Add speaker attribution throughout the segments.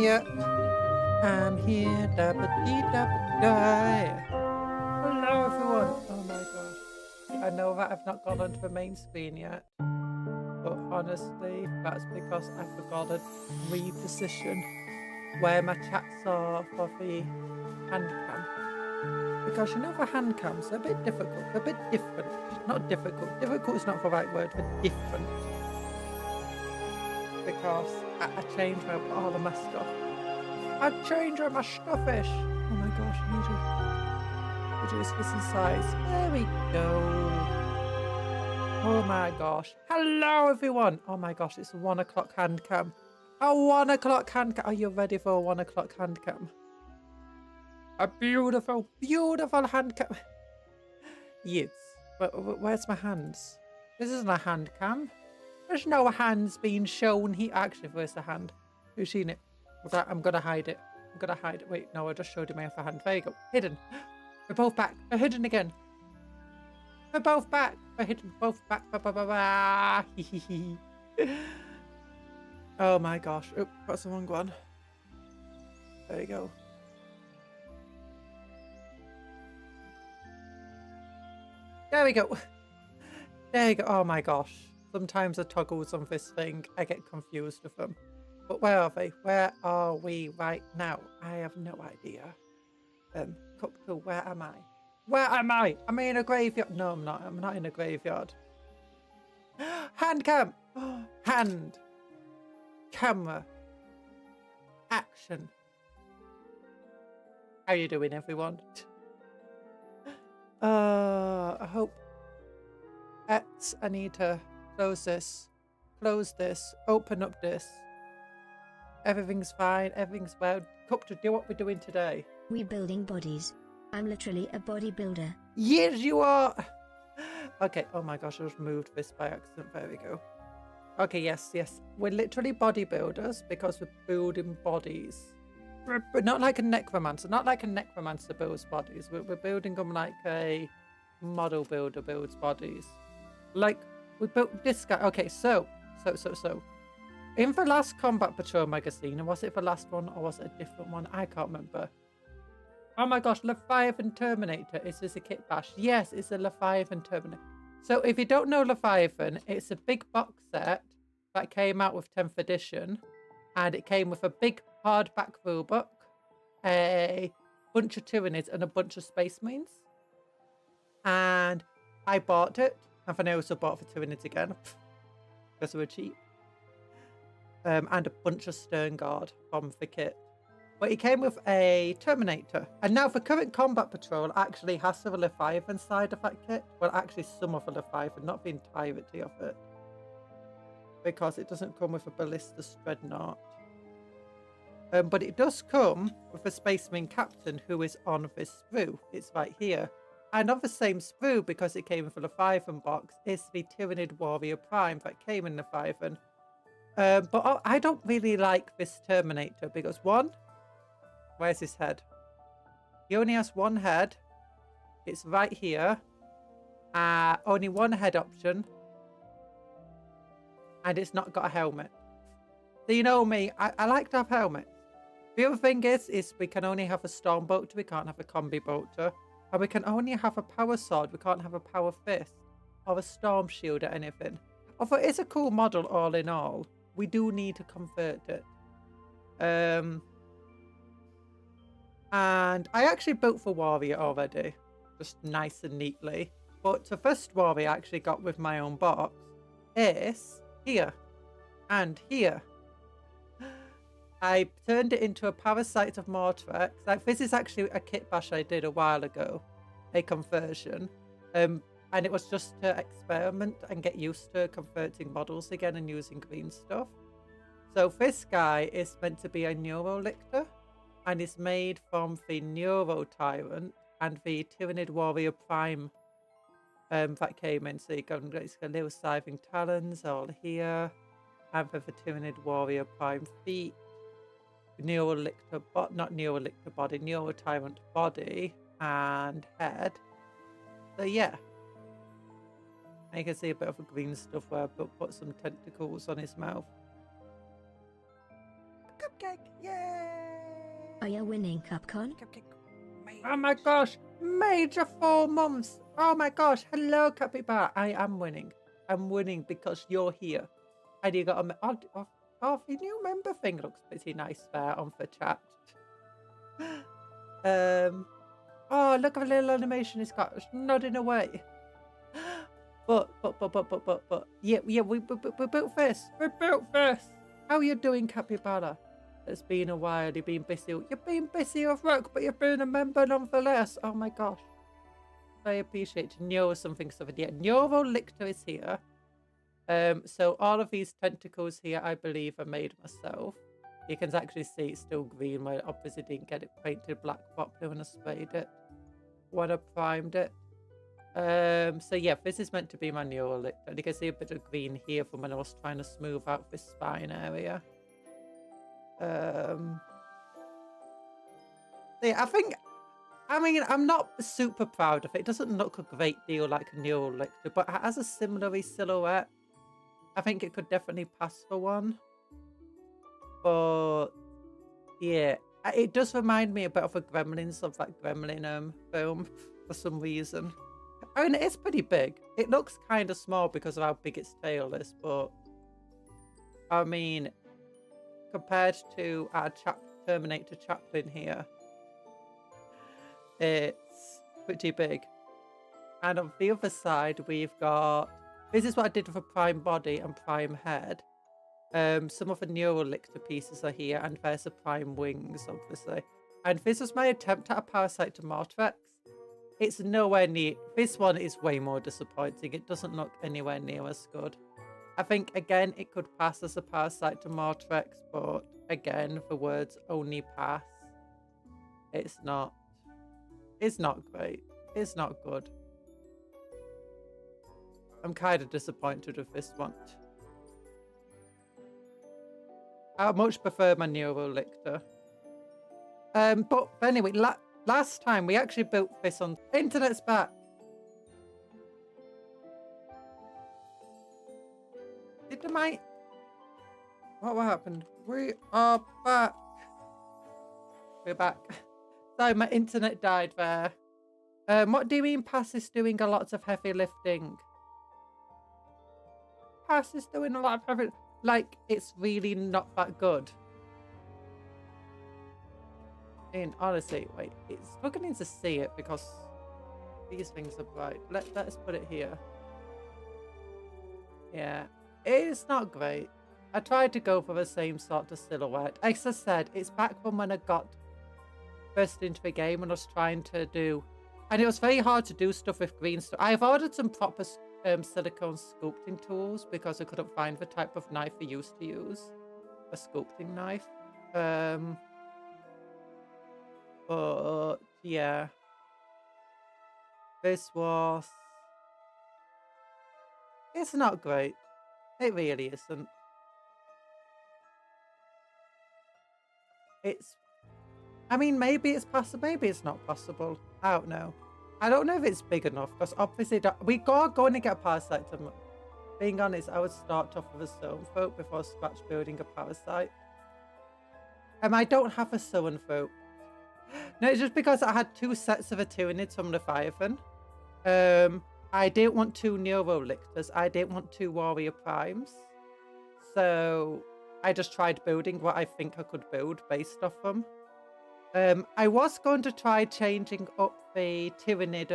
Speaker 1: here. I'm here. Da-ba-dee-da-ba-die. Hello, everyone. Oh my gosh. I know that I've not gone onto the main screen yet. But honestly, that's because I forgot to reposition where my chats are for the handcam. Because you know the handcams are a bit difficult, they're a bit different. Not difficult. Difficult is not the right word, but different. Because I changed where I put all of my stuff. I changed where my stuff is. Oh my gosh, I need to reduce this in size. There we go. Oh my gosh. Hello everyone. Oh my gosh, it's a 1 o'clock handcam. A 1 o'clock handcam. Are you ready for a 1 o'clock handcam? A beautiful, beautiful handcam. Yes. But where's my hands? This isn't a handcam. There's no hands being shown here. Actually, where's the hand? Who's seen it? I'm gonna hide it. I'm gonna hide it. Wait, no, I just showed you my other hand. There you go. Hidden. We're both back. We're hidden again. We're both back. We're hidden. Both back. Oh my gosh. Oh, that's the wrong one. There you go. There we go. There you go. Oh my gosh. Sometimes the toggles on this thing, I get confused with them. But where are they? Where are we right now? I have no idea. Cupcake, where am I? Where am I? Am I in a graveyard? No, I'm not. I'm not in a graveyard. Handcam. Hand. Camera. Action. How you doing, everyone? I hope. I need to close this, open up this. Everything's fine, everything's well. Cupcake, do what we're doing today.
Speaker 2: We're building bodies. I'm literally a bodybuilder.
Speaker 1: Yes, you are! Okay, oh my gosh, I just moved this by accident. There we go. Okay, yes. We're literally bodybuilders because we're building bodies. But not like a necromancer, builds bodies. We're building them like a model builder builds bodies. Like, we built this guy. Okay, so. In the last Combat Patrol magazine, was it the last one or was it a different one? I can't remember. Oh my gosh, Leviathan Terminator. Is this a kit bash? Yes, it's a Leviathan Terminator. So if you don't know Leviathan, it's a big box set that came out with 10th edition. And it came with a big hardback rulebook, a bunch of Tyranids and a bunch of Space Marines. And I bought it. And then I also bought for Tyranids again. Because they were cheap. And a bunch of Stern Guard from the kit. But it came with a Terminator. And now the current Combat Patrol actually has the Leviathan side of that kit. Well, actually some of the Leviathan, not the entirety of it. Because it doesn't come with a Ballistus Dreadnought. But it does come with a Space Marine Captain who is on this sprue. It's right here. And on the same sprue, because it came with a Leviathan box, is the Tyranid Warrior Prime that came in Leviathan. But I don't really like this Terminator because one, where's his head? He only has one head. It's right here. Only one head option. And it's not got a helmet. So you know me, I like to have helmets. The other thing is we can only have a storm bolter, we can't have a combi bolter. And we can only have a power sword, we can't have a power fist. Or a storm shield or anything. Although it is a cool model all in all, we do need to convert it. And I actually built for Warrior already. Just nice and neatly. But the first Warrior I actually got with my own box is here. And here. I turned it into a Parasite of Mortrex. Like, this is actually a kit bash I did a while ago. A conversion. And it was just to experiment and get used to converting models again and using green stuff. So this guy is meant to be a Neurolictor. And is made from the Neuro Tyrant and the Tyranid Warrior Prime that came in. So you got little Scything Talons all here. And for the Tyranid Warrior Prime feet. Neurolictor, not Neurolictor body, Neuro Tyrant body and head. So yeah. And you can see a bit of a green stuff where I put some tentacles on his mouth. cupcake. Yay!
Speaker 2: Are you winning, Cupcon?
Speaker 1: Cupcake. Oh my gosh, major 4 months. Oh my gosh, hello Capybara. I am winning. I'm winning because you're here. And you got the new member thing looks pretty nice there on the chat. Oh, look at the little animation it's got. It's nodding away. But, yeah, we built this. We built this. How you doing, Capybara? It's been a while. You've been busy. You've been busy with work, but you've been a member nonetheless. Oh my gosh. I appreciate you. Know something. Yeah, Neurolictor is here. So all of these tentacles here, I believe, are made myself. You can actually see it's still green, where I obviously didn't get it painted black properly when I sprayed it. When I primed it. So yeah, this is meant to be my Neurolictor. And you can see a bit of green here from when I was trying to smooth out this spine area. Yeah, I'm not super proud of it. It doesn't look a great deal like a Neurolictor, but it has a similar silhouette. I think it could definitely pass for one. But yeah, it does remind me a bit of a Gremlins, of that Gremlin film for some reason. I mean, it's pretty big. It looks kind of small because of how big its tail is, but I mean, compared to our Terminator Chaplain here, it's pretty big. And on the other side, we've got, this is what I did with a prime body and prime head. Some of the Neurolictor pieces are here, and there's the prime wings, obviously. And this was my attempt at a Parasite to Mortrex. It's nowhere near, this one is way more disappointing. It doesn't look anywhere near as good. I think, again, it could pass as a Parasite to Mortrex, but again, the words only pass. It's not great. It's not good. I'm kind of disappointed with this one. I much prefer my Neurolictor. But anyway, last time we actually built this on internet's back. What happened? We are back. We're back. Sorry, my internet died there. What do you mean Pass is doing a lot of heavy lifting? Pass is doing a lot of heavy, like, it's really not that good. And honestly, wait, it's struggling to see it because these things are bright. Let's put it here. Yeah, it's not great. I tried to go for the same sort of silhouette. As I said, it's back from when I got first into the game and I was trying to do, and it was very hard to do stuff with green stuff. I've ordered some proper silicone sculpting tools because I couldn't find the type of knife I used to use, a sculpting knife. But yeah, this was, it's not great. It really isn't. I mean, maybe it's possible, maybe it's not possible. I don't know. I don't know if it's big enough because obviously we are going to get a Parasite. Being honest, I would start off with a stone folk before scratch building a Parasite. I don't have a sewn folk. No, it's just because I had 2 sets of a Tyranids from Leviathan. I didn't want 2 Neurolictors. I didn't want 2 Warrior Primes. So I just tried building what I think I could build based off them. I was going to try changing up the Tyranid,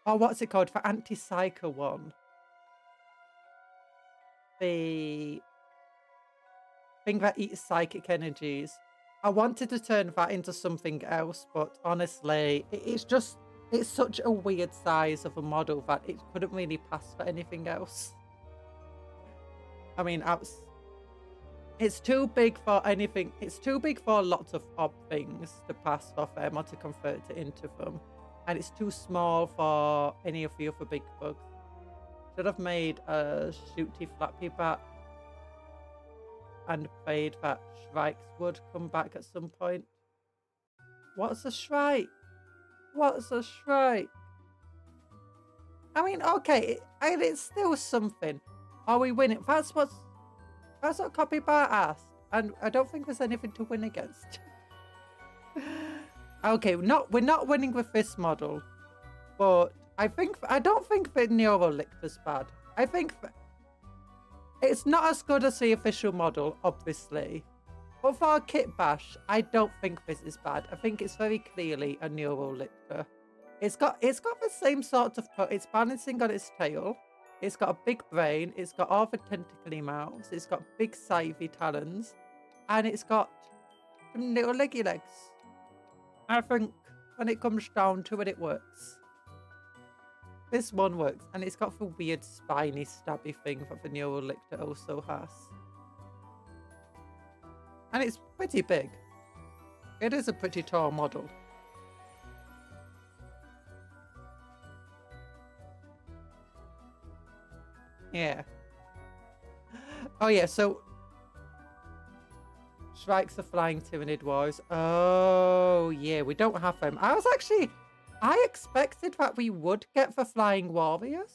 Speaker 1: or what's it called, for Anti-Psycho one. The thing that eats psychic energies. I wanted to turn that into something else, but honestly, it's such a weird size of a model that it couldn't really pass for anything else. I mean, it's too big for anything. It's too big for lots of odd things to pass for them or to convert it into them. And it's too small for any of the other big bugs. Should have made a shooty flappy bat and prayed that shrikes would come back at some point. What's a shrike? What's a shrike? I mean, okay, it's still something. Are we winning? That's what Copybar asked. and I don't think there's anything to win against. Okay, we're not winning with this model, but I don't think the Neurolictor's bad. I think it's not as good as the official model, obviously. But for a kit bash, I don't think this is bad. I think it's very clearly a Neurolictor. It's got the same sort of it's balancing on its tail. It's got a big brain. It's got all the tentacly mouths. It's got big scythy talons, and it's got some little leggy legs. I think when it comes down to it, it works. This one works, and it's got the weird spiny stabby thing that the Neurolictor also has. And it's pretty big. It is a pretty tall model. Yeah. Oh yeah, so Strikes the Flying Tyranid Wars. Oh yeah, we don't have them. I expected that we would get the Flying Warriors.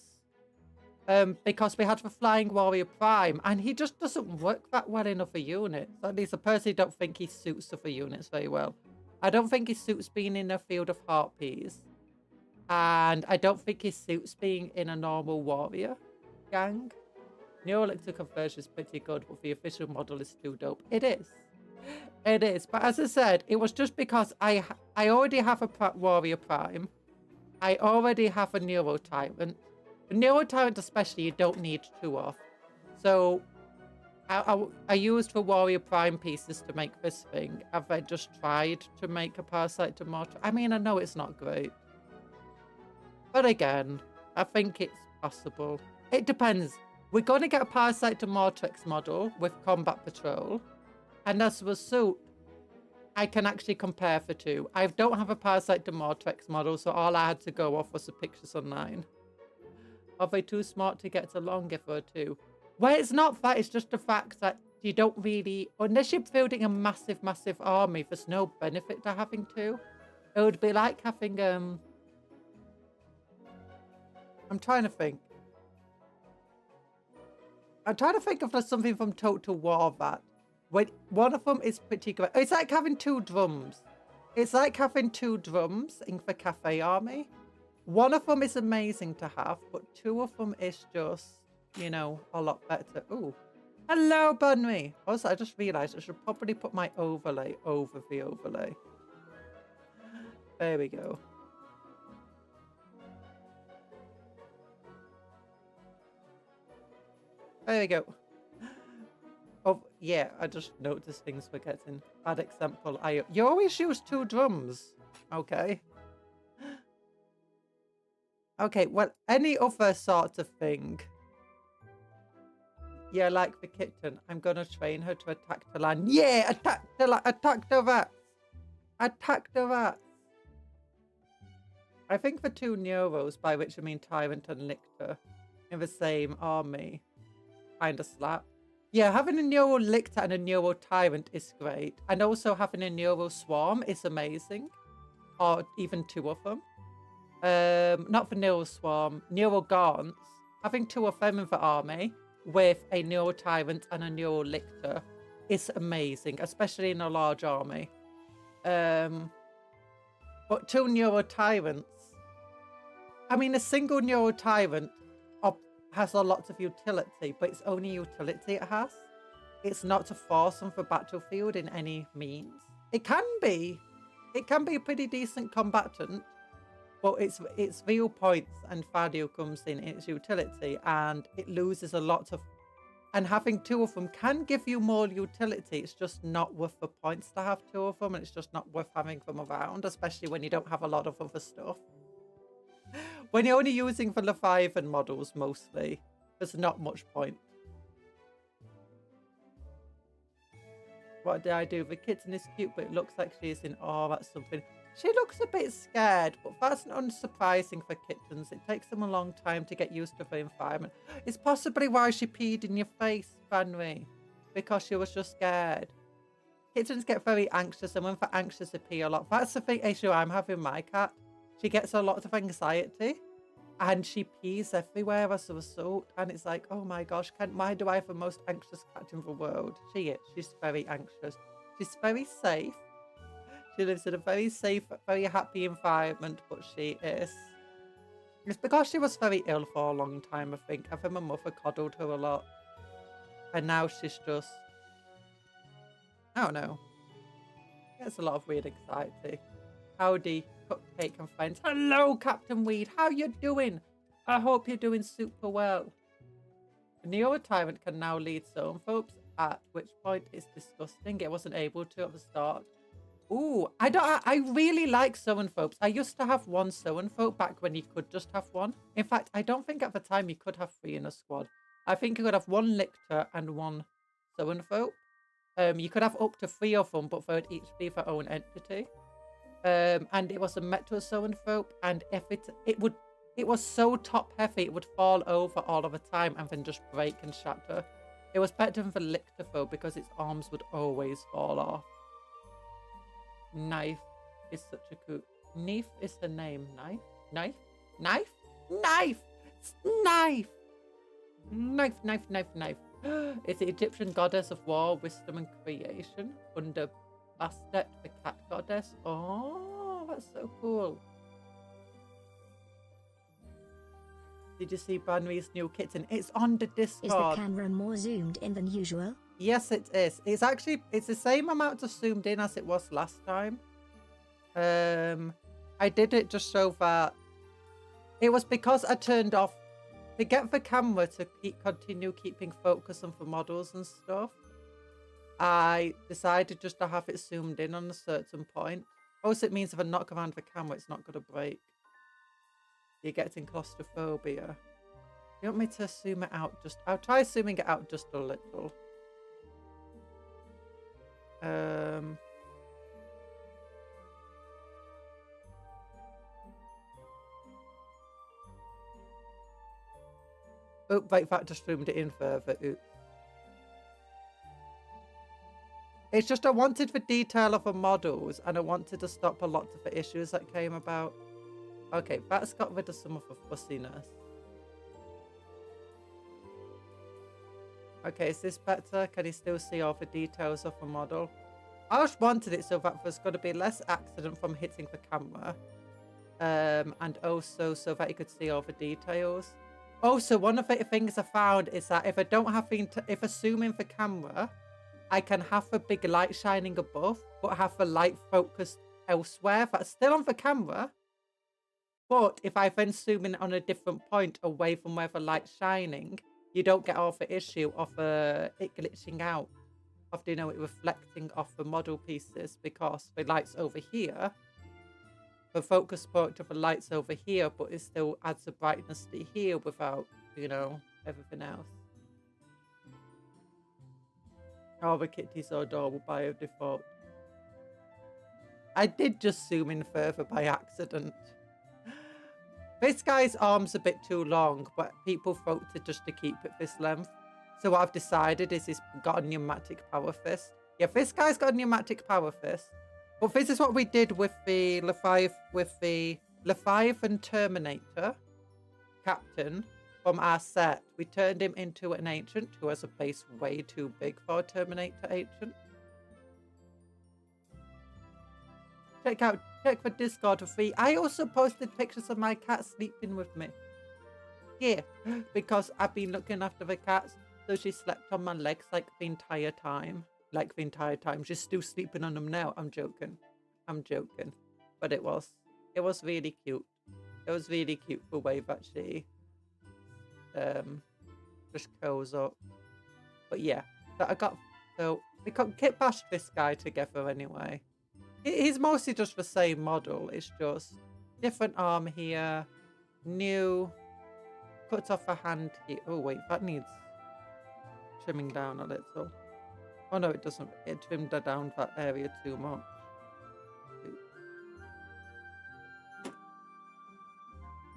Speaker 1: Because we had the Flying Warrior Prime, and he just doesn't work that well in other units. At least I personally don't think he suits other units very well. I don't think he suits being in a field of Harpies. And I don't think he suits being in a normal warrior gang. Neurolictor conversion is pretty good, but the official model is too dope. It is. It is. But as I said, it was just because I already have a Warrior Prime. I already have a Neuro Tyrant. The Neuro Tyrant especially, you don't need two of. So I used the Warrior Prime pieces to make this thing. Have I just tried to make a Parasite to Mortar? I mean, I know it's not great. But again, I think it's possible. It depends. We're going to get a Parasite to Mortrex model with Combat Patrol. And as a suit, I can actually compare the two. I don't have a Parasite to Mortrex model, so all I had to go off was the pictures online. Are they too smart to get along if they're two? Well, it's not that. It's just the fact that you don't really... Unless you're building a massive, massive army, there's no benefit to having two. It would be like having... I'm trying to think. I'm trying to think if there's something from Total War that... One of them is pretty great. It's like having two drums. It's like having two drums in the cafe army. One of them is amazing to have, but two of them is just, you know, a lot better. Ooh. Hello, Bunny. Also, I just realized I should probably put my overlay over the overlay. There we go. There we go. Oh, yeah, I just noticed things were getting bad example. You always use two drums. Okay. Okay, well, any other sort of thing. Yeah, like the kitten. I'm going to train her to attack the land. Yeah, attack the rats. Attack the rats. I think the two Neuros, by which I mean Tyrant and Lictor, in the same army, kind of slap. Yeah, having a Neuro Lictor and a Neuro Tyrant is great. And also having a Neuro Swarm is amazing. Or even two of them. Not the Neuro Swarm, Neuro Gaunts. Having two of them in the army with a Neuro Tyrant and a Neuro Lictor is amazing, especially in a large army. But two Neuro Tyrants. I mean, a single Neuro Tyrant has a lot of utility, but it's only utility it has. It's not to force on the battlefield in any means. It can be a pretty decent combatant, but its real points and value comes in its utility, and it loses a lot of... And having two of them can give you more utility. It's just not worth the points to have two of them, and it's just not worth having them around, especially when you don't have a lot of other stuff. When you're only using the Leviathan models mostly, there's not much point. What did I do? The kitten is cute, but it looks like she's in awe at something. She looks a bit scared, but that's not unsurprising for kittens. It takes them a long time to get used to the environment. It's possibly why she peed in your face, Vanry, because she was just scared. Kittens get very anxious, and when they're anxious, they pee a lot. That's the issue I'm having with my cat. She gets a lot of anxiety. And she pees everywhere as a result. And it's like, oh my gosh, why do I have the most anxious cat in the world? She is. She's very anxious. She's very safe. She lives in a very safe, very happy environment, but she is. It's because she was very ill for a long time, I think. I think my mother coddled her a lot. And now she's just, I don't know. Gets a lot of weird anxiety. Howdy, Cupcake and friends. Hello, Captain Weed. How you doing? I hope you're doing super well. The Neo Tyrant can now lead zone folks, at which point it's disgusting. It wasn't able to at the start. Ooh, I really like zoanthropes. I used to have one zoanthrope back when you could just have one. In fact, I don't think at the time you could have 3 in a squad. I think you could have 1 lictor and 1 zoanthrope. You could have up to 3 of them, but they would each be their own entity. And it was a metal zoanthrope, and if it was so top heavy, it would fall over all of the time and then just break and shatter. It was better than the lictor though, because its arms would always fall off. Knife is such a cool. Neef is the name. Knife? Knife? Knife? Knife! Knife! Knife, knife, knife, knife. It's the Egyptian goddess of war, wisdom, and creation. Under Bastet, the cat goddess. Oh, that's so cool. Did you see Banri's new kitten? It's on the Discord.
Speaker 2: Is the camera more zoomed in than usual?
Speaker 1: Yes, it is. It's the same amount of zoomed in as it was last time. I did it just so that it was because I turned off to get the camera to continue keeping focus on the models and stuff. I decided just to have it zoomed in on a certain point. Also, it means if I knock around the camera, it's not going to break. You're getting claustrophobia. You want me to zoom it out? I'll try zooming it out just a little. Oh, wait, that just zoomed it in further. Oops. It's just I wanted the detail of the models, and I wanted to stop a lot of the issues that came about. Okay, that's got rid of some of the fussiness. Okay, is this better? Can you still see all the details of the model? I just wanted it so that there's going to be less accident from hitting the camera. And also so that you could see all the details. Also, one of the things I found is that if I don't have if I zoom in the camera, I can have the big light shining above, but have the light focused elsewhere. That's still on the camera. But if I then zoom in on a different point away from where the light's shining, you don't get off the issue of it glitching out, of it reflecting off the model pieces, because the light's over here. The focus point of the light's over here, but it still adds a brightness to here without, everything else. Oh, the kitty's so adorable by default. I did just zoom in further by accident. This guy's arm's a bit too long, but people voted just to keep it this length. So what I've decided is he's got a pneumatic power fist. Yeah, this guy's got a pneumatic power fist. But this is what we did with the Leviathan Terminator captain from our set. We turned him into an ancient who has a base way too big for a Terminator ancient. Check the Discord for free. I also posted pictures of my cat sleeping with me. Yeah, because I've been looking after the cats, so she slept on my legs like the entire time. She's still sleeping on them now. I'm joking. But it was really cute. It was really cute the way that she just curls up. But yeah, we could kit bash this guy together anyway. He's mostly just the same model. It's just different arm here, new, cuts off a hand here. Oh wait, that needs trimming down a little. Oh no, it doesn't. It trimmed down that area too much.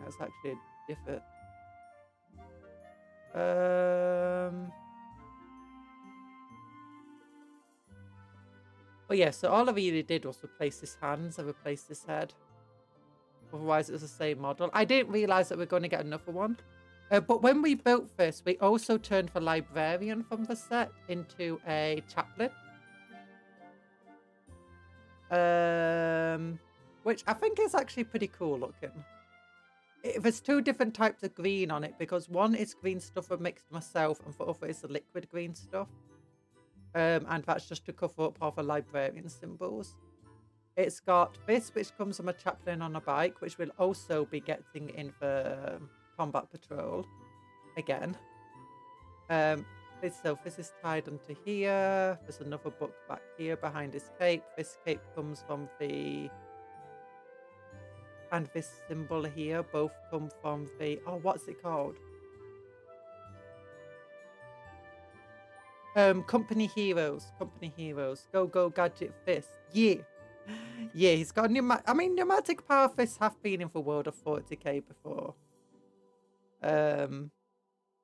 Speaker 1: That's actually a different. But yeah, so all I really did was replace his hands and replace his head. Otherwise, it's the same model. I didn't realise that we're going to get another one. But when we built this, we also turned the librarian from the set into a chaplain. Which I think is actually pretty cool looking. There's two different types of green on it, because one is green stuff I mixed myself, and the other is the liquid green stuff. And that's just to cover up all the librarian symbols. It's got this, which comes from a chaplain on a bike, which we'll also be getting in the combat patrol again. So this is tied onto here. There's another book back here behind his cape. This cape comes from the... And this symbol here both come from the... Oh, what's it called? Company Heroes. Company Heroes. Go, go, Gadget Fist. Yeah. Yeah, he's got a pneumatic... I mean, pneumatic power fists have been in the world of 40k before.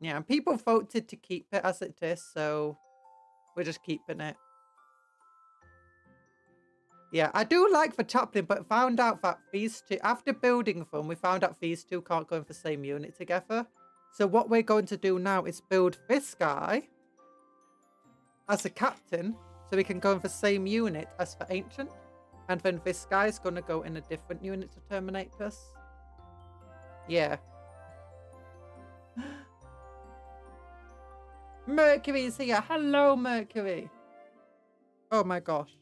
Speaker 1: Yeah, and people voted to keep it as it is, so we're just keeping it. Yeah, I do like the chaplain, but found out that these two, after building them, we found out these two can't go in the same unit together. So what we're going to do now is build this guy as a captain, so we can go in the same unit as the ancient. And then this guy's going to go in a different unit to terminate us. Yeah. Mercury's here. Hello, Mercury. Oh my gosh.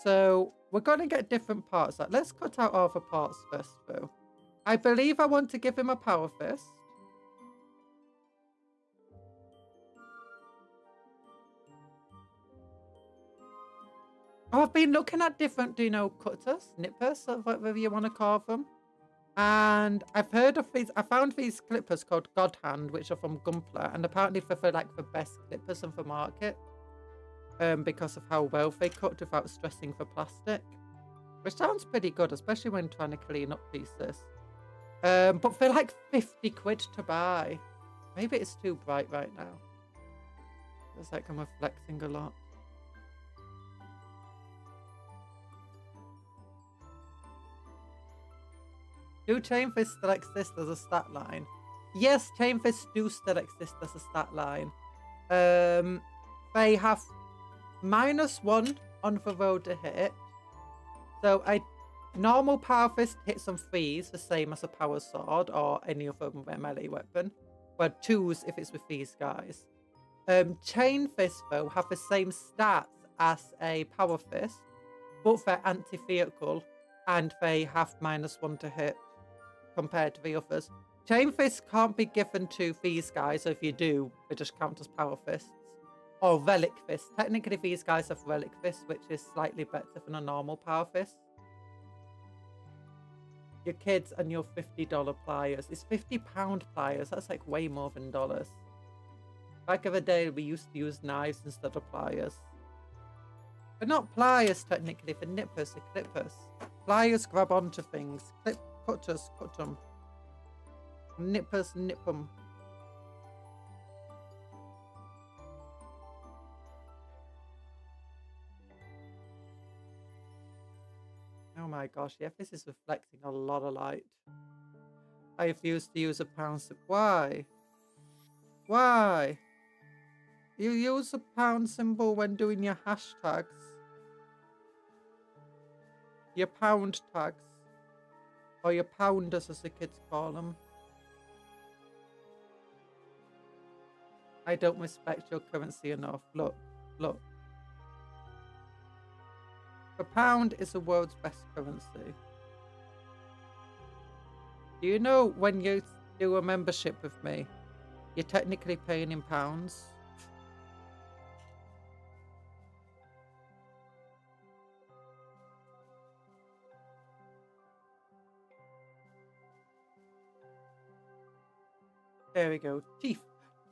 Speaker 1: So we're going to get different parts. Let's cut out all the parts first, though. I believe I want to give him a power fist. Oh, I've been looking at different, cutters, nippers, or whatever you want to call them. And I've heard of these. I found these clippers called God Hand, which are from Gunpla, and apparently they're like the best clippers on the market, because of how well they cut without stressing for plastic, which sounds pretty good, especially when trying to clean up pieces. But they're like 50 quid to buy. Maybe it's too bright right now. Looks like I'm reflecting a lot. Do chain fists still exist as a stat line? Yes, chain fists do still exist as a stat line. They have -1 on the roll to hit. So a normal power fist hits on 3s, the same as a power sword or any other melee weapon. Well, 2s if it's with these guys. Chain fists, though, have the same stats as a power fist, but they're anti-vehicle, and they have -1 to hit compared to the others. Chain fists can't be given to these guys, so if you do, they just count as power fists. Or relic fists. Technically, these guys have relic fists, which is slightly better than a normal power fist. Your kids and your $50 pliers. It's £50 pliers. That's like way more than dollars. Back in the day, we used to use knives instead of pliers. But not pliers, technically, for nippers, they're clippers. Pliers grab onto things. Cutters, cut them. Nippers, nip them. Oh my gosh, yeah, this is reflecting a lot of light. I refuse to use a pound symbol. Why? Why? You use a pound symbol when doing your hashtags. Your pound tags. Or your pounders, as the kids call them. I don't respect your currency enough. Look, look. A pound is the world's best currency. Do you know when you do a membership with me, you're technically paying in pounds? There we go. Teeth.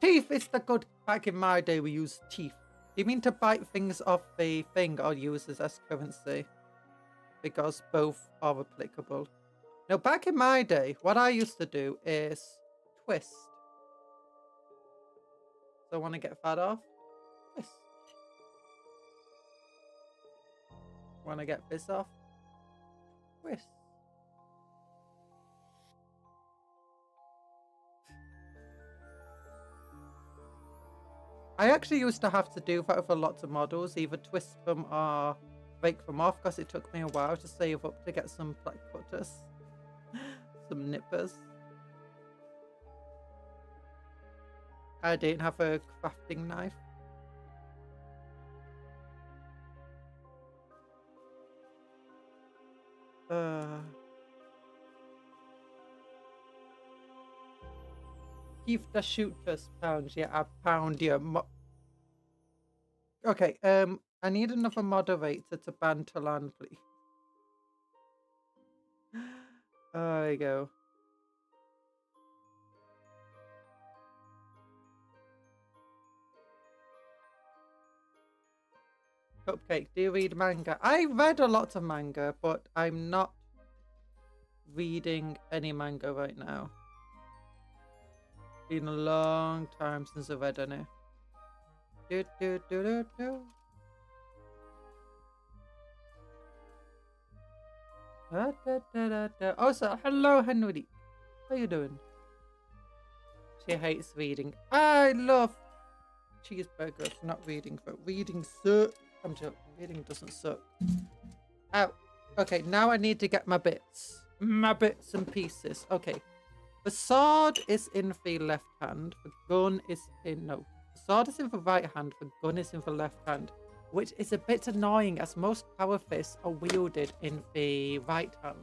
Speaker 1: Teeth is the good. Back in my day, we used teeth. Do you mean to bite things off the thing or use it as currency? Because both are applicable. Now, back in my day, what I used to do is twist. So I want to get that off. Twist. Want to get this off. Twist. I actually used to have to do that for lots of models, either twist them or break them off, because it took me a while to save up to get some black cutters, some nippers. I didn't have a crafting knife. Keep the shooters pounds. Yeah, I pound you. Okay, I need another moderator to ban Talan, please. There we go. Cupcake, do you read manga? I read a lot of manga, but I'm not reading any manga right now. Been a long time since I read any. Oh, so hello, Henry. How you doing? She hates reading. I love cheeseburgers. Not reading, but reading sucks. I'm joking. Reading doesn't suck. Ow. Okay, now I need to get my bits. My bits and pieces. Okay. The sword is in the left hand. The gun is in... No. The sword is in the right hand. The gun is in the left hand. Which is a bit annoying, as most power fists are wielded in the right hand.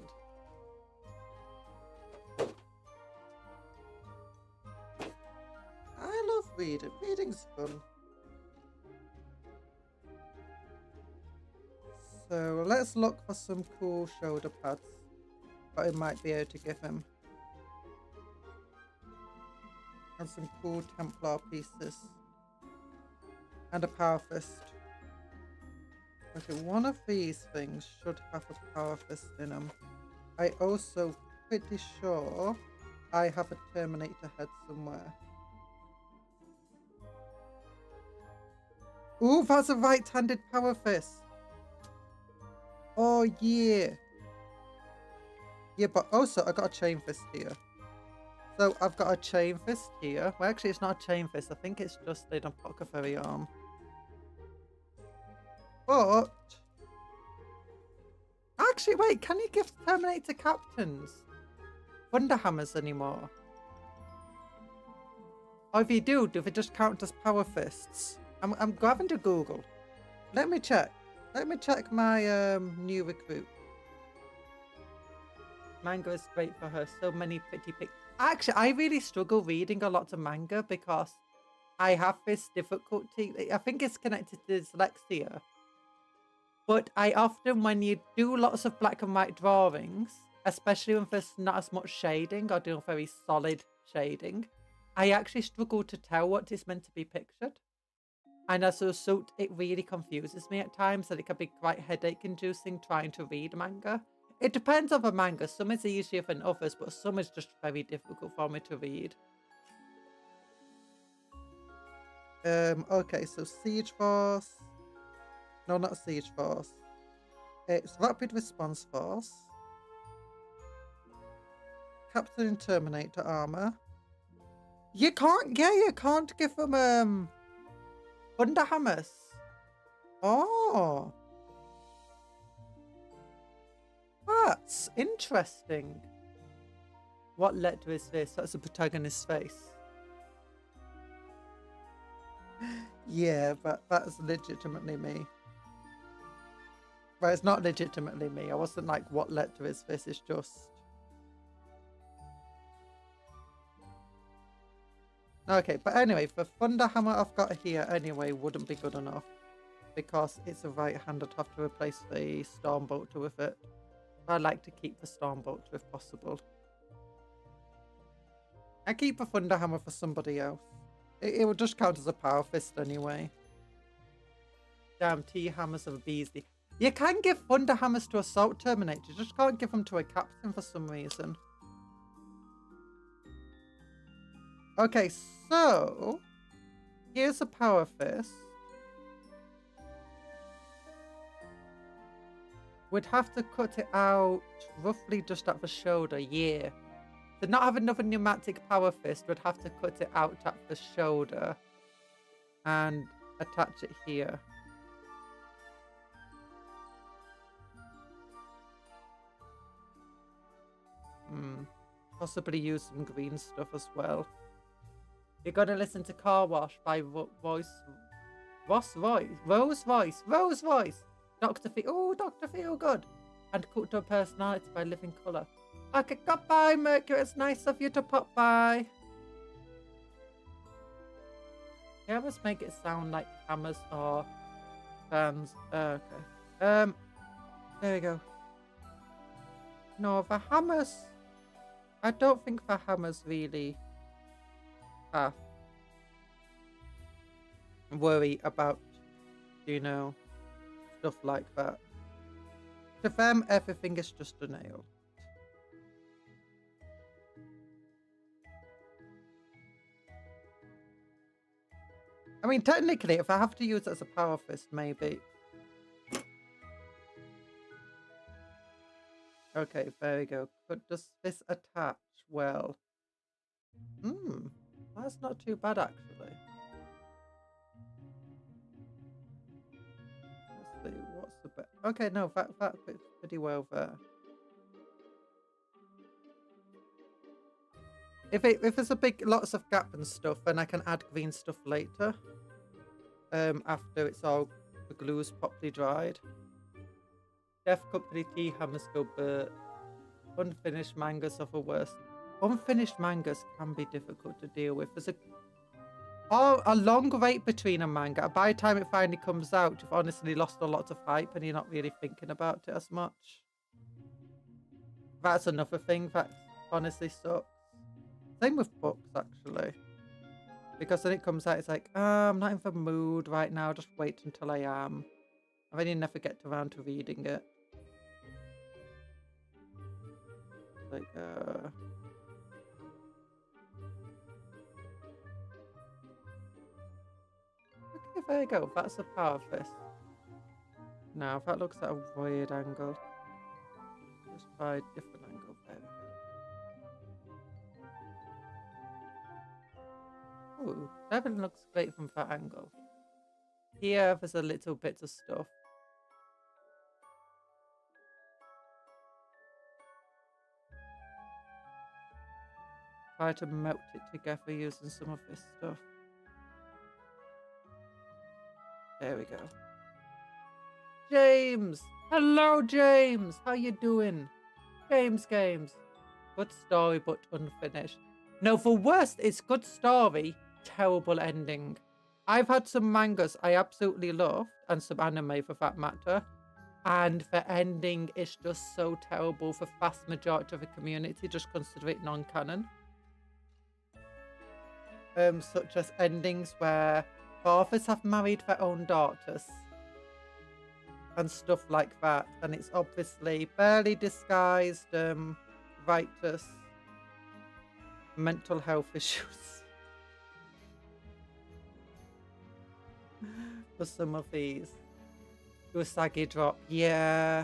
Speaker 1: I love reading. Reading's fun. So let's look for some cool shoulder pads that I might be able to give him. And some cool Templar pieces. And a power fist. Okay, one of these things should have a power fist in them. I also pretty sure I have a Terminator head somewhere. Ooh, that's a right-handed power fist. Oh, yeah. Yeah, but also I got a chain fist here. So I've got a chain fist here. Well, actually, it's not a chain fist. I think it's just an apothecary arm. But... Actually, wait. Can you give Terminator captains Thunderhammers anymore? Or if you do they just count as power fists? I'm grabbing to Google. Let me check. Let me check my new recruit. Manga is great for her. So many pretty pictures. Actually, I really struggle reading a lot of manga because I have this difficulty. I think it's connected to dyslexia. But I often, when you do lots of black and white drawings, especially when there's not as much shading or doing very solid shading, I actually struggle to tell what is meant to be pictured. And as a result, it really confuses me at times, and it can be quite headache-inducing trying to read manga. It depends on the manga. Some is easier than others, but some is just very difficult for me to read. Okay, so Siege Force. No, not Siege Force. It's Rapid Response Force. Captain and Terminator armor. You can't, yeah, you can't give them, Thunderhammers. Oh. That's interesting. What letter is this? That's the protagonist's face. Yeah, but that's legitimately me. But it's not legitimately me. I wasn't like, what letter is this? It's just... Okay, but anyway, the Thunderhammer I've got here anyway wouldn't be good enough. Because it's a right hand, I'd have to replace the Stormbolter with it. I like to keep the Stormbolter if possible. I keep a Thunderhammer for somebody else. It will just count as a power fist anyway. Damn, T-hammers of a Beasley. You can give Thunderhammers to Assault Terminator, you just can't give them to a Captain for some reason. Okay, so... here's a power fist. We'd have to cut it out roughly just at the shoulder, yeah. To not have another pneumatic power fist, we'd have to cut it out at the shoulder. and attach it here. Possibly use some green stuff as well. You're gonna listen to Car Wash by Rose Voice. Dr. Feelgood. And Cult to Personality by Living Colour. Okay, goodbye, Mercury. It's nice of you to pop by. They almost make it sound like hammers or fans. Okay. There we go. No, the hammers. I don't think the hammers really have worry about, you know, stuff like that. To them, everything is just a nail. I mean, technically, if I have to use it as a power fist, maybe. Okay, there we go. Does this attach well? That's not too bad, actually. Let's see, what's the best? Okay, no, that fits pretty well there. If there's lots of gap and stuff, then I can add green stuff later. After the glue's properly dried. Def Company tea hammers go but unfinished mangas are the worst. Unfinished mangas can be difficult to deal with. There's a long wait between a manga. By the time it finally comes out, you've honestly lost a lot of hype and you're not really thinking about it as much. That's another thing that honestly sucks. Same with books, actually. Because then it comes out, it's like, I'm not in the mood right now, just wait until I am. And then you never get around to reading it. Like, okay, there you go. That's a power fist. Now, that looks at a weird angle. Just try a different angle. There we go. Ooh, that looks great from that angle. Here, there's a little bit of stuff. Try to melt it together using some of this stuff. There we go. James! Hello, James! How you doing? James Games. Good story, but unfinished. No, for worst, it's good story, terrible ending. I've had some mangas I absolutely loved, and some anime for that matter, and the ending is just so terrible for the vast majority of the community, just consider it non-canon. Such as endings where fathers have married their own daughters and stuff like that, and it's obviously barely disguised writers' mental health issues for some of these. Usagi drop, yeah.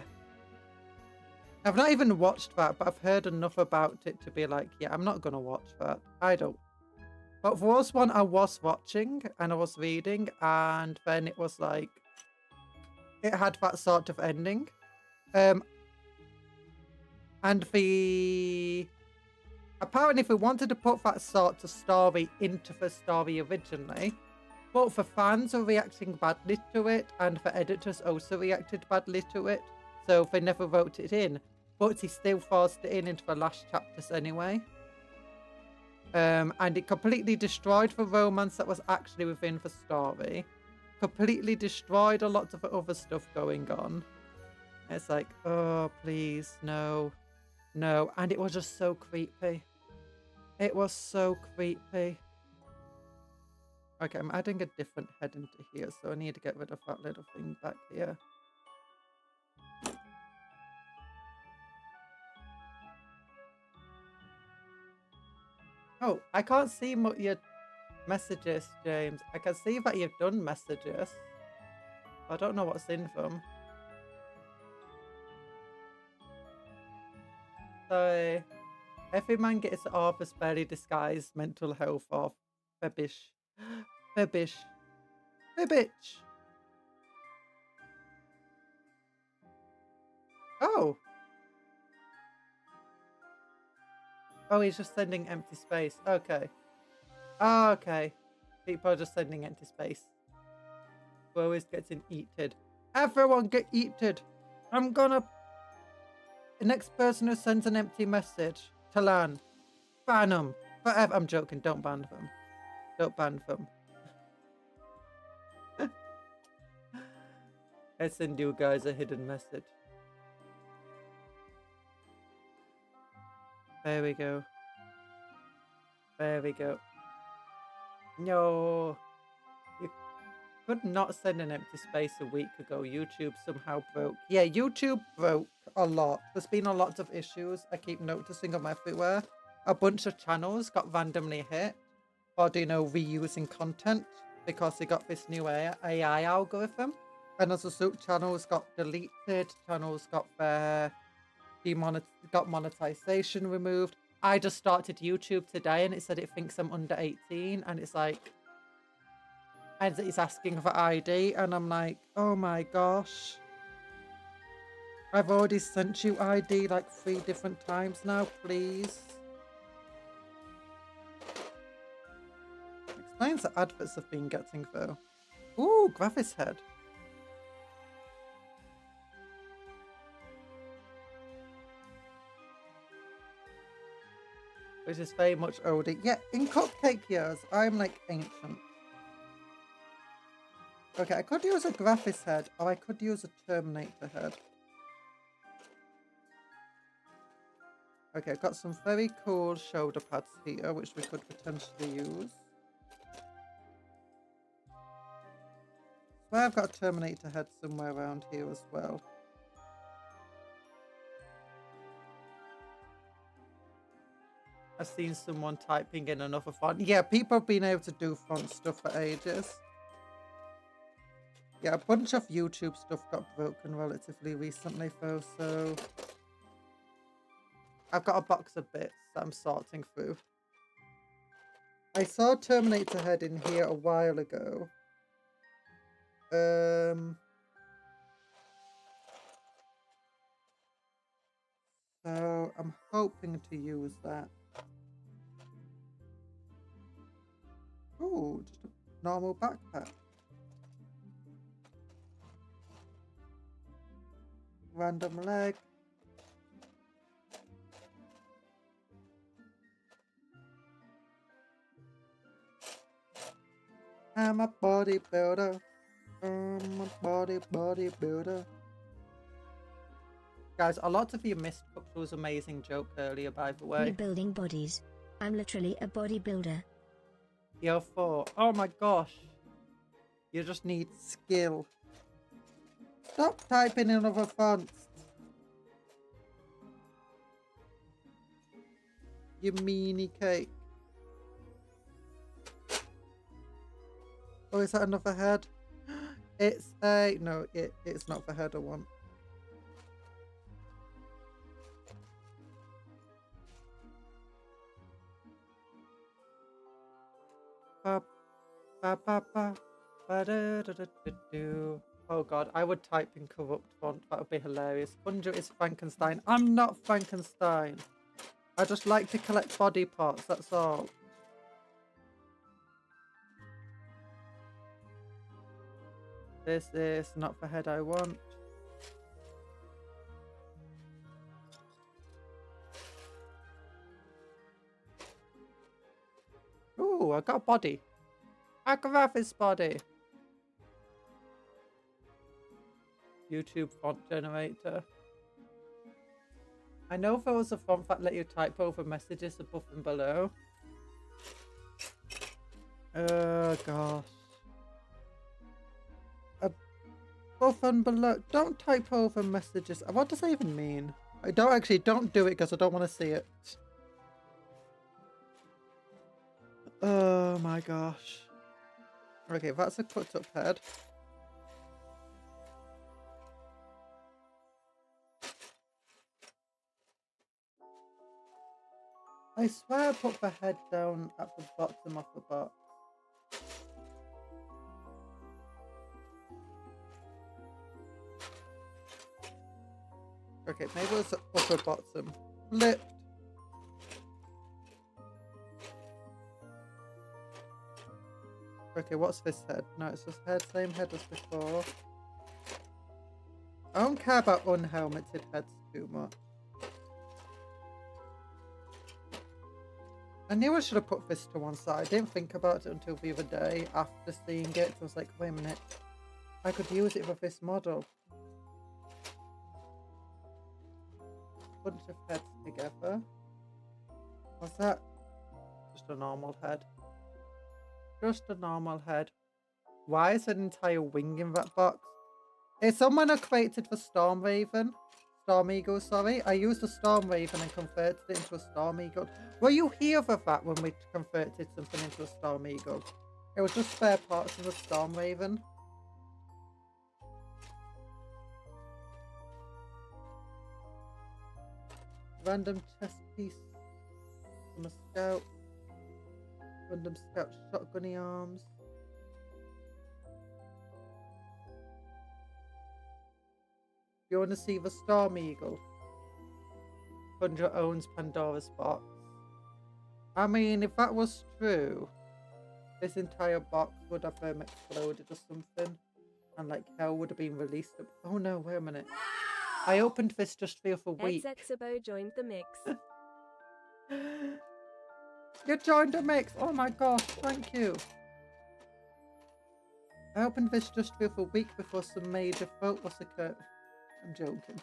Speaker 1: I've not even watched that, but I've heard enough about it to be like, yeah, I'm not gonna watch that. I don't. But there was one I was watching and I was reading, and then it was like, it had that sort of ending. And apparently if we wanted to put that sort of story into the story originally, both the fans were reacting badly to it and the editors also reacted badly to it. So they never wrote it in, but he still forced it into the last chapters anyway. And it completely destroyed the romance that was actually within the story. Completely destroyed a lot of the other stuff going on. It's like, oh, please, no. No. And it was just so creepy. It was so creepy. Okay, I'm adding a different head into here, so I need to get rid of that little thing back here. Oh, I can't see what your messages, James. I can see that you've done messages. I don't know what's in them. So, every man gets off a barely disguised mental health or febbish. Febbish. Hey, bitch. Oh. Oh, he's just sending empty space. Okay. Oh, okay. People are just sending empty space. Who always gets eated. Everyone get eated. I'm gonna... The next person who sends an empty message to LAN, ban them. Forever. I'm joking. Don't ban them. Don't ban them. I send you guys a hidden message. There we go. There we go. No. You could not send an empty space a week ago. YouTube somehow broke. Yeah, YouTube broke a lot. There's been a lot of issues I keep noticing them everywhere. A bunch of channels got randomly hit for, you know, reusing content because they got this new AI algorithm. And as a result, channels got deleted, channels got their monetization removed. I just started YouTube today and it said it thinks I'm under 18 and it's like, and it's asking for ID and I'm like, oh my gosh. I've already sent you ID like 3 different times now, please. Explains the adverts have been getting though. Ooh, Gravis head. Which is very much older. Yeah, in Cupcake years, I'm like ancient. Okay, I could use a Graphis head, or I could use a Terminator head. Okay, I've got some very cool shoulder pads here, which we could potentially use. Swear I've got a Terminator head somewhere around here as well. I've seen someone typing in another font. Yeah, people have been able to do font stuff for ages. Yeah, a bunch of YouTube stuff got broken relatively recently though, so... I've got a box of bits that I'm sorting through. I saw Terminator head in here a while ago. So I'm hoping to use that. Ooh, just a normal backpack. Random leg. I'm a bodybuilder. I'm a bodybuilder. Guys, a lot of you missed Cook's amazing joke earlier, by the way.
Speaker 2: Rebuilding bodies. I'm literally a bodybuilder.
Speaker 1: You're 4. Oh my gosh. You just need skill. Stop typing in other fonts. You meanie cake. Oh, is that another head? It's a... No, it's not the head I want. Oh god, I would type in corrupt font. That would be hilarious. Conjure is Frankenstein. I'm not Frankenstein. I just like to collect body parts, that's all. This is not the head I want. Ooh, I got a body. I can have his body. YouTube font generator. I know there was a font that let you type over messages above and below. Oh gosh. Above and below. Don't type over messages. What does that even mean? Don't do it because I don't want to see it. Oh my gosh. Okay, that's a cut up head. I swear I put the head down at the bottom of the box. Okay, maybe it was upper bottom. Flipped. Okay, what's this head? No, it's just head, same head as before. I don't care about unhelmeted heads too much. I knew I should have put this to one side. I didn't think about it until the other day after seeing it. I was like, wait a minute. I could use it for this model. Bunch of heads together. What's that? Just a normal head. Just a normal head. Why is an entire wing in that box? It's someone I created for Storm Eagle, sorry. I used a Storm Raven and converted it into a Storm Eagle. Were you here for that when we converted something into a Storm Eagle? It was just spare parts of the Storm Raven. Random chest piece from a scout. Random scout shotgunny arms. You want to see the Storm Eagle? Conjuror owns Pandora's box. I mean, if that was true, this entire box would have exploded or something. And like hell would have been released. Oh no, wait a minute. I opened this just the other week.
Speaker 3: Exebo joined the mix.
Speaker 1: You joined the mix! Oh my gosh, thank you. I opened this just the other week before some major vote was occurred. I'm joking.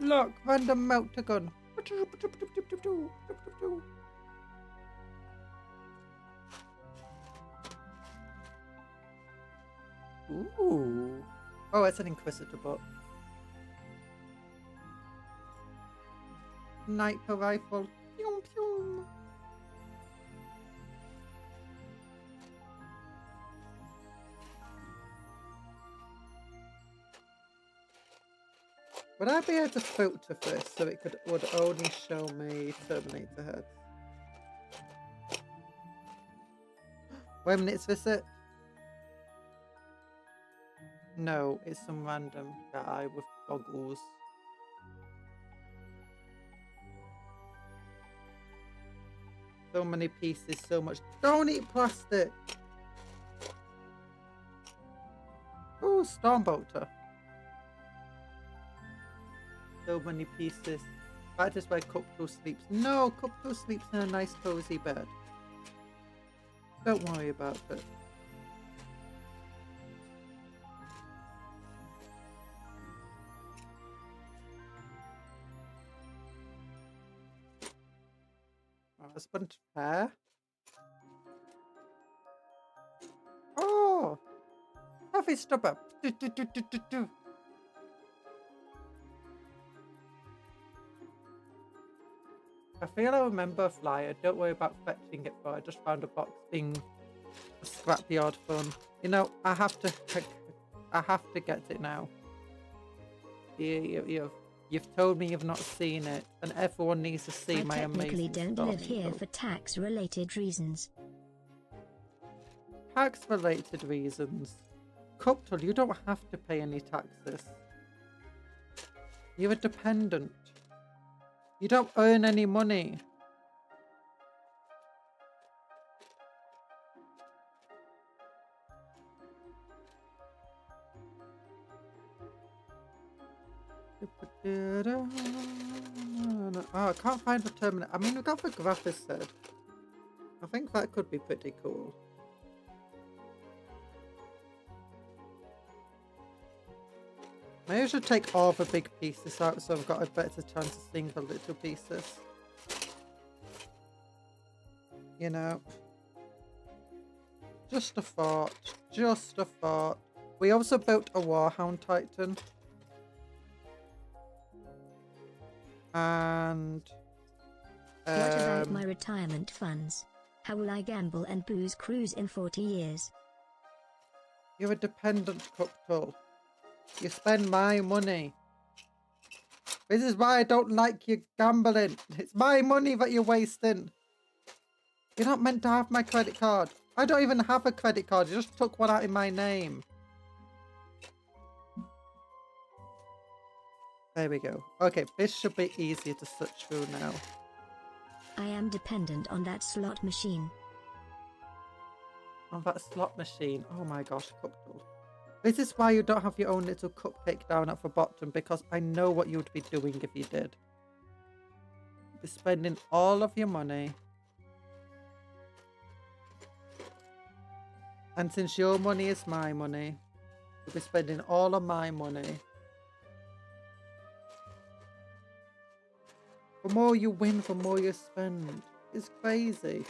Speaker 1: Look, random melter gun. Ooh. Oh, it's an Inquisitor book. Sniper rifle. Pew, pew. Would I be able to filter this so it would only show me Terminator heads? Wait a minute, is this it? No, it's some random guy with goggles. So many pieces, so much. Don't eat plastic! Oh, Stormbolter. So many pieces. That is where Cupcake sleeps. No, Cupcake sleeps in a nice cozy bed. Don't worry about it. Husband hair. Oh, heavy stubber. I feel I remember a flyer. Don't worry about fetching it, but I just found a box being a scrapyard fun. You know, I have to get it now. You've told me you've not seen it, and everyone needs to see my amazing. I technically don't live here for
Speaker 2: tax-related reasons.
Speaker 1: Tax-related reasons? Cupcake, you don't have to pay any taxes. You're a dependent. You don't earn any money. Oh, I can't find the Terminator. I mean, we got the graphics said. I think that could be pretty cool. Maybe I should take all the big pieces out so I've got a better chance of seeing the little pieces. You know. Just a thought. Just a thought. We also built a Warhound Titan. And...
Speaker 2: what about my retirement funds? How will I gamble and booze cruise in 40 years?
Speaker 1: You're a dependent, Cupcake. You spend my money. This is why I don't like you gambling. It's my money that you're wasting. You're not meant to have my credit card. I don't even have a credit card. You just took one out in my name. There we go. Okay, this should be easier to search through now.
Speaker 2: I am dependent on that slot machine.
Speaker 1: On that slot machine. Oh my gosh, Cupcake. This is why you don't have your own little cupcake down at the bottom, because I know what you'd be doing if you did. You'd be spending all of your money. And since your money is my money, you'll be spending all of my money. The more you win, the more you spend. It's crazy.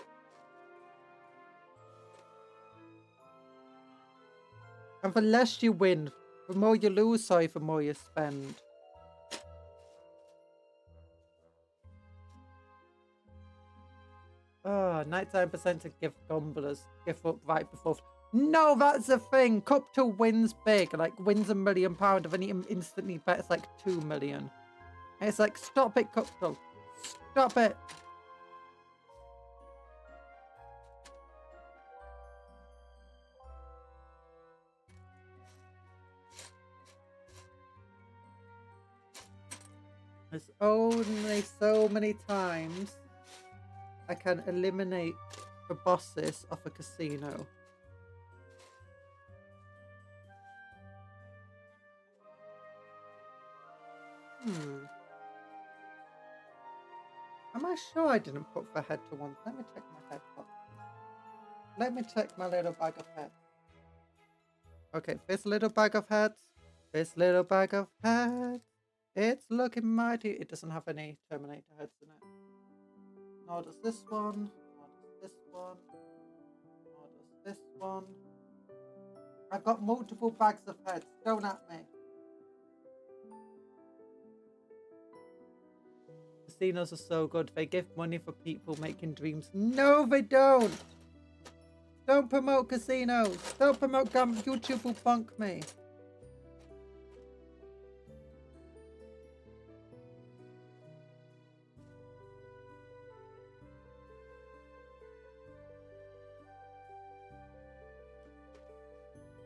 Speaker 1: And the less you win, the more you lose, sorry, the more you spend. Oh, 99% of gift gamblers give up right before. No, that's the thing. Cup 2 wins big, like wins £1 million, and then he instantly bets like 2 million. And it's like, stop it, Cup 2. Stop it. There's only so many times I can eliminate the bosses of a casino. Am I sure I didn't put the head to one? Let me check my head box. Let me check my little bag of heads. Okay, this little bag of heads. This little bag of heads. It's looking mighty. It doesn't have any Terminator heads in it. Nor does this one. Nor does this one. Nor does this one. I've got multiple bags of heads. Don't at me. Casinos are so good. They give money for people making dreams. No, they don't. Don't promote casinos. Don't promote YouTube will bunk me.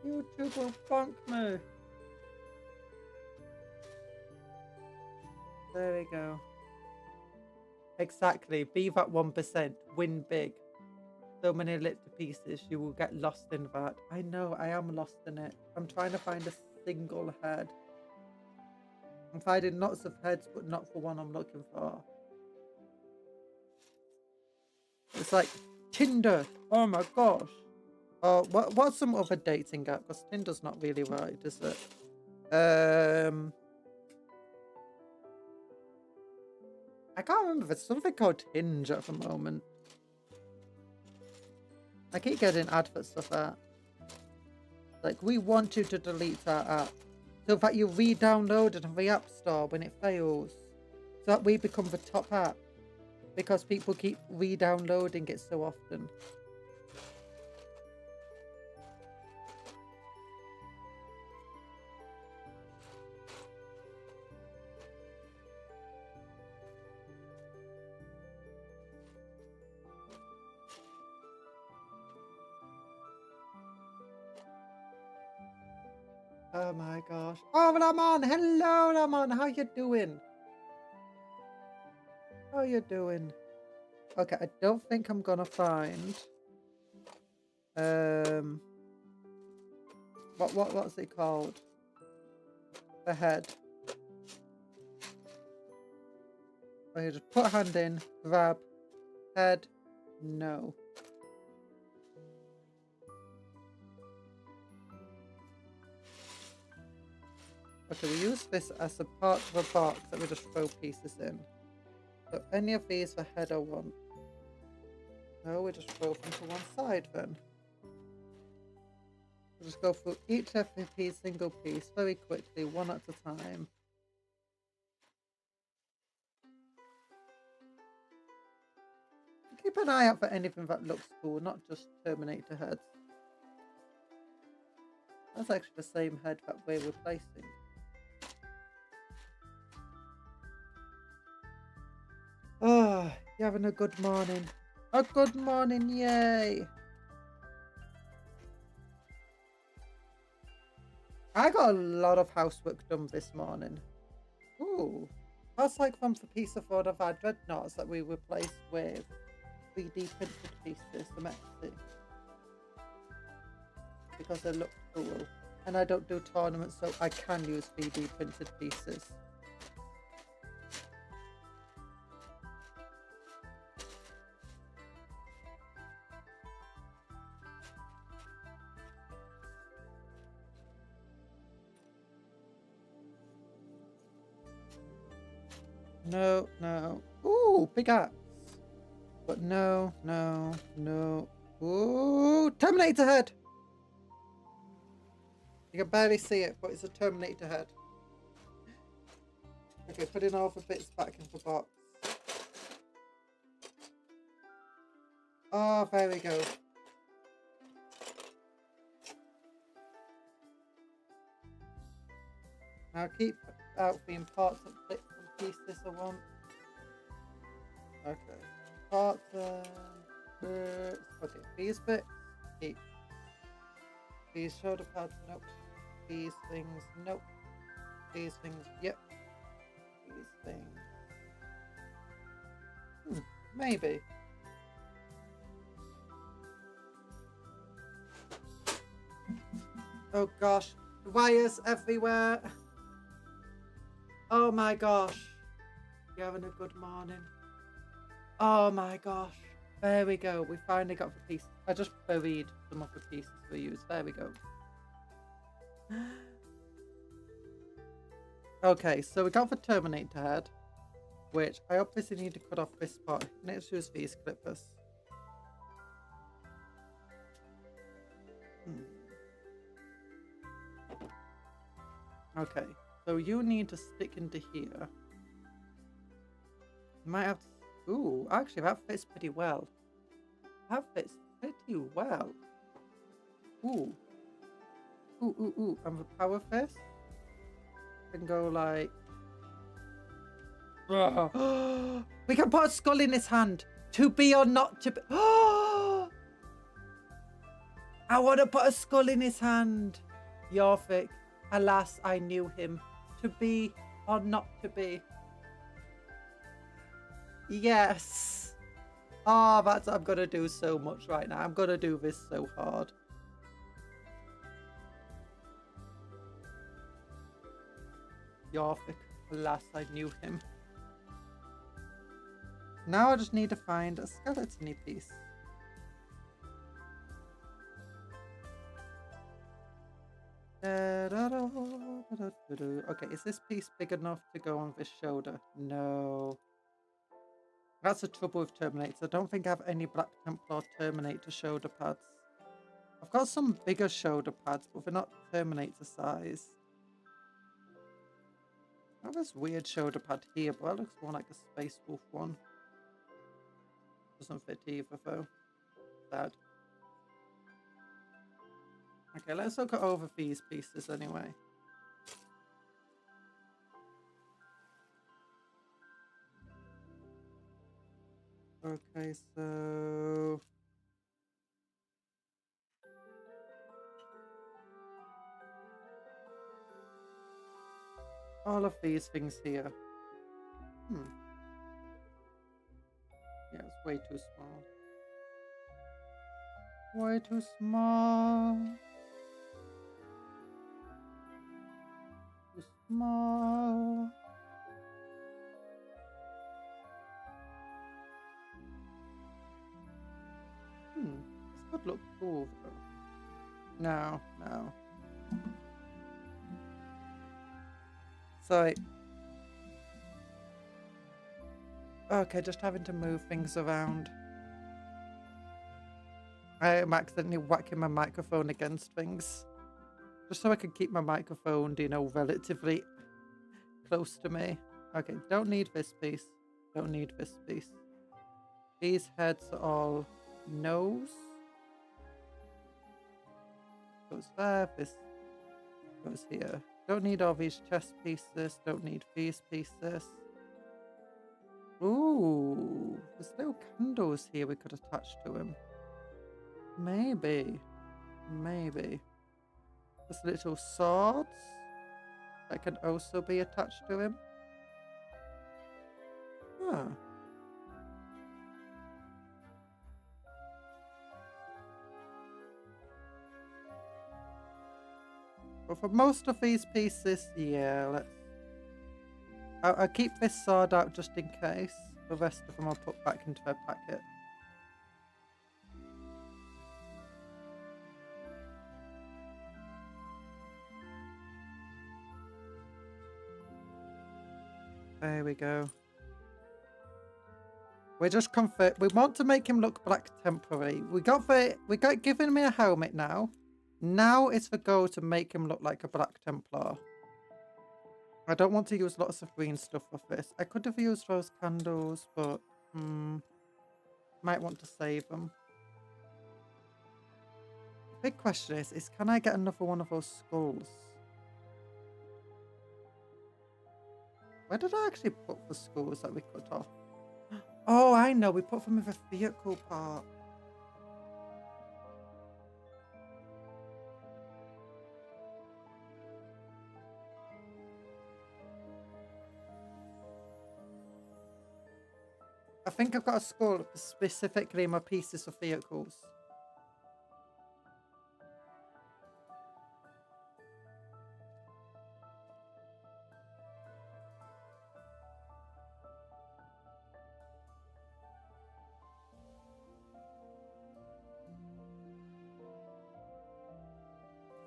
Speaker 1: YouTube will bunk me. There we go. Exactly. Be that 1%. Win big. So many little pieces. You will get lost in that. I know. I am lost in it. I'm trying to find a single head. I'm finding lots of heads, but not for one I'm looking for. It's like Tinder. Oh my gosh. Oh, what's some other dating app? Because Tinder's not really right, is it? I can't remember. There's something called Hinge at the moment. I keep getting adverts of that. Like, we want you to delete our app. So that you re-download it on the App Store when it fails. So that we become the top app. Because people keep re-downloading it so often. Oh my gosh. Oh, Ramon! Hello, Ramon! How you doing? How you doing? Okay, I don't think I'm gonna find... What's it called? The head. Okay, just put a hand in, grab, head, no. Okay, we use this as a part of a box that we just throw pieces in. So any of these the header want. No, we just throw them to one side then. We'll just go through each FFP single piece very quickly, one at a time. Keep an eye out for anything that looks cool, not just Terminator heads. That's actually the same head that we're replacing. Oh, you're having a good morning. A good morning, yay! got a lot of housework done this morning. Ooh. That's like one for piece of one of our dreadnoughts that we replaced with 3D printed pieces. Because they look cool. And I don't do tournaments, so I can use 3D printed pieces. No, no. Ooh, big axe. But no, no, no. Ooh, Terminator head! You can barely see it, but it's a Terminator head. Okay, putting all the bits back in the box. Oh, there we go. Now keep out the important bits and pieces I want. Okay. Parts and okay, these bits, keep. These shoulder pads, nope. These things, nope. These things, yep. These things. Maybe. Oh gosh, wires everywhere. Oh my gosh. You're having a good morning. Oh my gosh. There we go. We finally got the piece. I just buried some of the pieces we used. There we go. Okay, so we got the Terminator head, which I obviously need to cut off this part. Let's use these clippers. Okay, so you need to stick into here. You might have to... Ooh, actually that fits pretty well. That fits pretty well. Ooh. Ooh, ooh, ooh. And the power fist can go like... We can put a skull in his hand. To be or not to be... I want to put a skull in his hand. Yorvik. Alas, I knew him. To be or not to be. Yes. Oh, that's... I'm going to do so much right now. I'm going to do this so hard. Yorvik. Alas, I knew him. Now I just need to find a skeleton-y piece. Okay, is this piece big enough to go on this shoulder? No. That's the trouble with Terminators. I don't think I have any Black Templar Terminator shoulder pads. I've got some bigger shoulder pads, but they're not Terminator size. I have this weird shoulder pad here, but that looks more like a Space Wolf one. Doesn't fit either though. Sad. Okay, let's look over these pieces anyway. Okay, so... all of these things here. Yeah, it's way too small. Way too small. Too small. This could look cool though. No, no. Sorry. Okay, just having to move things around. I am accidentally whacking my microphone against things. Just so I can keep my microphone, you know, relatively close to me. Okay, don't need this piece. Don't need this piece. These heads are all nose. Goes there, this goes here. Don't need all these chest pieces. Don't need these pieces. Ooh, there's little candles here we could attach to him. Maybe. Maybe. There's little swords that can also be attached to him. Huh. But for most of these pieces, yeah, let's... I'll keep this sword out just in case. The rest of them I'll put back into their packet. There we go. We're just we want to make him look Black Temporary. We got given me a helmet now. Now it's the goal to make him look like a Black Templar. I don't want to use lots of green stuff with this. I could have used those candles, but might want to save them. The big question is can I get another one of those skulls? Where did I actually put the skulls that we cut off? Oh, I know. We put them in the vehicle part. I think I've got a skull specifically in my pieces of vehicles.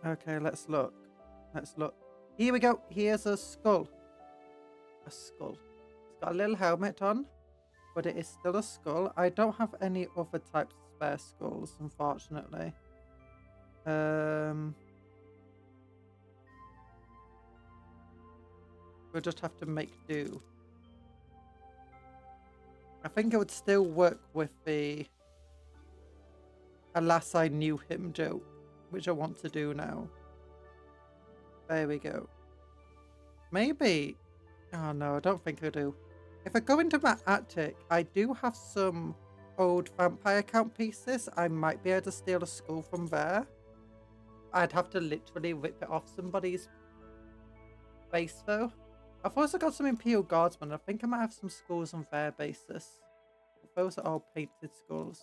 Speaker 1: Okay, let's look. Let's look. Here we go. Here's a skull. A skull. It's got a little helmet on, but it is still a skull. I don't have any other types of spare skulls, unfortunately. We'll just have to make do. I think it would still work with the "alas, I knew him" joke, which I want to do now. There we go. Maybe... Oh no, I don't think I do. If I go into my attic, I do have some old vampire count pieces. I might be able to steal a skull from there. I'd have to literally rip it off somebody's base though. I've also got some Imperial Guardsmen. I think I might have some skulls on their basis. Those are all painted skulls.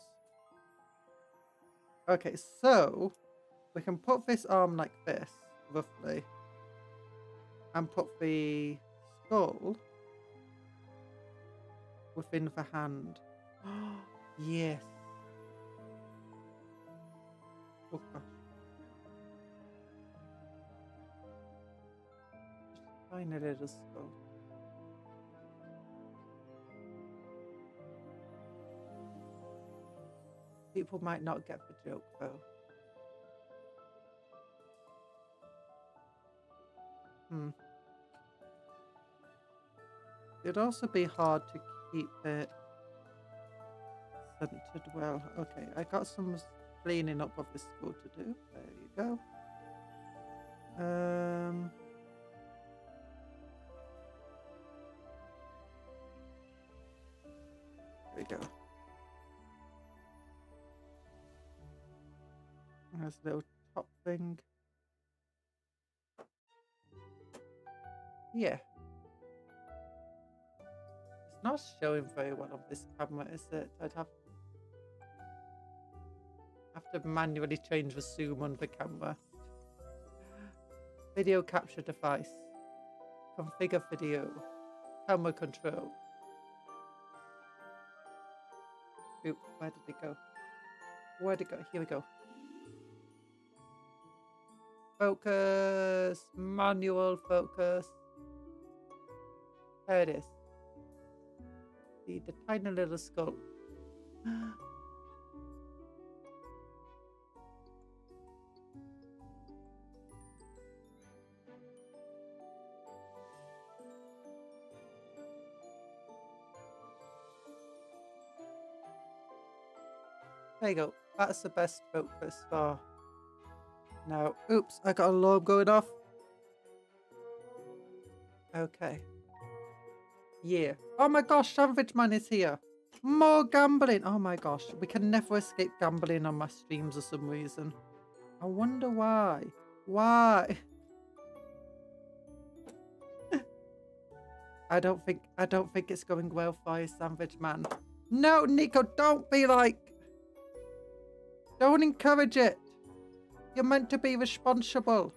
Speaker 1: Okay, so we can put this arm like this, roughly. And put the skull within the hand. Yes. Oh gosh. Just tiny little skull. People might not get the joke though. It'd also be hard to keep it centered well. Okay, I got some cleaning up of the skull to do. There you go. There we go. There's a little top thing. Yeah. It's not showing very well on this camera, is it? I'd have to manually change the zoom on the camera. Video capture device. Configure video. Camera control. Oop, where did it go? Where'd it go? Here we go. Focus. Manual focus. There it is. See the tiny little skull. There you go. That's the best focus for now. Oops, I got a alarm going off. Okay. Yeah. Oh my gosh, Savage Man is here. More gambling. Oh my gosh. We can never escape gambling on my streams for some reason. I wonder why. Why? I don't think it's going well for you, Sandwich Man. No, Nico, don't be like... Don't encourage it. You're meant to be responsible.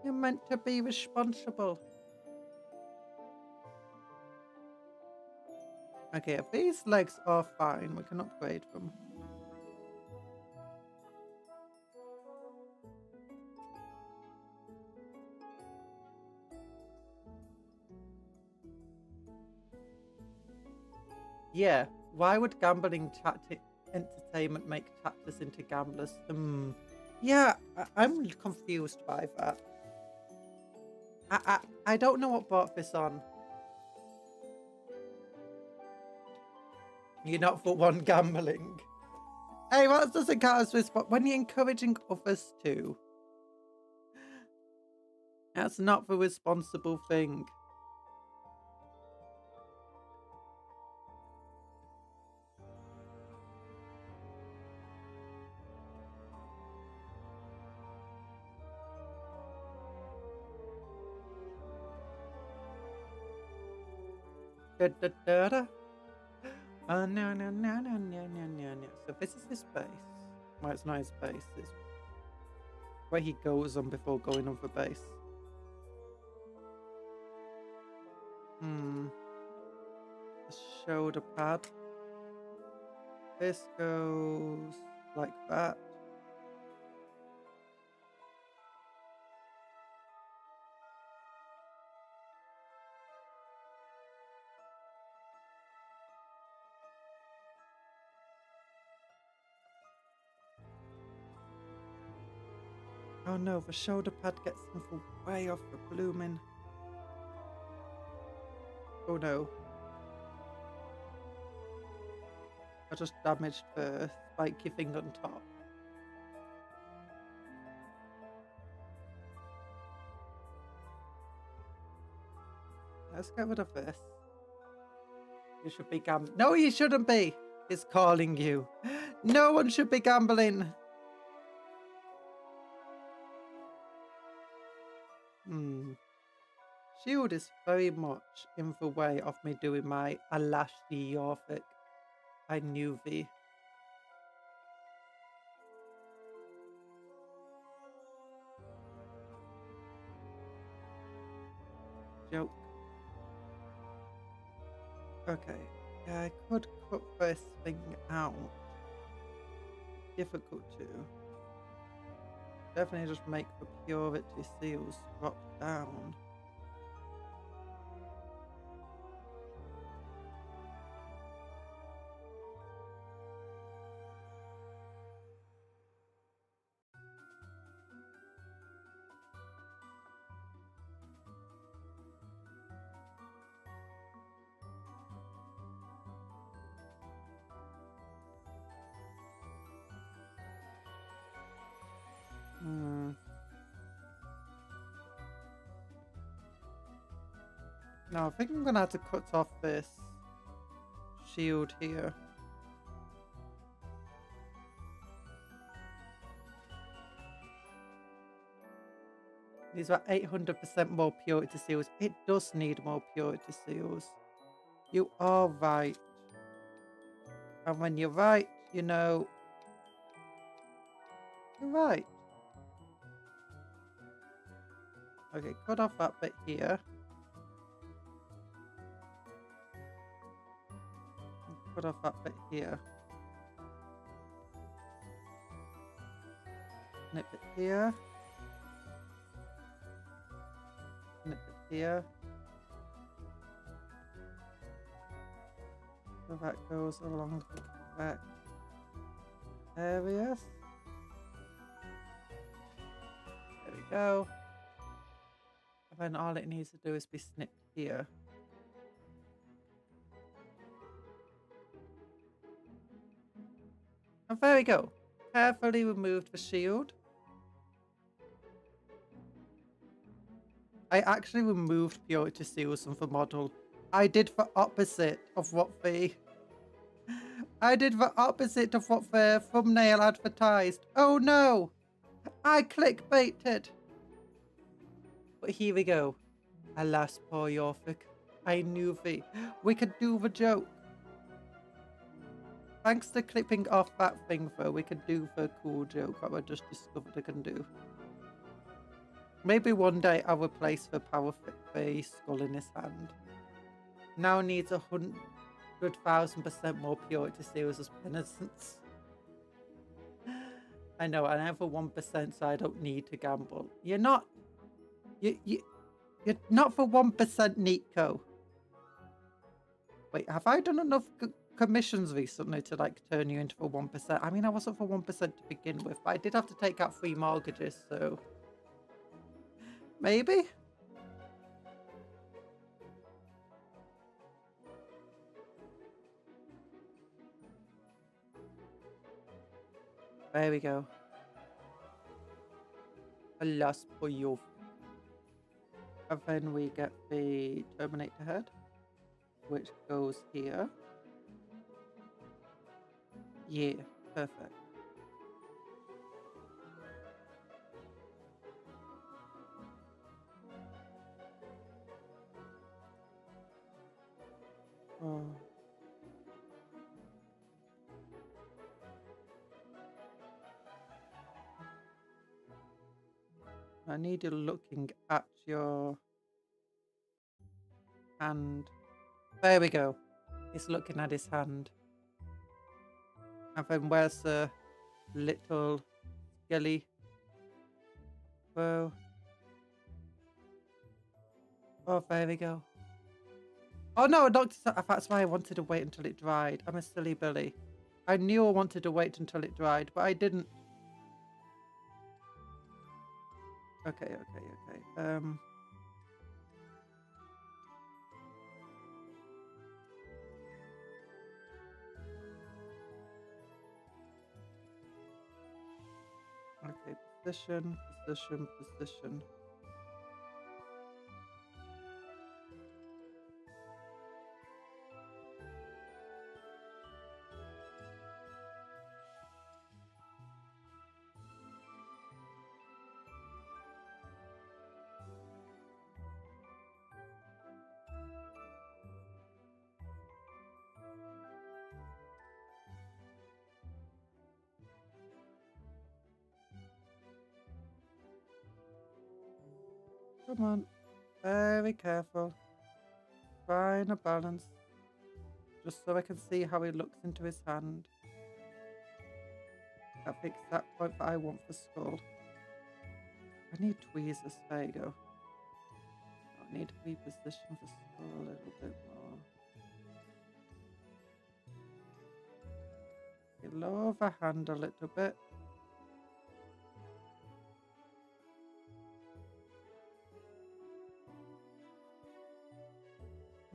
Speaker 1: You're meant to be responsible. Okay, if these legs are fine, we can upgrade them. Yeah, why would gambling entertainment make tactors into gamblers? Yeah, I'm confused by that. I don't know what brought this on. You're not for one gambling. Hey, what doesn't count as this? But when you're encouraging others to, that's not the responsible thing. Oh, no. So this is his base. Well, it's not his base. It's where he goes on before going on the base. The shoulder pad. This goes like that. Oh no, the shoulder pad gets him way off the blooming. Oh no. I just damaged the spiky thing on top. Let's get rid of this. You should be gambling. No, you shouldn't be. It's calling you. No one should be gambling. Shield is very much in the way of me doing my Alashdi Yorvik. I knew thee. Joke. Okay. Yeah, I could cut this thing out. Difficult to. Definitely just make the purity seals drop down. No, I think I'm gonna have to cut off this shield here. These are 800% more purity seals. It does need more purity seals. You are right. And when you're right, you know, you're right. Okay, cut off that bit here. Cut off that bit here. Snip it here. Snip it here. So that goes along the correct areas. There we go. And then all it needs to do is be snipped here. And there we go. Carefully remove the shield. I actually removed purity seals from the model. I did the opposite of what the thumbnail advertised. Oh no! I clickbaited. But here we go. Alas, poor Yorvik. I knew we could do the joke. Thanks to clipping off that thing, though, we could do the cool joke that we just discovered I can do. Maybe one day I'll replace the power face skull in his hand. Now needs 100,000% more purity series as penitence. I know, and I have a 1%, so I don't need to gamble. You're not for 1% Nico. Wait, have I done enough commissions recently to like turn you into for 1%? I mean, I wasn't for 1% to begin with, but I did have to take out 3 mortgages, so maybe. There we go. Alas, for you. And then we get the Terminator head, which goes here. Yeah, perfect. Oh. I need you looking at your hand. There we go. He's looking at his hand. And then where's the little skelly? Whoa. Oh, there we go. Oh no, that's why I wanted to wait until it dried. I'm a silly Billy. I knew I wanted to wait until it dried, but I didn't. Okay. Okay, position. Come on. Very careful. Find a balance. Just so I can see how he looks into his hand. That fixed that point that I want for skull. I need tweezers. There you go. I need to reposition the skull a little bit more. Okay, lower the hand a little bit.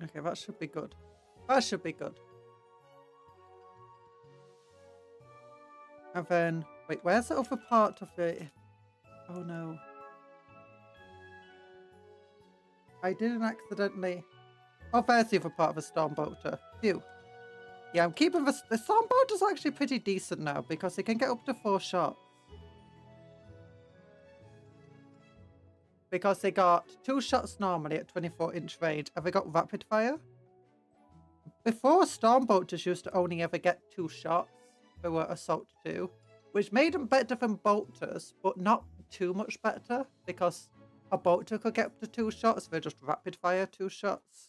Speaker 1: Okay, that should be good. That should be good. And then, wait, where's the other part of it? Oh no. I didn't accidentally. Oh, there's the other part of the Stormbolter. Phew. Yeah, I'm keeping the Stormbolter's actually pretty decent now because it can get up to 4 shots. Because they got 2 shots normally at 24-inch range, and they got rapid fire. Before, Stormbolters used to only ever get 2 shots. They were Assault 2, which made them better than Bolters, but not too much better, because a Bolter could get up to 2 shots, they're just rapid fire 2 shots.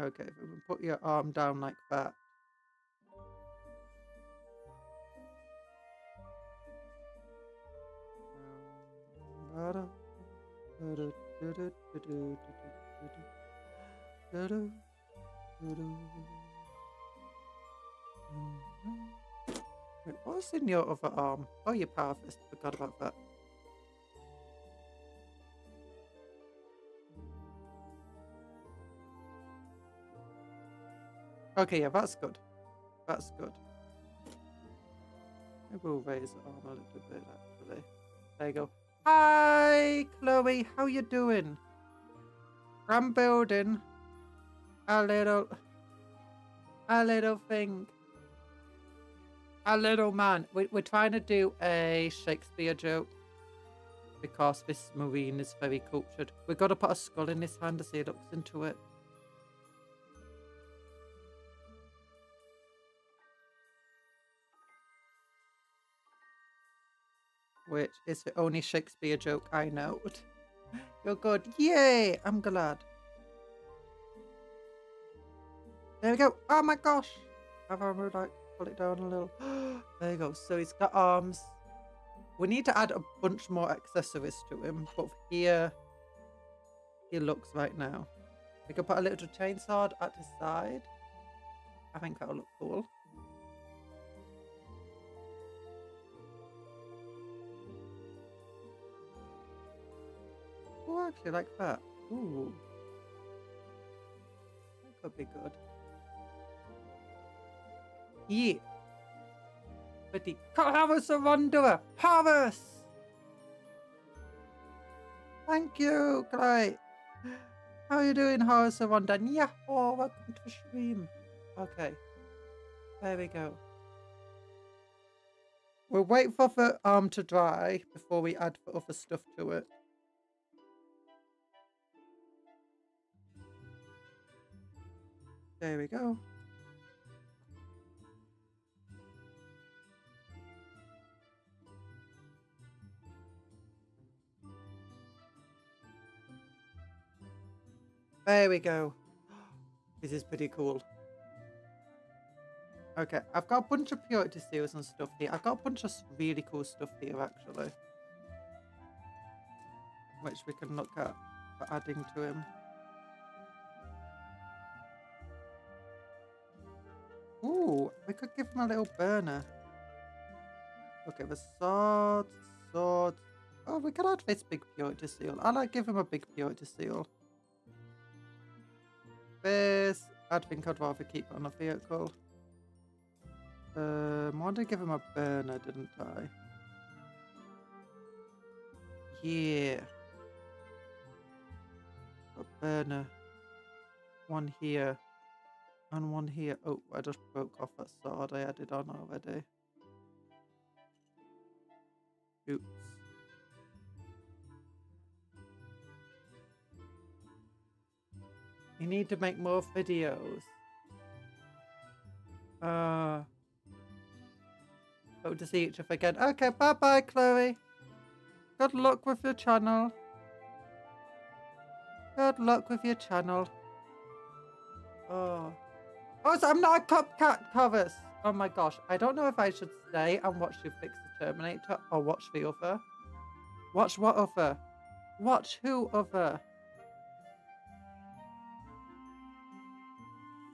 Speaker 1: Okay, if we put your arm down like that. Wait, what's in your other arm? Oh, your power fist. Forgot about that. Okay, yeah, that's good. That's good. Maybe we'll raise the arm a little bit, actually. There you go. Hi, Chloe. How you doing? I'm building a little thing. A little man. We're trying to do a Shakespeare joke because this Marine is very cultured. We've got to put a skull in his hand as he looks into it. Which is the only Shakespeare joke I know. You're good. Yay! I'm glad. There we go. Oh my gosh. Have I like pull it down a little? There you go. So he's got arms. We need to add a bunch more accessories to him, but here he looks right now. We could put a little chainsaw at his side. I think that'll look cool. Oh, actually like that. Ooh. That could be good. Yeah. But the Harvest of Wanderer! Harvest! Thank you, Clay. How are you doing, Harvest of Wanderer? Yeah, oh, welcome to the stream. Okay. There we go. We'll wait for the arm to dry before we add the other stuff to it. There we go. There we go. This is pretty cool. Okay, I've got a bunch of purity seals and stuff here. I've got a bunch of really cool stuff here, actually. Which we can look at for adding to him. Ooh, we could give him a little burner. Okay, the sword. Oh, we can add this big purity seal. I like give him a big purity seal. This, I think I'd rather keep it on a vehicle. I wanted to give him a burner, didn't I? Yeah. A burner. One here. And one here. Oh, I just broke off that sword I added on already. Oops. You need to make more videos. Hope to see each other again. Okay, bye-bye, Chloe. Good luck with your channel. Good luck with your channel. Oh. Oh, so I'm not a cupcake covers. Oh my gosh. I don't know if I should stay and watch you fix the Terminator or watch the other. Watch what other? Watch who other?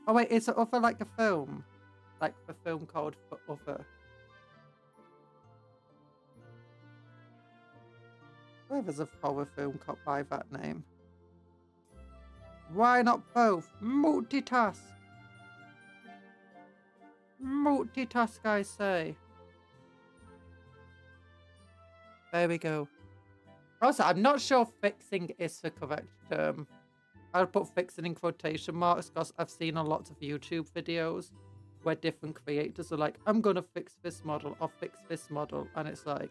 Speaker 1: Oh wait, is it other like a film? Like the film called for other? Where there's a horror film called by that name? Why not both? Multitask. Multitask, I say. There we go. Also, I'm not sure fixing is the correct term. I'll put fixing in quotation marks because I've seen a lot of YouTube videos where different creators are like, I'm going to fix this model or fix this model. And it's like,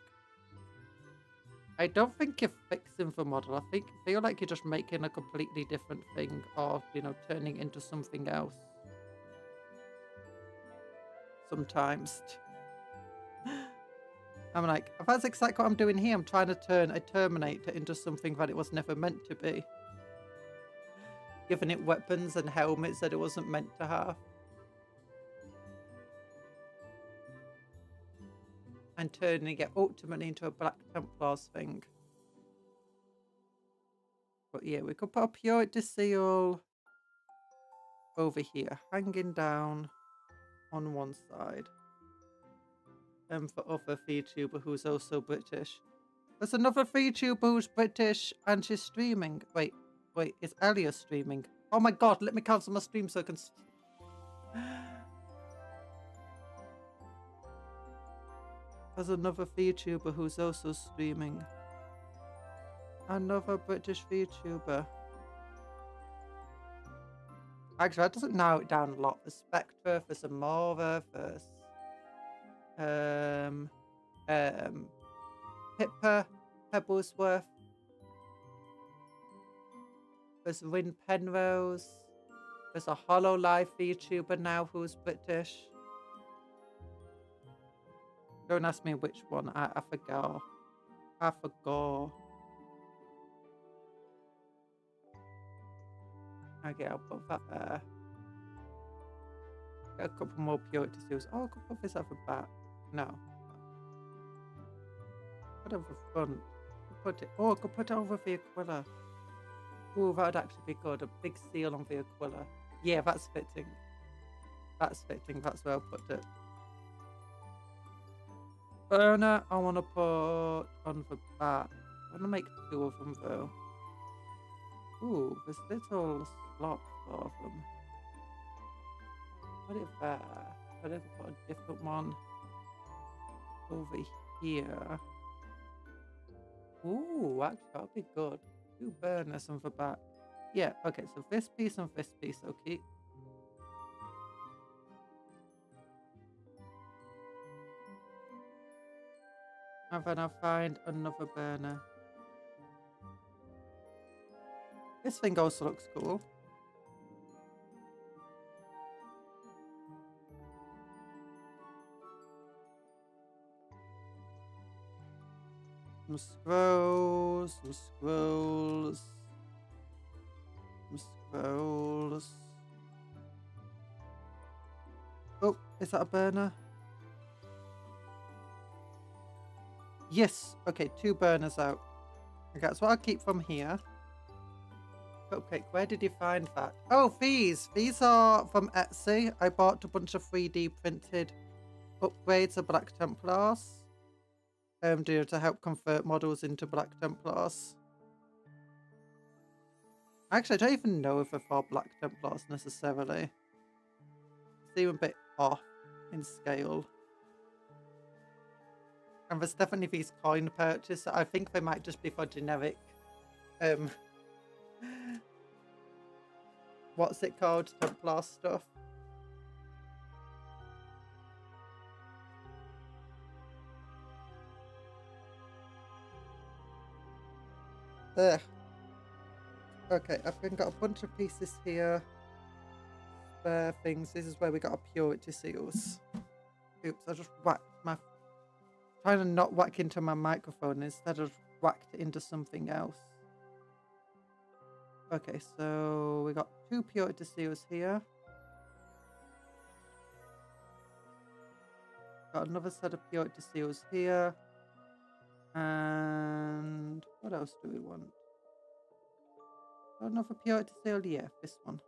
Speaker 1: I don't think you're fixing the model. I feel like you're just making a completely different thing or, you know, turning into something else. Sometimes. I'm like, that's exactly what I'm doing here. I'm trying to turn a Terminator into something that it was never meant to be. Giving it weapons and helmets that it wasn't meant to have. And turning it ultimately into a Black Templars thing. But yeah, we could put a purity seal over here, hanging down on one side. And for other VTuber who's also British. There's another VTuber who's British and she's streaming. Wait, is Elia streaming? Oh my god, let me cancel my stream so I can... There's another VTuber who's also streaming. Another British VTuber. Actually, that doesn't narrow it down a lot. There's Spectre, there's Amora, there's Pippa Pebblesworth. There's Wynne Penrose. There's a Hollow Life VTuber now who's British. Don't ask me which one. I forgot. I forgot. Okay, I'll put that there. Get a couple more Purity Seals. Oh, I could put this over back. No. Put it over front. Put it. Oh, I could put it over the Aquila. Ooh, that would actually be good. A big seal on the Aquila. Yeah, that's fitting. That's fitting. That's where I'll put it. Burner, I want to put on the back. I want to make 2 of them though. Ooh, there's little slots for them. Put it there. But if I put a different one over here. Ooh, actually, that'll be good. 2 burners on the back. Yeah, okay, so this piece and this piece, okay. And then I'll find another burner. This thing also looks cool. Some scrolls, some scrolls, some scrolls. Oh, is that a burner? Yes. Okay, 2 burners out. Okay, that's what I'll keep from here. Cupcake, where did you find that? Oh, these! These are from Etsy. I bought a bunch of 3D printed upgrades of Black Templars. To help convert models into Black Templars. Actually, I don't even know if they're for Black Templars necessarily. Seem a bit off in scale. And there's definitely these coin purchases. I think they might just be for generic. What's it called? Templar stuff. Ugh. Okay, I've got a bunch of pieces here. Spare things. This is where we got our Purity Seals. Oops, I just whacked my... Trying to not whack into my microphone instead of whacked it into something else. Okay, so we got 2 Purity Seals here. Got another set of Purity Seals here. And what else do we want? Another Purity Seal? Yeah, this one.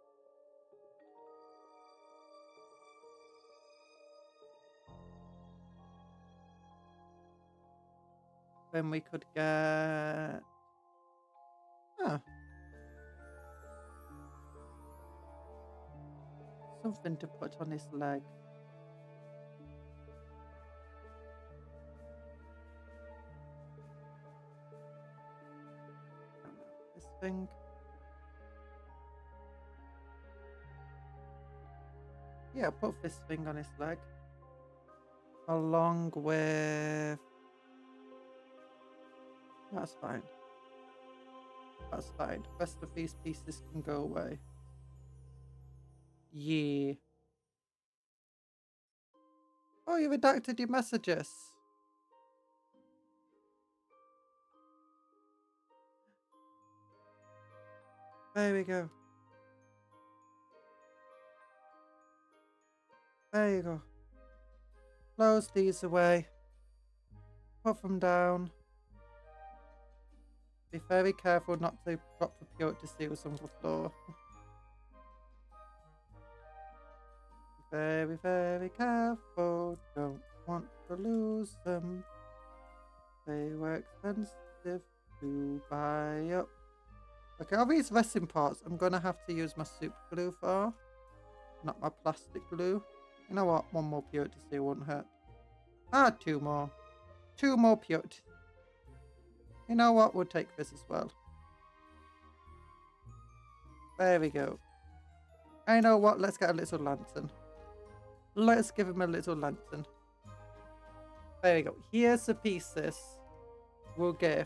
Speaker 1: Then we could get... Huh. Something to put on his leg. This thing. Yeah, put this thing on his leg. Along with... That's fine. That's fine. The rest of these pieces can go away. Yeah. Oh, you redacted your messages. There we go. There you go. Close these away. Put them down. Be very careful not to drop the Purity Seals on the floor. Be very, very careful. Don't want to lose them. They were expensive to buy up. Okay, all these resin parts I'm going to have to use my super glue for. Not my plastic glue. You know what? 1 more Purity Seal won't hurt. Ah, 2 more. 2 more Purity. You know what? We'll take this as well. There we go. I know what? Let's get a little lantern. Let's give him a little lantern. There we go. Here's the pieces we'll give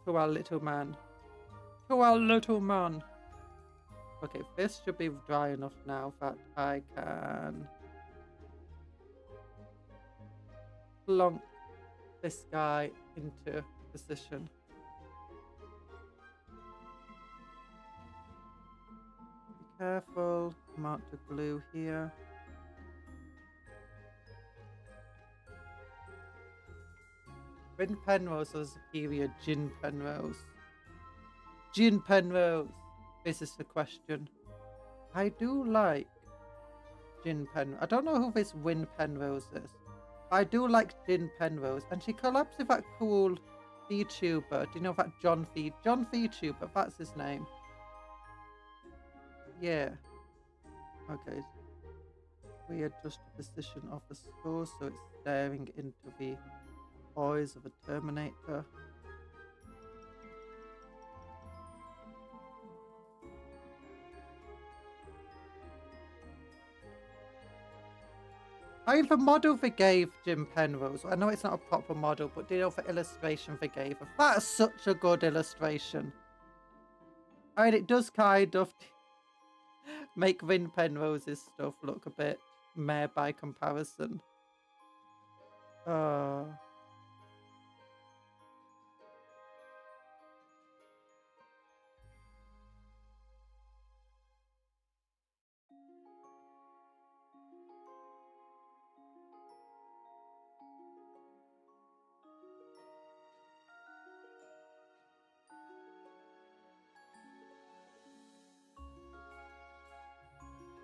Speaker 1: to our little man. To our little man. Okay, this should be dry enough now that I can plonk this guy into position. Be careful, amount of glue here. Rin Penrose or superior Gin Penrose? Gin Penrose! This is the question. I do like Gin Penrose. I don't know who this Win Penrose is. But I do like Gin Penrose. And she collabs with that cool VTuber. Do you know that John VTuber? That's his name. Yeah. Okay. We adjust the position of the skull so it's staring into the eyes of a Terminator. The model they gave Jim Penrose, I know it's not a proper model, but do you know the illustration they gave her? That is such a good illustration. I mean, it does kind of make Vin Penrose's stuff look a bit meh by comparison.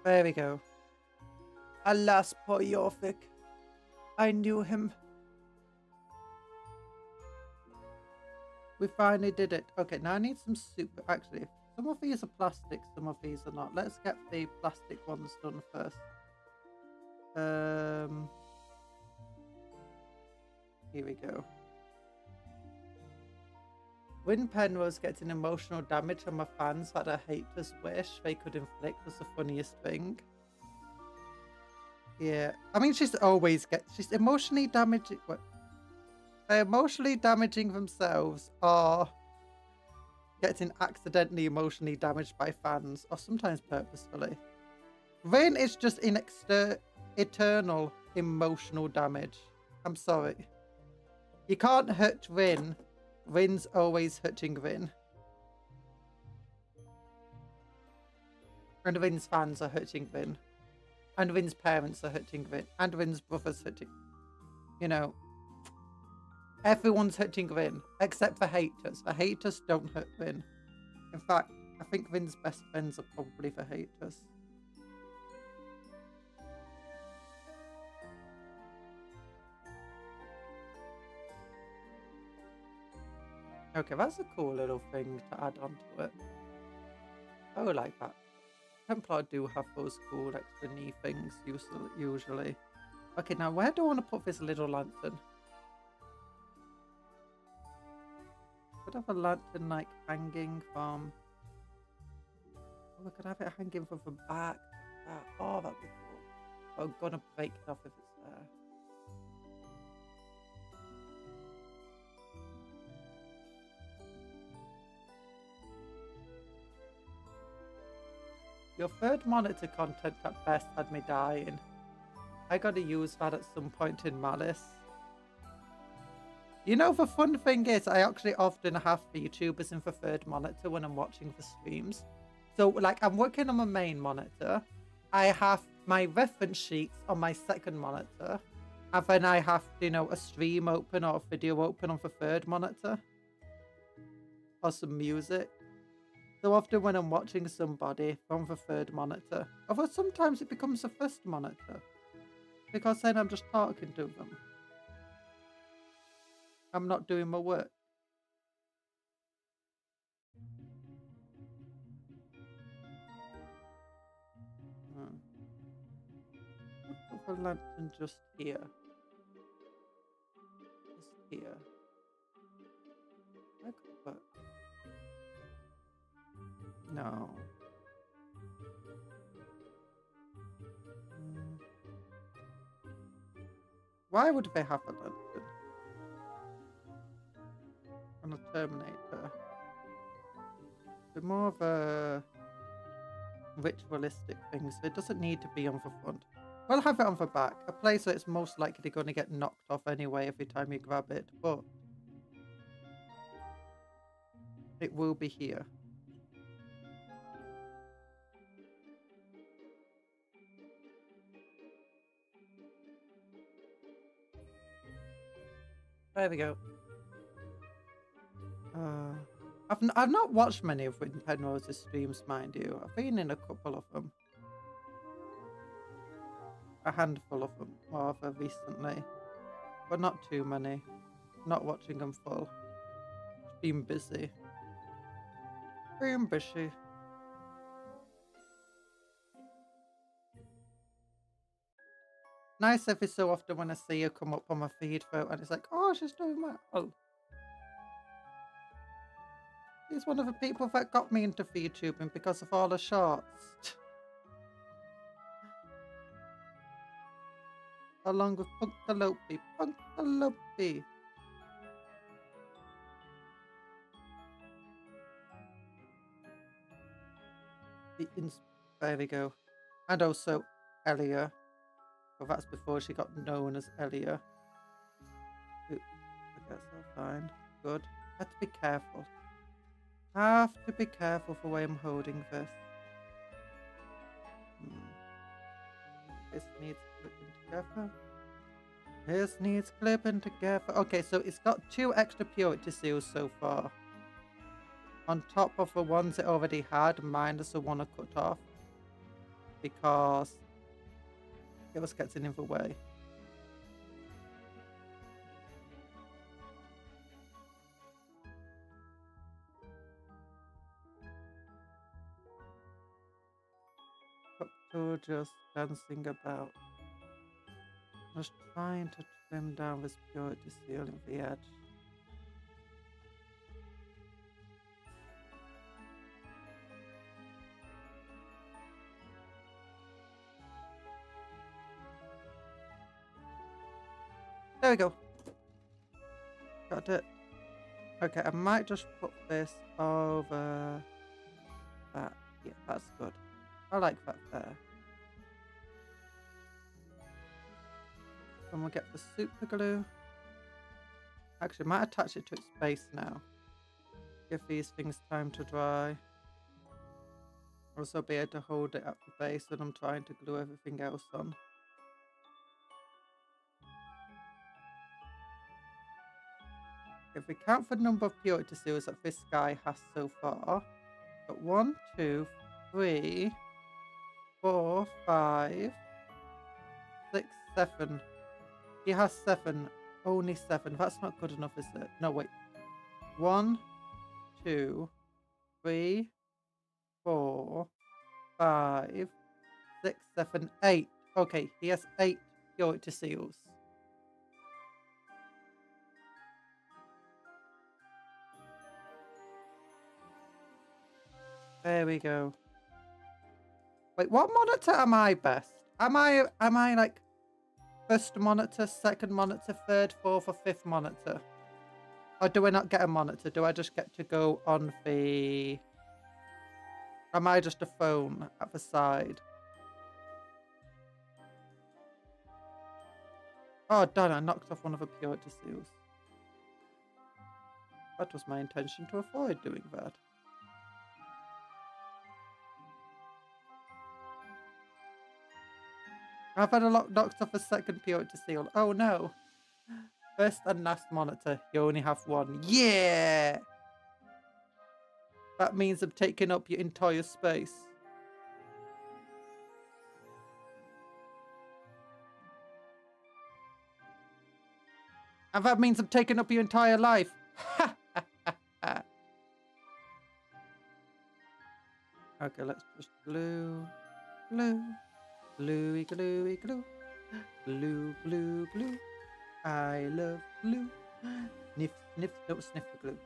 Speaker 1: There we go. Alas, poor Yorvik. I knew him. We finally did it. Okay, now I need some super... Actually, some of these are plastic, some of these are not. Let's get the plastic ones done first. Here we go. Win Penrose gets an emotional damage from my fans that I haters wish they could inflict was the funniest thing. Yeah, I mean she's emotionally damaging. What? They're emotionally damaging themselves or getting accidentally emotionally damaged by fans, or sometimes purposefully. Rain is just in eternal emotional damage. I'm sorry. You can't hurt Rin. Rin's always hurting Rin. And Rin's fans are hurting Rin. And Rin's parents are hurting Rin. And Rin's brother's hurting. You know. Everyone's hurting Rin. Except the haters. The haters don't hurt Rin. In fact, I think Rin's best friends are probably the haters. Okay, that's a cool little thing to add on to it. I would like that. Templar do have those cool extra knee things usually. Okay, now where do I want to put this little lantern? Could have a lantern like hanging from... Oh, we could have it hanging from the back. Oh, that'd be cool. I'm gonna break it off if it's there. Your third monitor content at best had me dying. I gotta use that at some point in Malice. You know, the fun thing is, I actually often have VTubers in the third monitor when I'm watching the streams. So, like, I'm working on my main monitor. I have my reference sheets on my second monitor. And then I have, you know, a stream open or a video open on the third monitor. Or some music. So often when I'm watching somebody from the third monitor, although sometimes it becomes the first monitor, because then I'm just talking to them. I'm not doing my work. Put the lantern just here. Just here. That could work. No. Why would they have a lantern on a Terminator? It's more of a ritualistic thing, so it doesn't need to be on the front. We'll have it on the back, a place where it's most likely going to get knocked off anyway every time you grab it, but it will be here. There we go. I've not watched many of Written Penrose's streams, mind you. I've been in a couple of them. A handful of them, rather, recently. But not too many. Not watching them full. Just been busy. Being busy. Nice every so often when I see her come up on my feed though, and it's like, oh, she's doing well. She's one of the people that got me into VTubing because of all the shorts. Along with Punkalope. There we go. And also Elia. Well, that's before she got known as Elia. Ooh, I guess I'll find. Good. Have to be careful. Have to be careful for the way I'm holding this. This needs clipping together. This needs clipping together. Okay, so it's got 2 extra purity seals so far. On top of the ones it already had, minus the one I cut off. Because it was getting in the way. Just dancing about. Just trying to trim down this purity seal in the edge. There we go. Got it. Okay, I might just put this over that. Yeah, that's good. I like that there. And we'll get the super glue. Actually, I might attach it to its base now. Give these things time to dry. Also be able to hold it at the base when I'm trying to glue everything else on. If we count the number of purity seals that this guy has so far, got 1, 2, 3, 4, 5, 6, 7. He has 7. Only 7. That's not good enough, is it? No, wait. 1, 2, 3, 4, 5, 6, 7, 8. Okay, he has 8 purity seals. There we go. Wait, what monitor am I best? Am I like first monitor, second monitor, third, fourth, or fifth monitor? Or do I not get a monitor? Do I just get to go on the... Am I just a phone at the side? Oh, darn, I knocked off one of the purity seals. That was my intention to avoid doing that. I've had a lot knocked off a second purity seal. Oh no. First and last monitor, you only have 1. Yeah! That means I'm taking up your entire space. And that means I'm taking up your entire life. Okay, let's just glue. Gluey, gluey, glue. Glue, glue, glue. I love glue. Sniff, sniff, don't sniff the glue.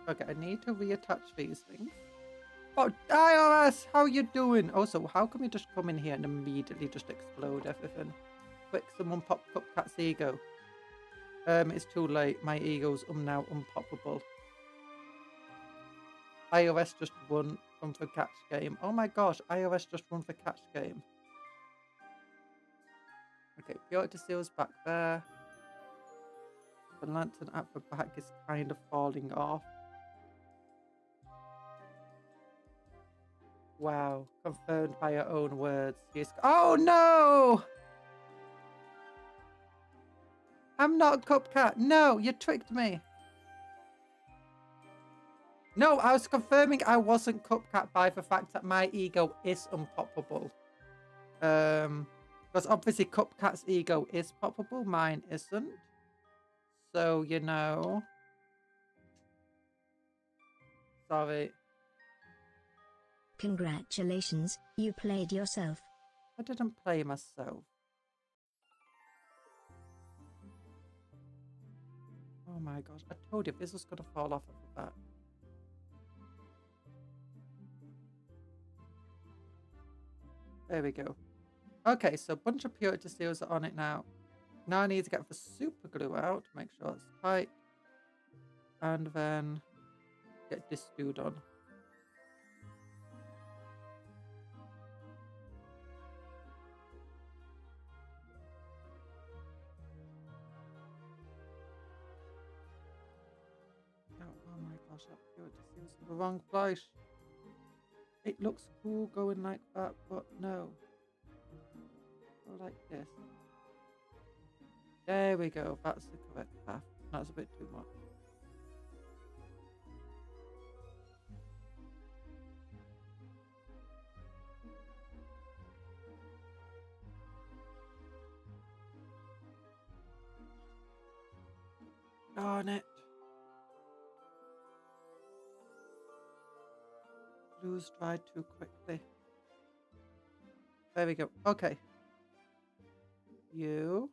Speaker 1: Okay, I need to reattach these things. Oh, IRS, how you doing? Also, how come you just come in here and immediately just explode everything? Quick, someone pop Cupcak's ego. It's too late. My ego's now unpoppable. iOS just won for catch game. Oh my gosh, iOS just won for catch game. Okay, Purity Seal's back there. The lantern at the back is kind of falling off. Wow, confirmed by your own words. Yes. Oh no! I'm not Cupcake. No, you tricked me. No, I was confirming I wasn't Cupcake by the fact that my ego is unpoppable. Because obviously Cupcake's ego is poppable, mine isn't. So, you know. Sorry.
Speaker 2: Congratulations, you played yourself.
Speaker 1: I didn't play myself. Oh my gosh, I told you this was going to fall off of the bat. There we go. Okay, so a bunch of Purity Seals are on it now. Now I need to get the super glue out to make sure it's tight. And then get this dude on. Oh my gosh, that Purity Seal's in the wrong place. It looks cool going like that, but no. Go like this. There we go. That's the correct path. That's a bit too much. Darn it. Glue's dried too quickly. There we go. Okay. You.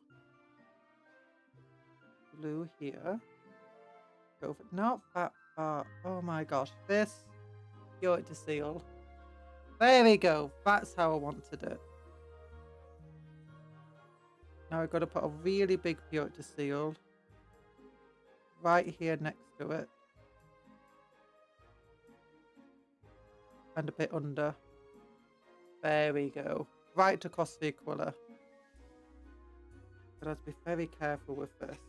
Speaker 1: Glue here. Go for not that far. Oh my gosh. This. Purity Seal. There we go. That's how I wanted it. Now I've got to put a really big Purity Seal right here next to it. And a bit under. There we go. Right across the Aquila. But I have to be very careful with this.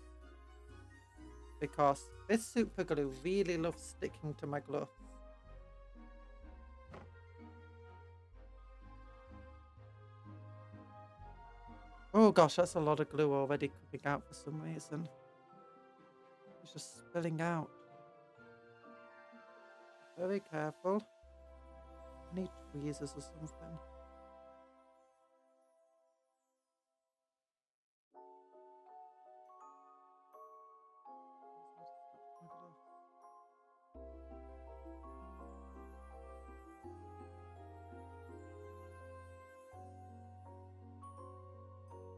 Speaker 1: Because this super glue really loves sticking to my gloves. Oh gosh, that's a lot of glue already coming out for some reason. It's just spilling out. Very careful. I need tweezers or something.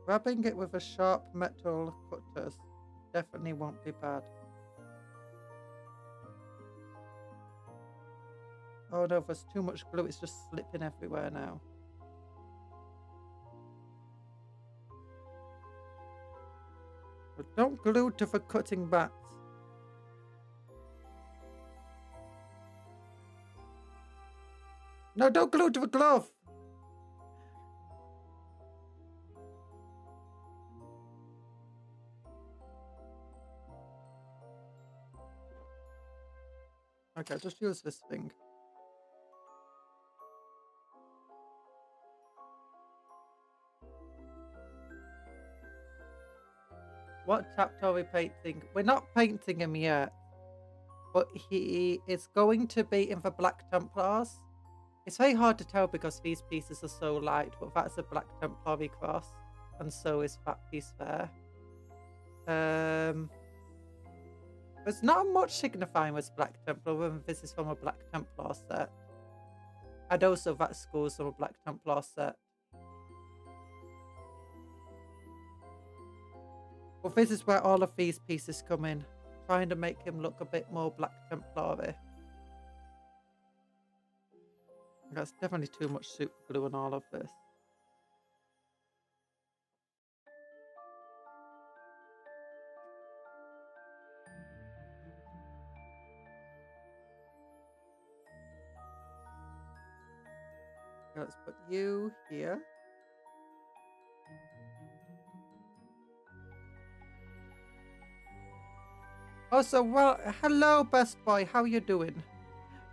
Speaker 1: Grabbing it with a sharp metal cutter definitely won't be bad. Oh no, there's too much glue, it's just slipping everywhere now. But don't glue to the cutting bats. No, don't glue to the glove! Okay, just use this thing. What chapter are we painting? We're not painting him yet. But he is going to be in the Black Templars. It's very hard to tell because these pieces are so light, but that's a Black Templary cross. And so is that piece there. There's not much signifying with Black Templar when this is from a Black Templar set. And also that school's from a Black Templar set. Well, this is where all of these pieces come in. Trying to make him look a bit more Black Templar-y. That's definitely too much super glue on all of this. Let's put you here. Also, well, hello, best boy. How you doing?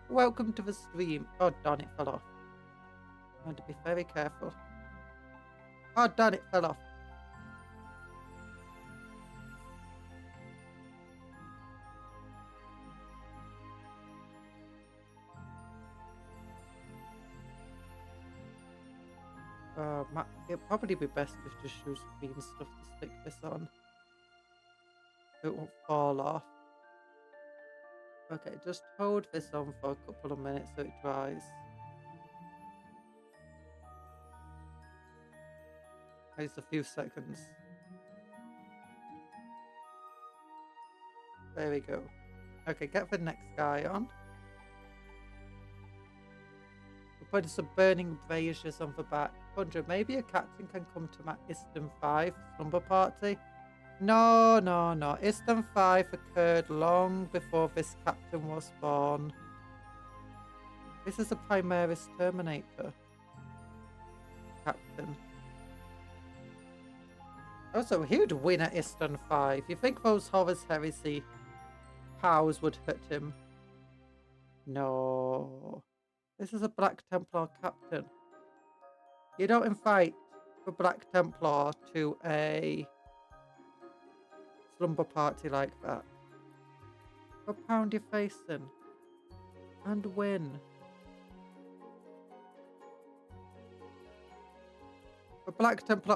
Speaker 1: Welcome to the stream. Oh, darn, it fell off. I have to be very careful. Oh, darn, it fell off. It'd probably be best if just use green stuff to stick this on. It won't fall off. Okay, just hold this on for a couple of minutes so it dries. Just a few seconds. There we go. Okay, get the next guy on. We're putting some burning braziers on the back. Conjuror, maybe a captain can come to my Iston 5 slumber party. No. Iston 5 occurred long before this captain was born. This is a Primaris Terminator. Captain. Also, he would win at Iston 5. You think those Horus Heresy powers would hurt him? No. This is a Black Templar captain. You don't invite a Black Templar to a slumber party like that. Go pound your face in and win. A Black Templar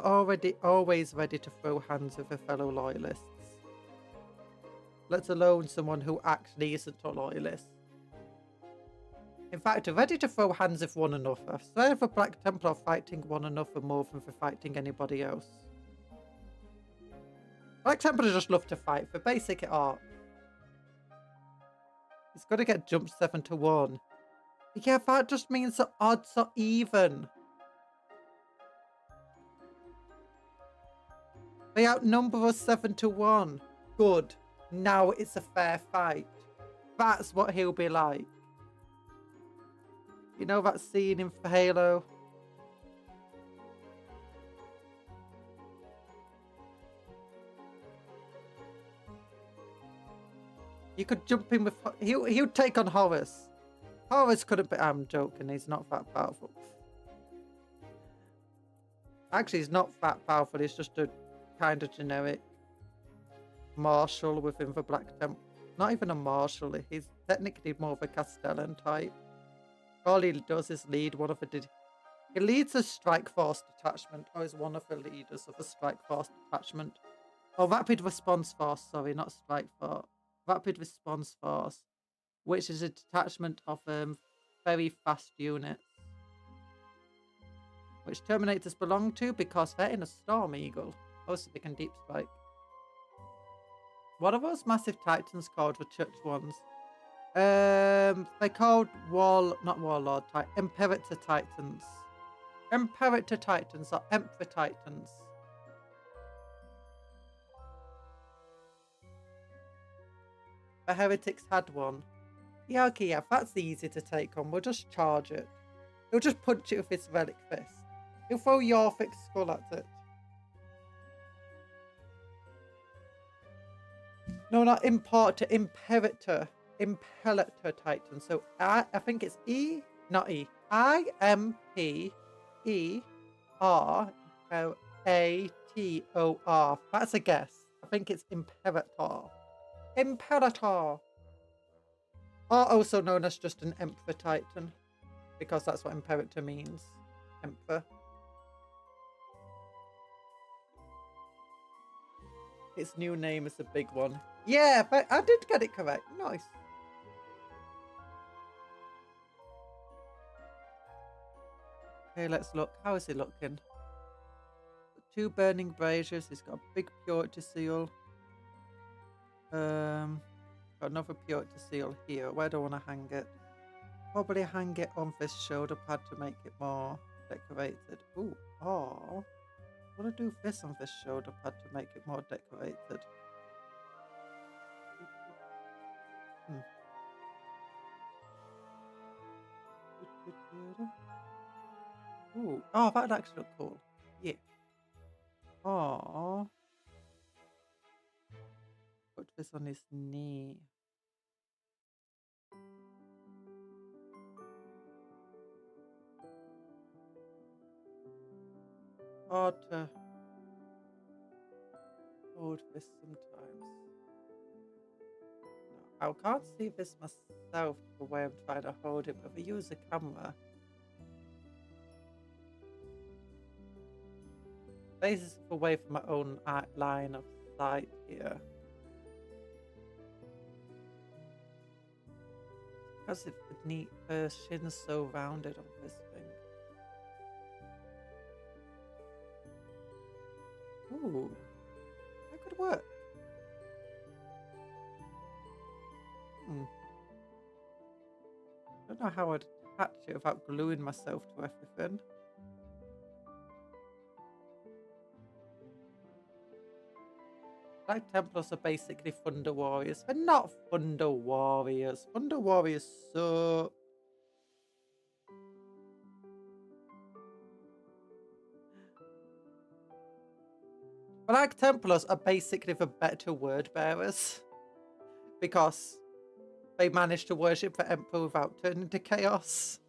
Speaker 1: always ready to throw hands with a fellow loyalists. Let alone someone who actually isn't a loyalist. In fact, ready to throw hands with one another. Instead of a Black Templar fighting one another more than for fighting anybody else. Black Templars just love to fight for basic art. He's got to get jumped 7-1. Yeah, that just means the odds are even. They outnumber us 7-1. Good. Now it's a fair fight. That's what he'll be like. You know that scene in Halo? You could jump in with... He'll take on Horus. Horus couldn't be... I'm joking, he's not that powerful. Actually, he's not that powerful, he's just a kind of generic marshal within the Black Temple. Not even a marshal, he's technically more of a Castellan type. All he does is lead one of the... He leads a strike force detachment, or is one of the leaders of a strike force detachment. Or rapid response force, sorry, not strike force. Rapid response force, which is a detachment of very fast units. Which Terminators belong to because they're in a Storm Eagle. Also, they can deep strike. What are those massive titans called, the church ones? They're called Imperator Titans. Imperator Titans or Emperor Titans. The Heretics had one. Yeah, okay, yeah, that's easy to take on. We'll just charge it. He'll just punch it with his relic fist. He'll throw your fixed skull at it. No, not Imperator. Imperator Titan. So I think it's E, not E. Imperator. That's a guess. I think it's Imperator. Imperator. Or also known as just an Emperor Titan. Because that's what Imperator means. Emperor. Its new name is a big one. Yeah, but I did get it correct. Nice. Okay, let's look. How is he looking? 2 burning braziers. He's got a big purity seal. Got another purity seal here. Where do I want to hang it? probably hang it on this shoulder pad to make it more decorated. Ooh, or I want to do this on this shoulder pad to make it more decorated. Ooh, oh, that'd actually look cool. Yeah. Oh, put this on his knee. Hard to hold this sometimes. No, I can't see this myself the way I'm trying to hold it, but if I use a camera, this is away from my own line of sight here. Because it's the neat shin's so rounded on this thing. Ooh, that could work. I don't know how I'd attach it without gluing myself to everything. Black Templars are basically Thunder Warriors. They're not Thunder Warriors. Thunder Warriors suck. Black Templars are basically the better word bearers. Because they managed to worship the Emperor without turning to chaos.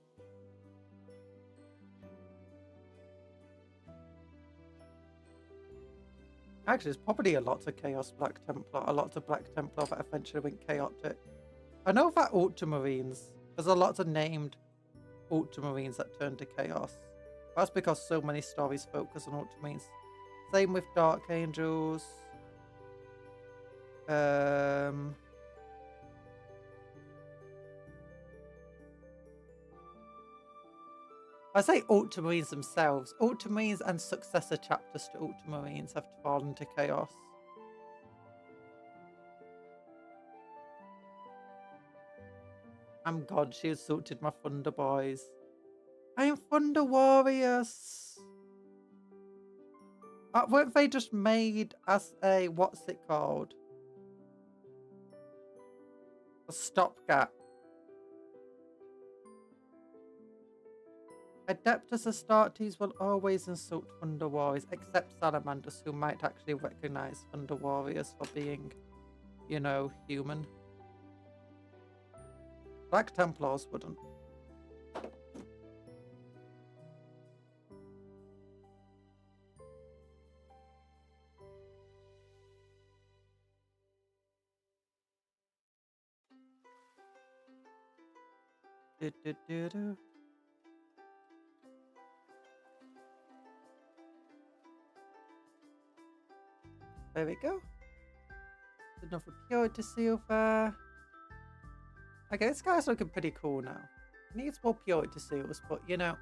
Speaker 1: Actually, there's probably a lot of Chaos Black Templar, a lot of Black Templar that eventually went chaotic. I know that Ultramarines, there's a lot of named Ultramarines that turned to Chaos. That's because so many stories focus on Ultramarines. Same with Dark Angels. I say Ultramarines themselves. Ultramarines and successor chapters to Ultramarines have fallen to chaos. I'm God, she assaulted my Thunder Boys. I am Thunder Warriors. Weren't they just made as a, what's it called? A stopgap. Adeptus Astartes will always insult Thunder Warriors, except Salamanders, who might actually recognize Thunder Warriors for being, you know, human. Black Templars wouldn't. Do-do-do-do. There we go. Another purity silver. Okay, this guy's looking pretty cool now. Needs more purity seals, but you know,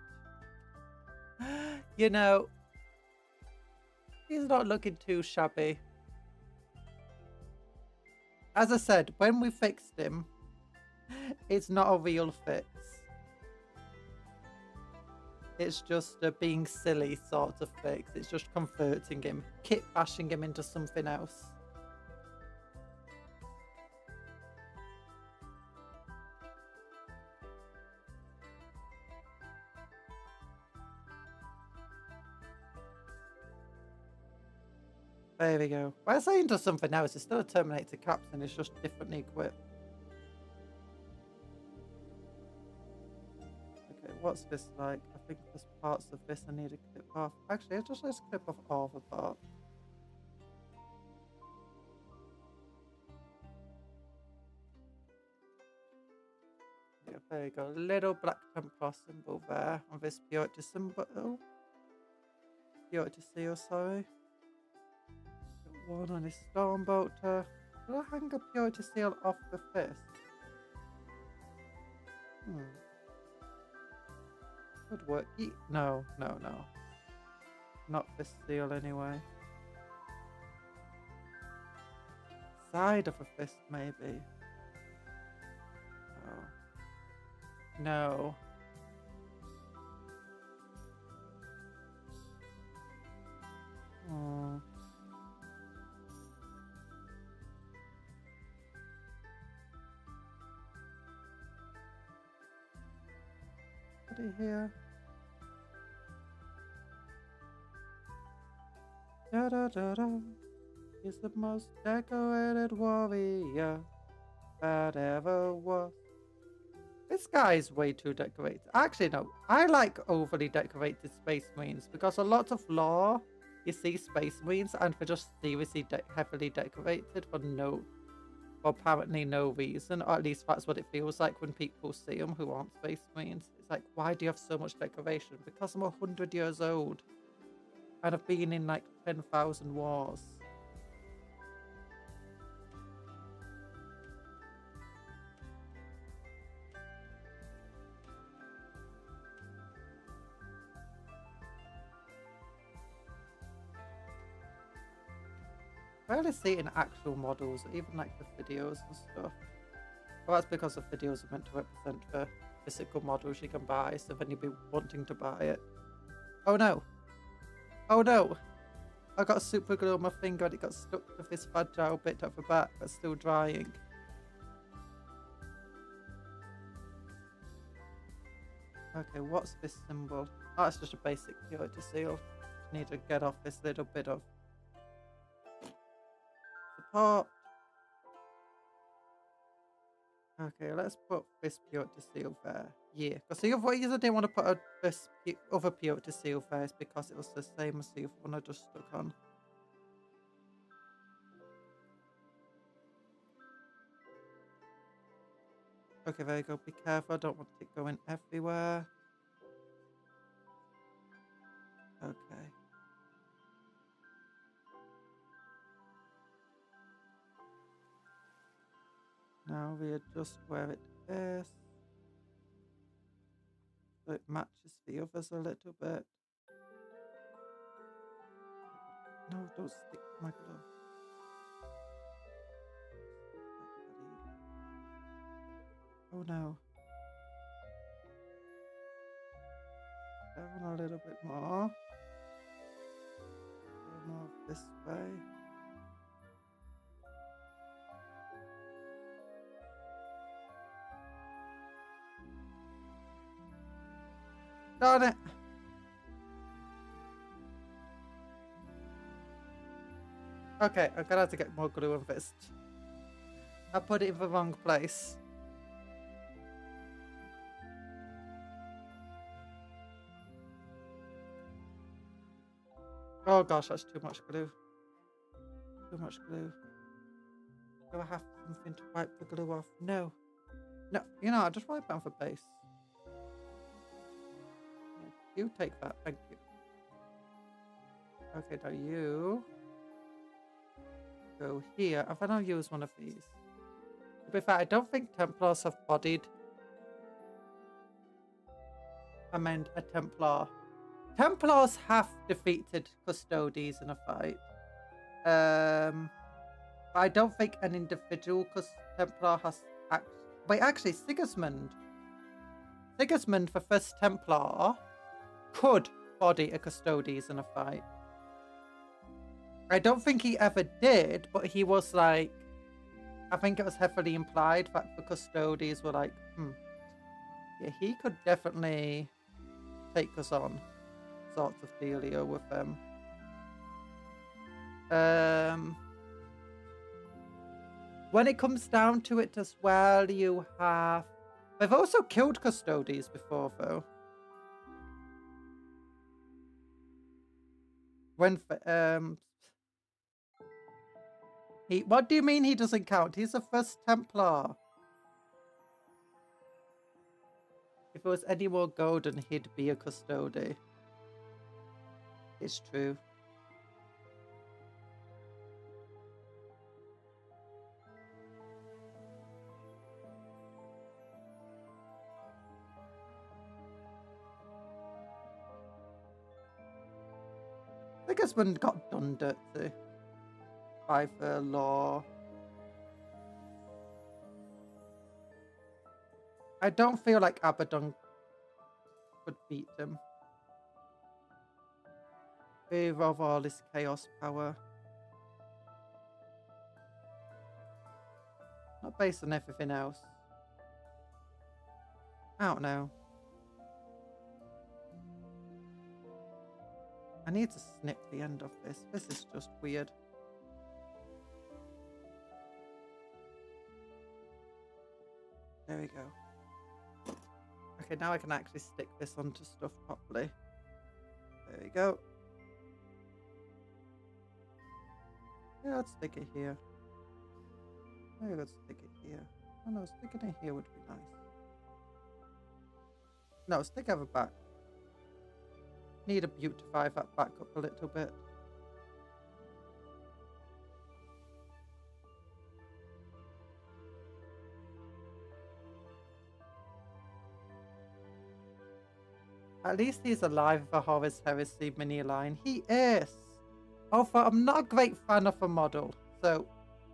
Speaker 1: he's not looking too shabby. As I said, when we fixed him, it's not a real fix. It's just a being silly sort of fix. It's just converting him, kit bashing him into something else. There we go. By saying to something else, it's still a Terminator captain, it's just differently equipped. Okay, what's this like? I think there's parts of this I need to clip off. Actually, let's clip off all the parts. Yeah, there you go. Little Black Templar symbol there on this purity symbol. Oh. Purity seal, sorry. One on his Stormbolter. Will I hang a purity seal off the fist? Would work. No. Not this seal anyway. Side of a fist, maybe. Oh. No. Hmm. What here? Da da da da. He's the most decorated warrior that ever was. This guy's way too decorated. Actually, no. I like overly decorated Space Marines because a lot of lore, you see Space Marines and they're just seriously heavily decorated for apparently no reason. Or at least that's what it feels like when people see them who aren't Space Marines. It's like, why do you have so much decoration? Because I'm 100 years old and I've been in like 10,000 wars. I rarely see it in actual models, even like the videos and stuff. Well, that's because the videos are meant to represent the physical models you can buy, so then you'll be wanting to buy it. Oh no! Oh no! I got super glue on my finger and it got stuck with this fragile bit at the back that's still drying. Okay, what's this symbol? Oh, it's just a basic purity seal. Just need to get off this little bit of support. Okay, let's put this purity seal there. Yeah, because the other reason I didn't want to put this other purity seal there is because it was the same as the one I just stuck on. Okay, there you go. Be careful. I don't want it going everywhere. Okay. Now we adjust where it is. So it matches the others a little bit. No, don't stick to my glove. Oh no. Down a little bit more. Go more this way. Darn it! Okay, I'm gonna have to get more glue on this. I put it in the wrong place. Oh gosh, that's too much glue. Too much glue. Do I have something to wipe the glue off? No. No, you know, I'll just wipe it off the base. You take that, thank you. Okay, now you go here. I've now used one of these. To be fair, I don't think Templars have bodied. I meant a Templar. Templars have defeated Custodes in a fight. But I don't think an individual Templar has wait, actually, Sigismund, the first Templar, could body a Custodes in a fight. I don't think he ever did, but he was like, I think it was heavily implied that the Custodes were like, yeah, he could definitely take us on, sort of dealio with them. When it comes down to it as well, you have... They've also killed Custodes before, though. When... What do you mean he doesn't count? He's the first Templar. If it was any more golden, he'd be a Custode. It's true. Sigismund got done dirty by the law. I don't feel like Abaddon could beat him. Fear of all his chaos power. Not based on everything else. I don't know. I need to snip the end of this. This is just weird. There we go. Okay, now I can actually stick this onto stuff properly. There we go. Yeah, let's stick it here. Maybe let's stick it here. Oh no, sticking it here would be nice. No, stick it back. Need to beautify that back up a little bit. At least he's alive with a Horus Heresy mini line. He is! Although I'm not a great fan of the model, so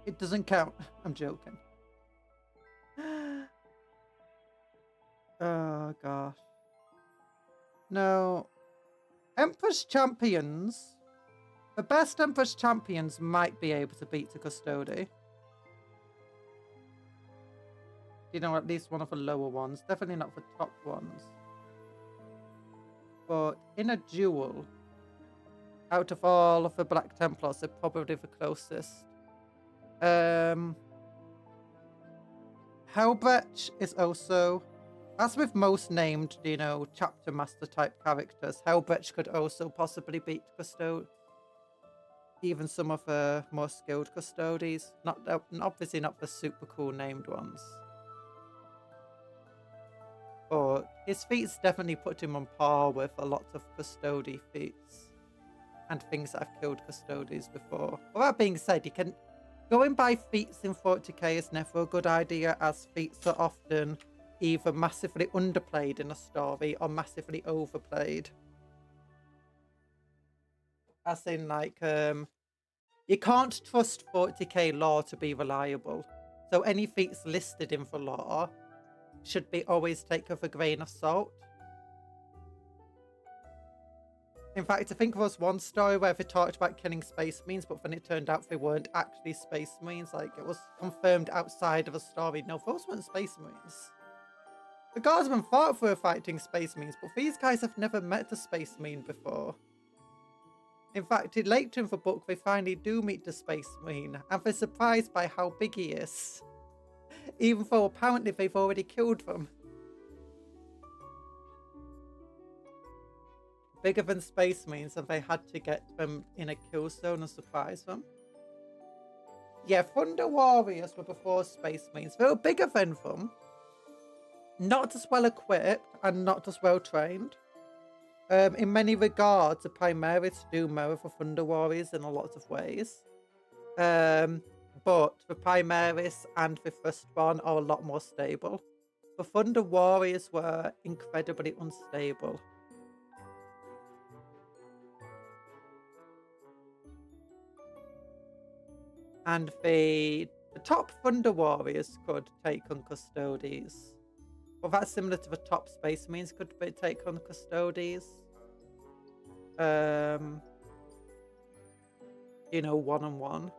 Speaker 1: it doesn't count. I'm joking. Oh gosh. No. Empress Champions. The best Empress Champions might be able to beat the Custody. You know, at least one of the lower ones. Definitely not the top ones. But in a duel, out of all of the Black Templars, they're probably the closest. Hellbretch is also, as with most named, you know, chapter master type characters, Hellbretch could also possibly beat Custode. Even some of the more skilled Custodies. Not obviously not the super cool named ones. But his feats definitely put him on par with a lot of Custody feats. And things that have killed Custodies before. Well, that being said, you can... Going by feats in 40k is never a good idea, as feats are often either massively underplayed in a story or massively overplayed. As in, like, you can't trust 40k lore to be reliable. So any feats listed in the lore should be always taken with a grain of salt. In fact, I think there was one story where they talked about killing Space Marines, but then it turned out they weren't actually Space Marines. Like, it was confirmed outside of a story. No, those weren't Space Marines. The Guardsmen thought they were fighting Space Marines, but these guys have never met a Space Marine before. In fact, later in the book, they finally do meet the Space Marine, and they're surprised by how big he is. Even though apparently they've already killed them. Bigger than Space Marines, and they had to get them in a kill zone and surprise them. Yeah, Thunder Warriors were before Space Marines. They were bigger than them. Not as well equipped and not as well trained. In many regards, the Primaris do mirror the Thunder Warriors in a lot of ways. But the Primaris and the Firstborn are a lot more stable. The Thunder Warriors were incredibly unstable. And the top Thunder Warriors could take on Custodies. Well, that's similar to the top Space Marines could take on Custodies. You know, one-on-one.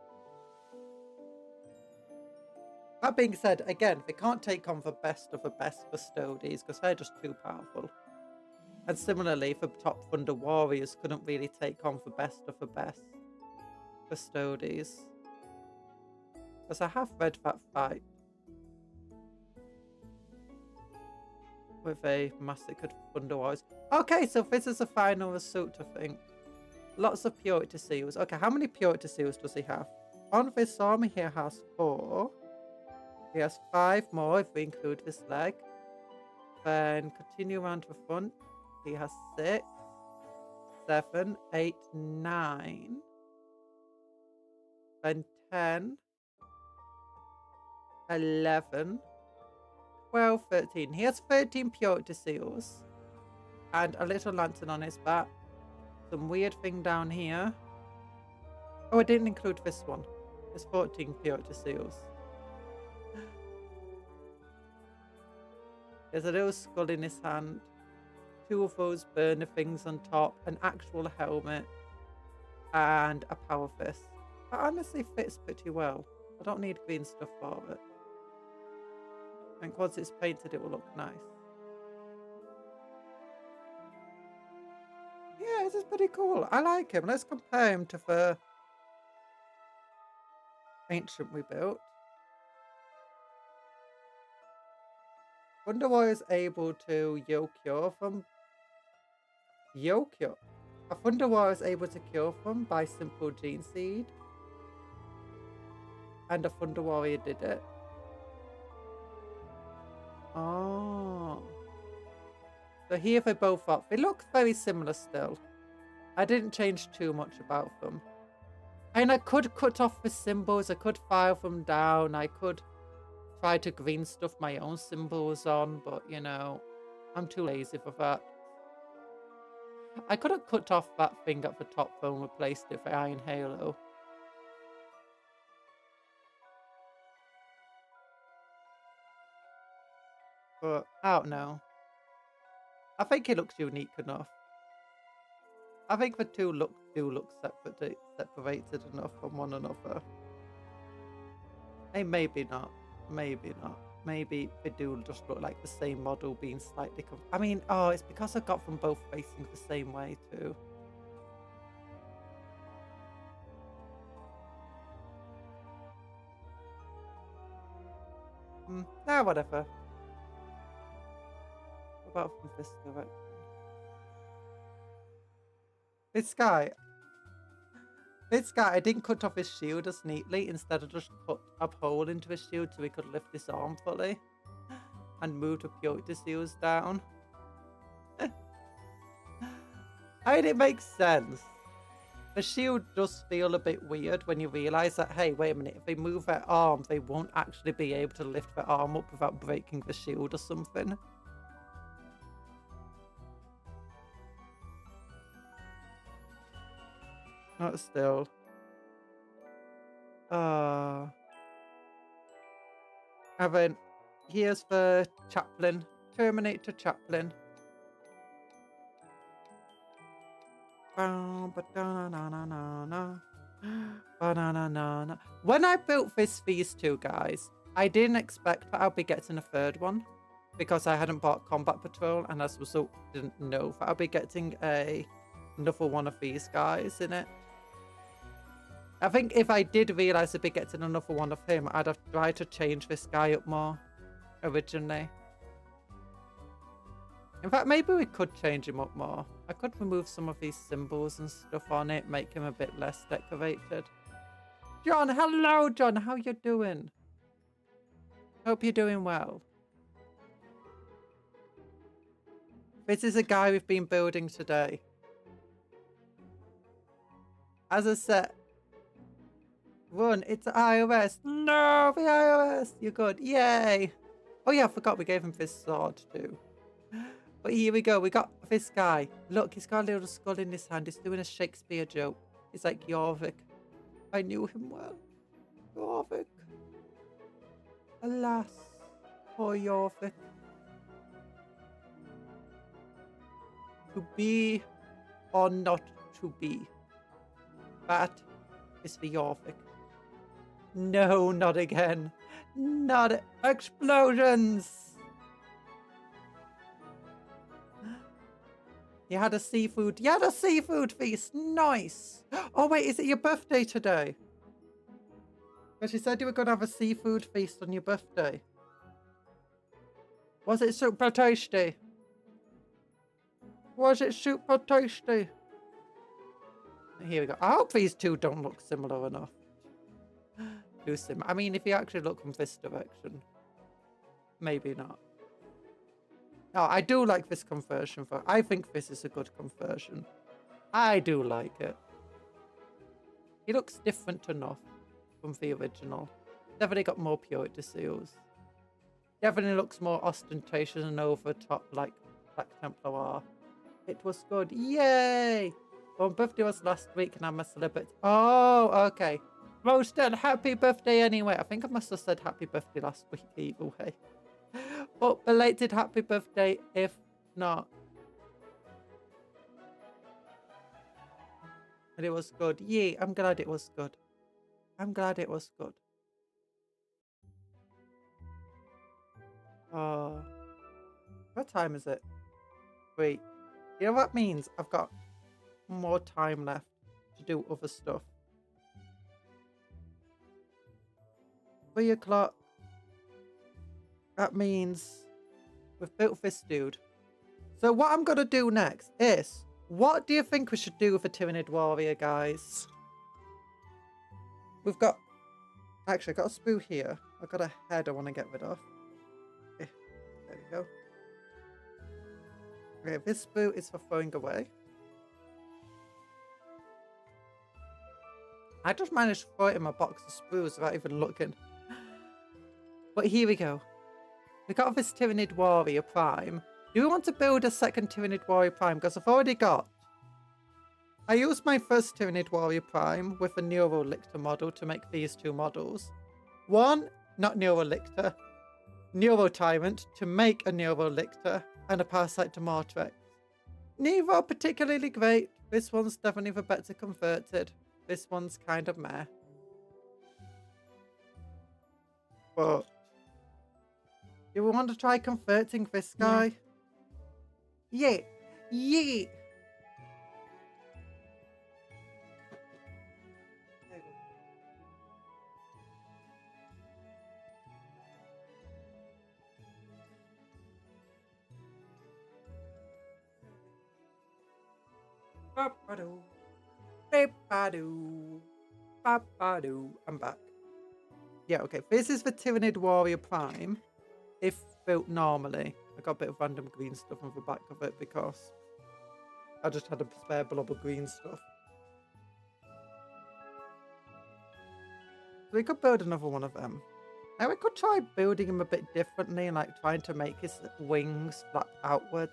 Speaker 1: That being said, again, they can't take on the best of the best Custodies because they're just too powerful. And similarly, the top Thunder Warriors couldn't really take on the best of the best Custodies. Because I have read that fight with a massacred Thunder Warriors. Okay, so this is the final result, I think. Lots of Purity Seals. Okay, how many Purity Seals does he have? On this army, he has 4. He has 5 more if we include this leg. Then continue around the front. He has 6, 7, 8, 9. Then 10. 11, 12, 13. He has 13 Purity Seals. And a little lantern on his back. Some weird thing down here. Oh, I didn't include this one. There's 14 Purity Seals. There's a little skull in his hand. 2 of those burner things on top. An actual helmet. And a power fist. That honestly fits pretty well. I don't need green stuff for it. And once it's painted, it will look nice. Yeah, this is pretty cool. I like him. Let's compare him to the ancient we built. Wonder why I was able to cure from cure. I wonder why I was able to cure from by simple gene seed. And a Thunder Warrior did it. Oh. So here they both are. They look very similar still. I didn't change too much about them. And I could cut off the symbols. I could file them down. I could try to green stuff my own symbols on. But, you know, I'm too lazy for that. I could have cut off that thing at the top though and replaced it with Iron Halo. But I don't know. I think it looks unique enough. I think the two do look separated enough from one another. Hey, maybe not. Maybe not. Maybe they do just look like the same model being slightly... I mean, oh, it's because I got them both facing the same way too. Nah, whatever. What about from this direction? This guy, I didn't cut off his shield as neatly. Instead, I just cut a hole into his shield so he could lift his arm fully. And move the purity seals down. I mean, it makes sense. The shield does feel a bit weird when you realise that, hey, wait a minute, if they move their arm, they won't actually be able to lift their arm up without breaking the shield or something. Not still. And then here's the chaplain, Terminator chaplain. When I built these two guys, I didn't expect that I'd be getting a third one because I hadn't bought Combat Patrol, and as a result, didn't know that I'd be getting another one of these guys in it. I think if I did realise I'd be getting another one of him, I'd have tried to change this guy up more originally. In fact, maybe we could change him up more. I could remove some of these symbols and stuff on it, make him a bit less decorated. John, hello, John. How you doing? Hope you're doing well. This is a guy we've been building today. As I said, run, it's iOS. No, the iOS. You're good. Yay. Oh yeah, I forgot we gave him this sword too. But here we go. We got this guy. Look, he's got a little skull in his hand. He's doing a Shakespeare joke. He's like Jorvik. I knew him well. Jorvik. Alas, poor Jorvik. To be or not to be. That is the Jorvik. No, not again. Not explosions. You had a seafood feast. Nice. Oh wait, is it your birthday today? Because you said you were going to have a seafood feast on your birthday. Was it super tasty? Was it super tasty? Here we go. I hope these two don't look similar enough. I mean, if you actually look from this direction, maybe not. No, I do like this conversion. I think this is a good conversion. I do like it. He looks different enough from the original. Definitely got more purity seals. Definitely looks more ostentatious and over the top like Black Templar are. It was good. Yay! Well, my birthday was last week and I'm a celebrity. Oh, okay. Roasted, happy birthday anyway. I think I must have said happy birthday last week either way. But belated happy birthday if not. And it was good. Yeah, I'm glad it was good. I'm glad it was good. Oh. What time is it? Wait. You know what that means? I've got more time left to do other stuff. 3 o'clock. That means we've built this dude. So what I'm going to do next is, what do you think we should do with a Tyranid Warrior, guys? We've got... Actually, I've got a sprue here. I've got a head I want to get rid of. Okay, there we go. Okay, this sprue is for throwing away. I just managed to throw it in my box of sprues without even looking. But here we go. We got this Tyranid Warrior Prime. Do we want to build a second Tyranid Warrior Prime? Because I've already got... I used my first Tyranid Warrior Prime with a Neurolictor model to make these two models. One, not Neurolictor, Neurotyrant to make a Neurolictor and a Parasite to Mortrex. Neither are particularly great. This one's definitely the better converted. This one's kind of meh. But do we want to try converting this guy? Yeah. Yeah. Ba-ba-doo. Ba-ba-doo. Ba-ba-doo. I'm back. Yeah, okay. This is the Tyranid Warrior Prime. If built normally. I got a bit of random green stuff on the back of it because I just had a spare blob of green stuff. So we could build another one of them. Now we could try building him a bit differently, like trying to make his wings flap outwards.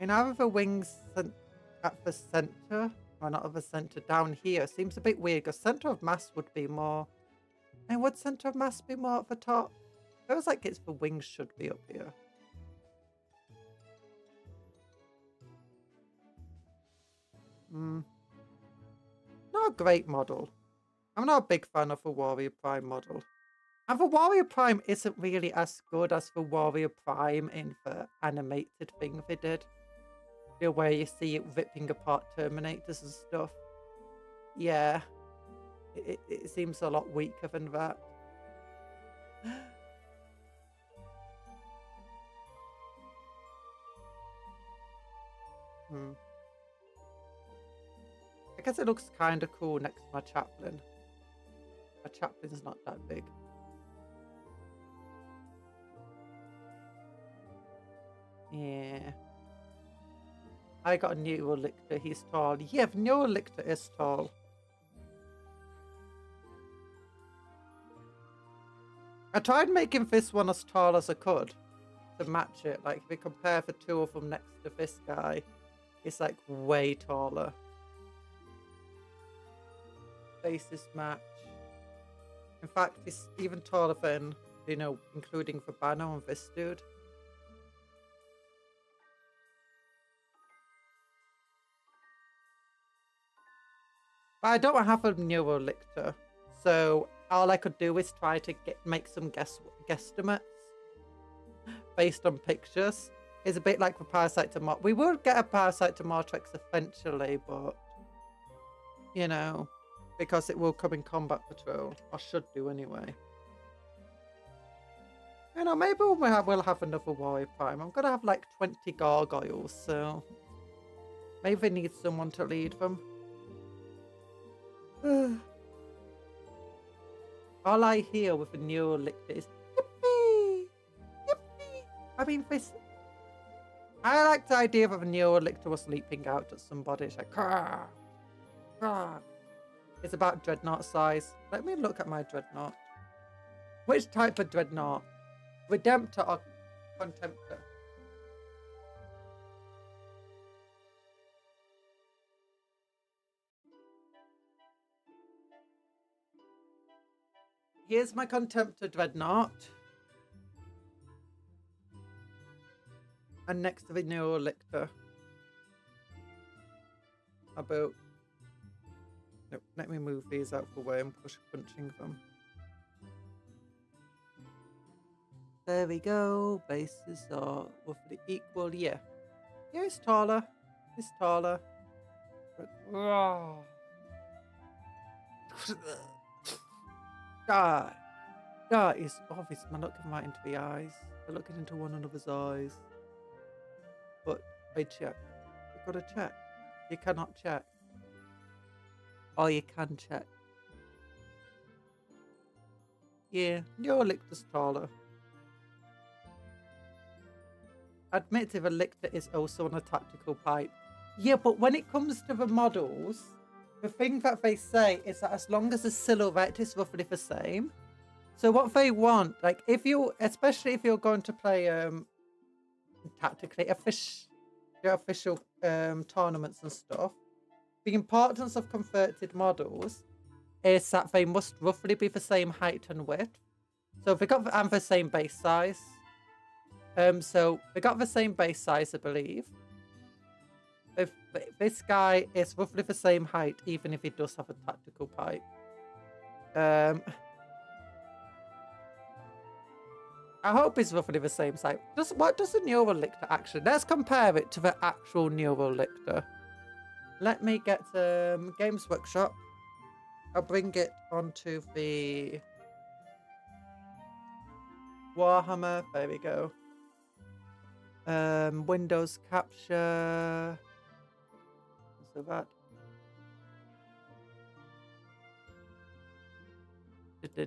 Speaker 1: In either the wings at the center, or not at the center, down here, seems a bit weird because center of mass would be more. And would center of mass be more at the top? Feels like it's the wings should be up here. Not a great model. I'm not a big fan of the Warrior Prime model. And the Warrior Prime isn't really as good as the Warrior Prime in the animated thing they did. You know, where you see it ripping apart Terminators and stuff. Yeah. It seems a lot weaker than that. I guess it looks kind of cool next to my chaplain. My chaplain's not that big. Yeah. I got a Neurolictor. He's tall. Yeah, the Neurolictor is tall. I tried making this one as tall as I could to match it. Like, if we compare the two of them next to this guy, it's like way taller. Faces match. In fact, it's even taller than, you know, including the banner on this dude. But I don't have a Neurolictor, so all I could do is try to make some guesstimates based on pictures. It's a bit like the Parasite to Mortrex. We will get a Parasite to Mortrex eventually, but, you know, because it will come in Combat Patrol. Or should do anyway. You know, maybe we'll have another Warrior Prime. I'm going to have like 20 gargoyles, so maybe they need someone to lead them. All I hear with a Neurolictor is yippee! Yippee! I mean, this. I like the idea of a Neurolictor was leaping out at somebody. It's like, Krah! Krah! It's about Dreadnought size. Let me look at my Dreadnought. Which type of Dreadnought? Redemptor or Contemptor? Here's my Contemptor Dreadnought. And next to the Neurolictor. About... Nope, let me move these out of the way and push punching them. There we go. Bases are roughly equal. Yeah. Yeah, it's taller. It's taller. But... God. God is obvious. I'm looking right into the eyes. They're looking into one another's eyes. But I check. You've got to check. You cannot check. Or you can check. Yeah, your lictor's taller. Admittedly, the lictor is also on a tactical pipe. Yeah, but when it comes to the models, the thing that they say is that as long as the silhouette is roughly the same. So what they want, like if you, especially if you're going to play tactically official tournaments and stuff, the importance of converted models is that they must roughly be the same height and width. So they got the same base size. So they got the same base size, I believe. If this guy is roughly the same height, even if he does have a tactical pipe. I hope it's roughly the same size. What does a Neurolictor actually? Let's compare it to the actual Neurolictor. Let me get Games Workshop. I'll bring it onto the Warhammer. There we go. Windows capture. So that.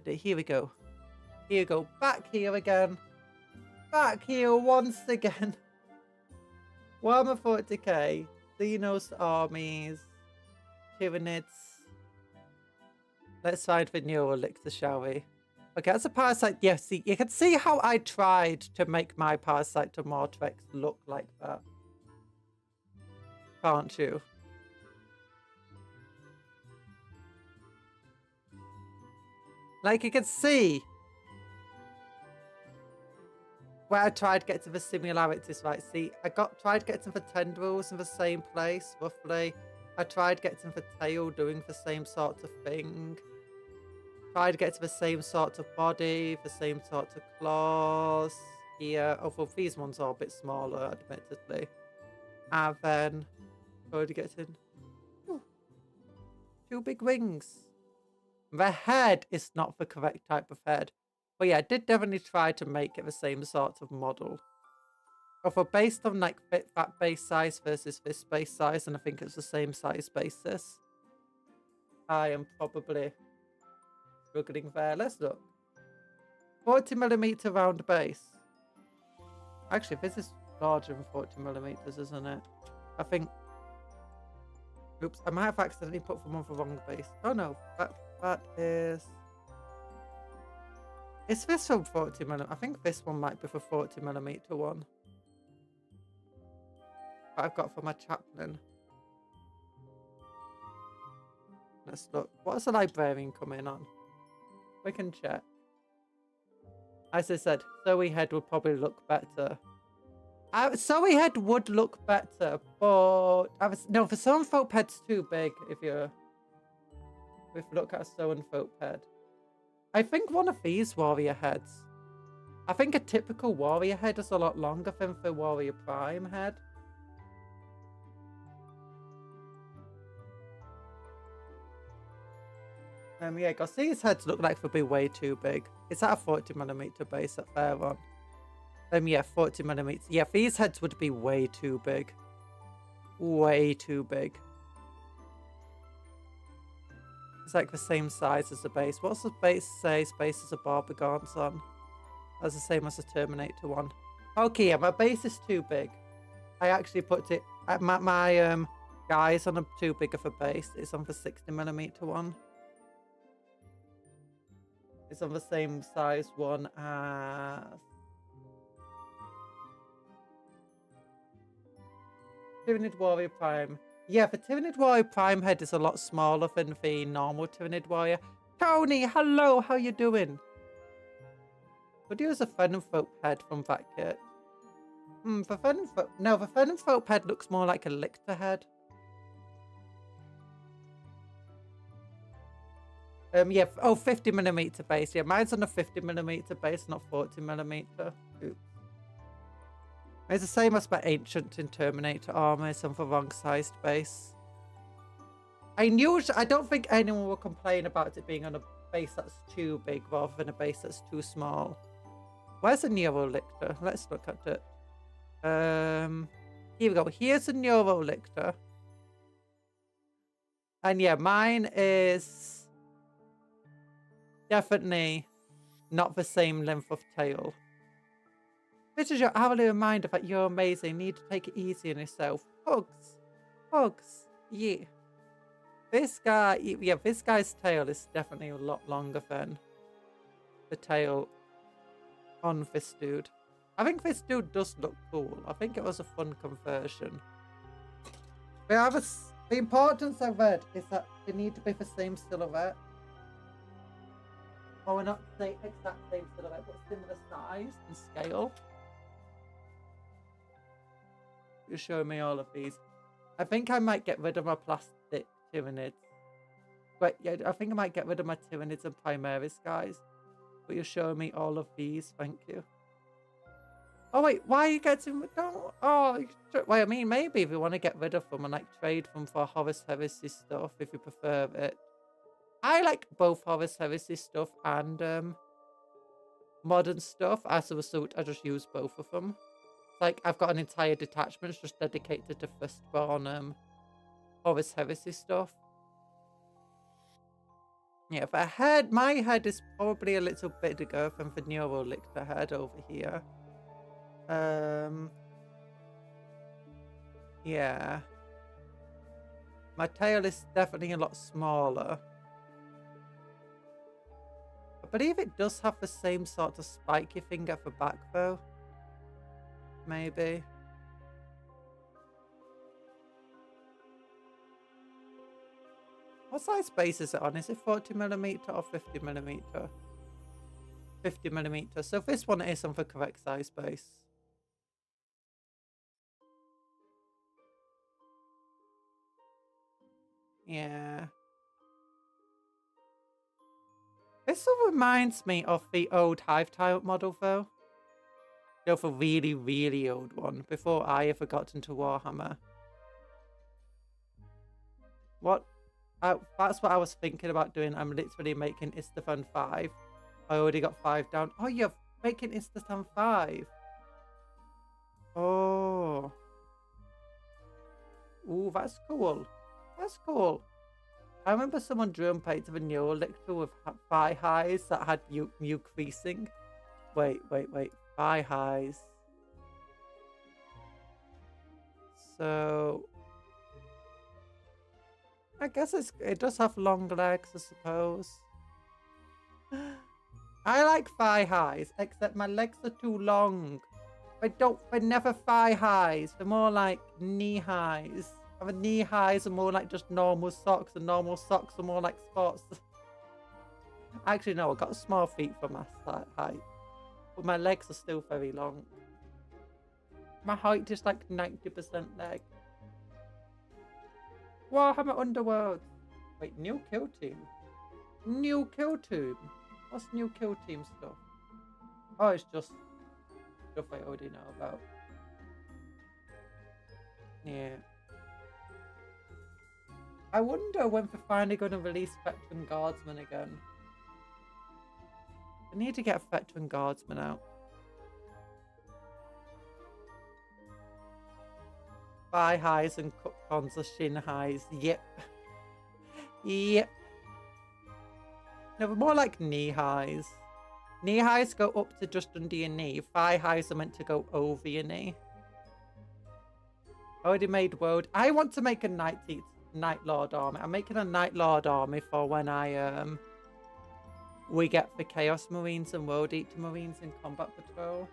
Speaker 1: Here we go. Here we go. Back here again. Back here once again. Warhammer 40k. Xenos armies. Tyranids. Let's find the Neurolictor, shall we? Okay, that's a parasite. Yeah, see, you can see how I tried to make my parasite to Mortrex look like that. Can't you? Like, you can see where I tried to get to the similarities, right? See, tried getting the tendrils in the same place, roughly. I tried getting the tail doing the same sort of thing. Tried to get to the same sort of body, the same sort of claws here. Although these ones are a bit smaller, admittedly. And then tried to get in. Ooh, 2 big wings. The head is not the correct type of head. But yeah, I did definitely try to make it the same sort of model. Although based on like that base size versus this base size, and I think it's the same size basis, I am probably struggling there. Let's look. 40mm round base. Actually, this is larger than 40mm, isn't it? I think. Oops, I might have accidentally put them on the wrong base. Oh no, that is. Is this from 40mm? I think this one might be for 40mm one. That I've got for my chaplain. Let's look. What is the librarian coming on? We can check. As I said, Zoe head would probably look better. Zoe head would look better, but no, for some folk head's too big. If you look at a Zoe folk head. I think one of these warrior heads. I think a typical warrior head is a lot longer than the warrior prime head. Yeah, because these heads look like they'll be way too big. Is that a 40mm base that they're on? Yeah, 40mm. Yeah, these heads would be way too big. Way too big. It's like the same size as the base. What's the base say? Base is a Barbagaunt's on. That's the same as the Terminator one. Okay, yeah, my base is too big. I actually put it at my guys on a too big of a base. It's on the 60mm one. It's on the same size one as Tyranid Warrior Prime. Yeah, the Tyranid Warrior Prime head is a lot smaller than the normal Tyranid Warrior. Tony, hello, how you doing? Could use a Fen and Folk head from that kit. The Fen and Folk... No, the Fen and Folk head looks more like a Lictor head. Yeah, 50mm base. Yeah, mine's on a 50mm base, not 40mm. Oops. It's the same as my Ancient in Terminator armor. It's on the wrong sized base. I don't think anyone will complain about it being on a base that's too big rather than a base that's too small. Where's a Neurolictor? Let's look at it. Here we go. Here's a Neurolictor. And yeah, mine is definitely not the same length of tail. This is your hourly reminder that you're amazing. Need to take it easy on yourself. Hugs. Hugs. Yeah. This guy, yeah, this guy's tail is definitely a lot longer than the tail on this dude. I think this dude does look cool. I think it was a fun conversion. The importance of it is that they need to be the same silhouette. Or not the exact same silhouette, but similar size and scale. You show me all of these. I think I might get rid of my plastic Tyranids. But yeah, I think I might get rid of my Tyranids and Primaris, guys. But you show me all of these, thank you. Oh wait, why are you getting... No, oh, well, I mean, maybe if you want to get rid of them and like trade them for Horus Heresy stuff, if you prefer it. I like both Horus Heresy stuff and modern stuff. As a result, I just use both of them. Like, I've got an entire detachment just dedicated to firstborn Horus Heresy stuff. Yeah, the head, my head is probably a little bit bigger than the Neurolictor head over here. Yeah. My tail is definitely a lot smaller. I believe it does have the same sort of spiky thing at the back though. Maybe. What size base is it on? Is it 40mm or 50mm? 50mm. So this one is on the correct size base. Yeah. This sort of reminds me of the old Hive Tyrant model though. You know, the really, really old one, before I ever got into Warhammer. That's what I was thinking about doing. I'm literally making Istvan 5. I already got 5 down. Oh, you're making Istvan 5. Oh. Ooh, that's cool. That's cool. I remember someone drum painted a Neurolictor with thigh highs that had new creasing. Wait. Thigh highs. So I guess it does have long legs, I suppose. I like thigh highs, except my legs are too long. They're never thigh highs. They're more like knee highs. And the knee highs are more like just normal socks, and normal socks are more like sports. Actually, no, I got small feet for my height. But my legs are still very long. My height is like 90% leg. Warhammer Underworld. Wait, new kill team? New kill team? What's new kill team stuff? Oh, it's just stuff I already know about. Yeah. I wonder when they're finally going to release Veteran Guardsmen again. I need to get a Veteran Guardsman out. Thigh highs and cup cons are shin highs. Yep. Yep. No, but more like knee highs. Knee highs go up to just under your knee. Thigh highs are meant to go over your knee. Already made world. I want to make a Night Lord army. I'm making a Night Lord army for when we get the Chaos Marines and World Eater Marines in Combat Patrol.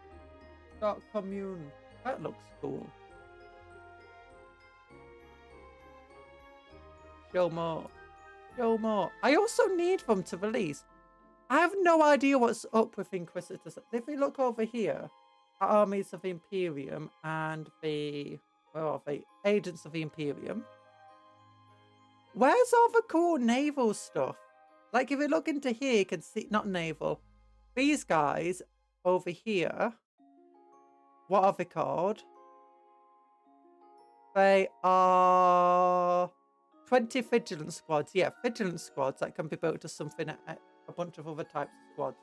Speaker 1: Dark Commune. That looks cool. Show more. Show more. I also need them to release. I have no idea what's up with Inquisitors. If we look over here at Armies of the Imperium and the, where are they? Agents of the Imperium. Where's all the cool naval stuff? Like if you look into here, you can see, not naval, these guys over here, what are they called? They are 20 Vigilance Squads. Yeah, Vigilance Squads that can be built to something, a bunch of other types of squads.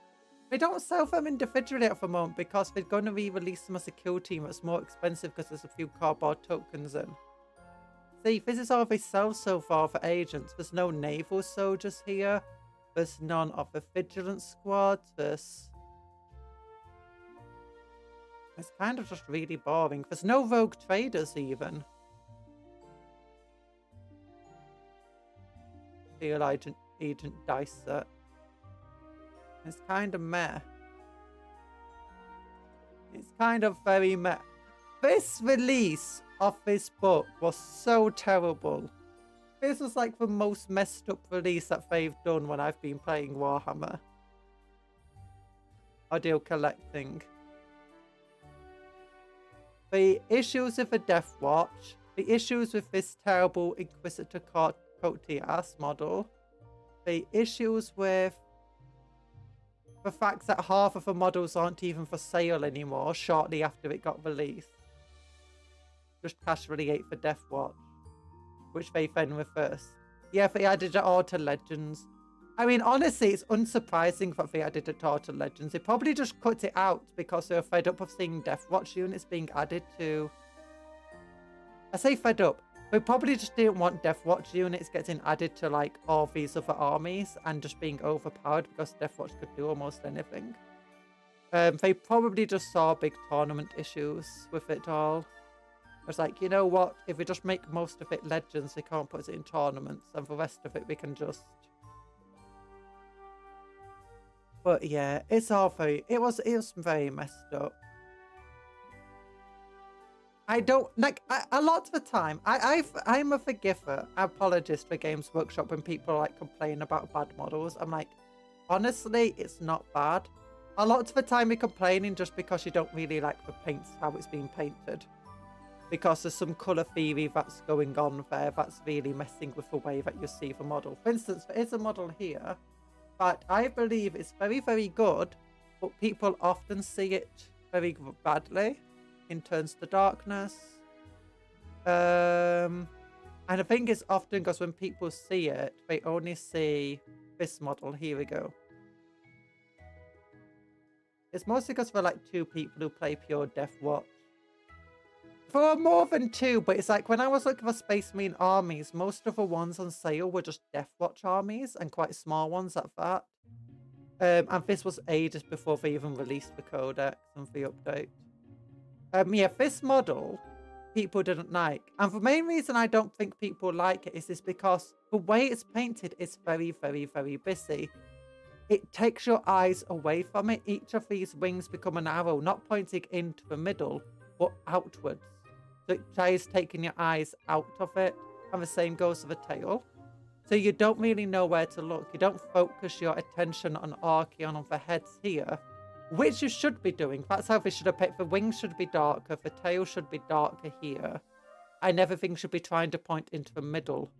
Speaker 1: They don't sell them individually at the moment because they're going to re-release them as a kill team. It's more expensive because there's a few cardboard tokens in. See, this is all they sell so far for agents. There's no naval soldiers here. There's none of the Vigilance Squads. It's kind of just really boring. There's no rogue traders even. Field agent dice set. It's kind of meh. It's kind of very meh. This release of this book was so terrible. This was like the most messed up release that they've done when I've been playing Warhammer. Audio collecting. The issues with the Death Watch. The issues with this terrible Inquisitor Cotias model. The issues with the fact that half of the models aren't even for sale anymore shortly after it got released. Just casually ate for Death Watch, which they then reversed. Yeah, they added it all to Legends. I mean, honestly, it's unsurprising that they added it all to Legends. They probably just cut it out because they were fed up of seeing Death Watch units being added to... I say fed up. They probably just didn't want Death Watch units getting added to like all these other armies and just being overpowered because Death Watch could do almost anything. They probably just saw big tournament issues with it all. It's like, you know what? If we just make most of it Legends, we can't put it in tournaments, and the rest of it we can just... But yeah, it's all very... It was very messed up. I don't like a lot of the time. I'm a forgiver, apologist for Games Workshop when people like complain about bad models. I'm like, honestly, it's not bad. A lot of the time you're complaining just because you don't really like the paints, how it's being painted. Because there's some colour theory that's going on there that's really messing with the way that you see the model. For instance, there is a model here that I believe is very, very good, but people often see it very badly. In Turns to Darkness. And I think it's often because when people see it, they only see this model. Here we go. It's mostly because there are like 2 people who play pure Death Watch. There are more than 2, but it's like when I was looking for Space Marine armies, most of the ones on sale were just Death Watch armies and quite small ones at that. And this was ages before they even released the codex and the update. Yeah, this model people didn't like. And the main reason I don't think people like it is because the way it's painted is very, very, very busy. It takes your eyes away from it. Each of these wings become an arrow, not pointing into the middle, but outwards. So it tries taking your eyes out of it. And the same goes for the tail. So you don't really know where to look. You don't focus your attention on Archeon on the heads here. Which you should be doing. That's how they should have picked. The wings should be darker. The tail should be darker here. And everything should be trying to point into the middle.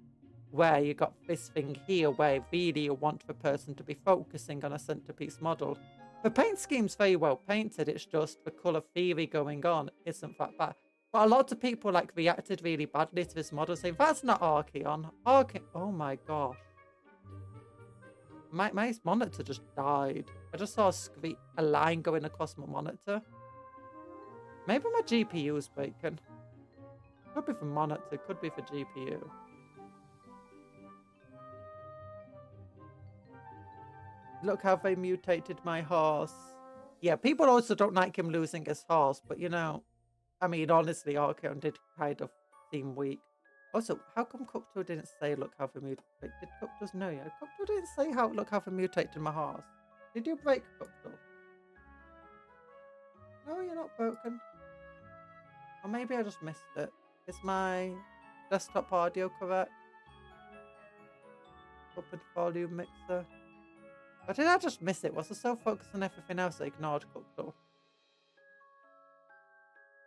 Speaker 1: Where you got this thing here. Where really you want the person to be focusing on a centerpiece model. The paint scheme's very well painted. It's just the colour theory going on isn't that bad. But a lot of people like reacted really badly to this model saying, that's not Archeon. Archeon. Oh my gosh. My monitor just died. I just saw a line going across my monitor. Maybe my GPU is broken. Could be for monitor, could be for GPU. Look how they mutated my horse. Yeah, people also don't like him losing his horse, but you know, I mean, honestly, Archeon did kind of seem weak. Also, how come Cupcake didn't say, look how they mutated? Did Cupcake know? Yeah, Cupcake didn't say, look how they mutated my horse. Did you break Cupcake? No, you're not broken. Or maybe I just missed it. Is my desktop audio correct? up and volume mixer. Or did I just miss it? Was I so focused on everything else I ignored Cupcake?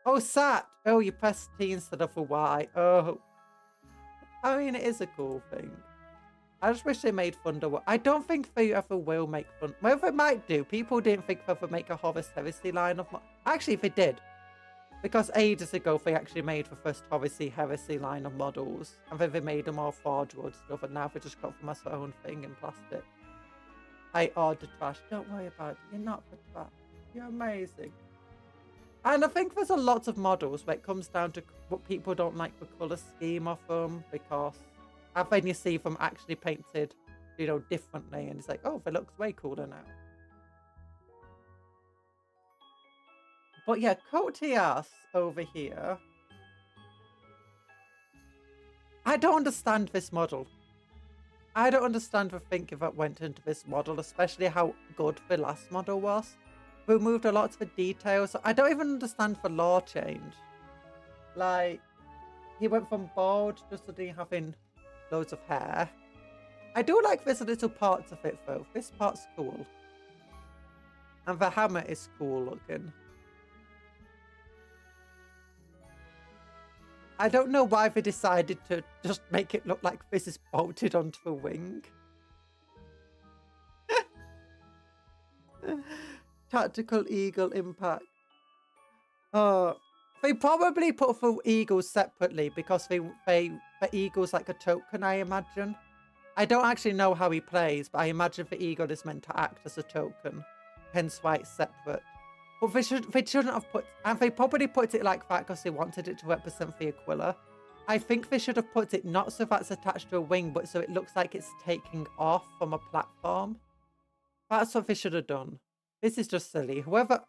Speaker 1: Oh, sat! Oh, you press T instead of a Y. Oh. I mean, it is a cool thing. I just wish they made Thunder. I don't think they ever will make fun. Well, they might do. People didn't think they would make a Horus Heresy line of... Actually, they did. Because ages ago, they actually made the first Heresy line of models. And then they made them all Forge World stuff. And now they just got them as their own thing in plastic. I ordered trash. Don't worry about it. You're not for trash. You're amazing. And I think there's a lot of models where it comes down to what people don't like the colour scheme of them. Because... and then you see them actually painted, you know, differently. And it's like, oh, it looks way cooler now. But yeah, Cotias over here. I don't understand this model. I don't understand the thinking that went into this model, especially how good the last model was. We removed a lot of the details. I don't even understand the lore change. Like, he went from bald just to having loads of hair. I do like this little parts of it though. This part's cool. And the hammer is cool looking. I don't know why they decided to just make it look like this is bolted onto a wing. Tactical eagle impact. Oh, they probably put the eagles separately because the eagle's like a token, I imagine. I don't actually know how he plays, but I imagine the eagle is meant to act as a token, hence why it's separate. But they shouldn't have put, and they probably put it like that because they wanted it to represent the Aquila. I think they should have put it not so that's attached to a wing, but so it looks like it's taking off from a platform. That's what they should have done. This is just silly. Whoever,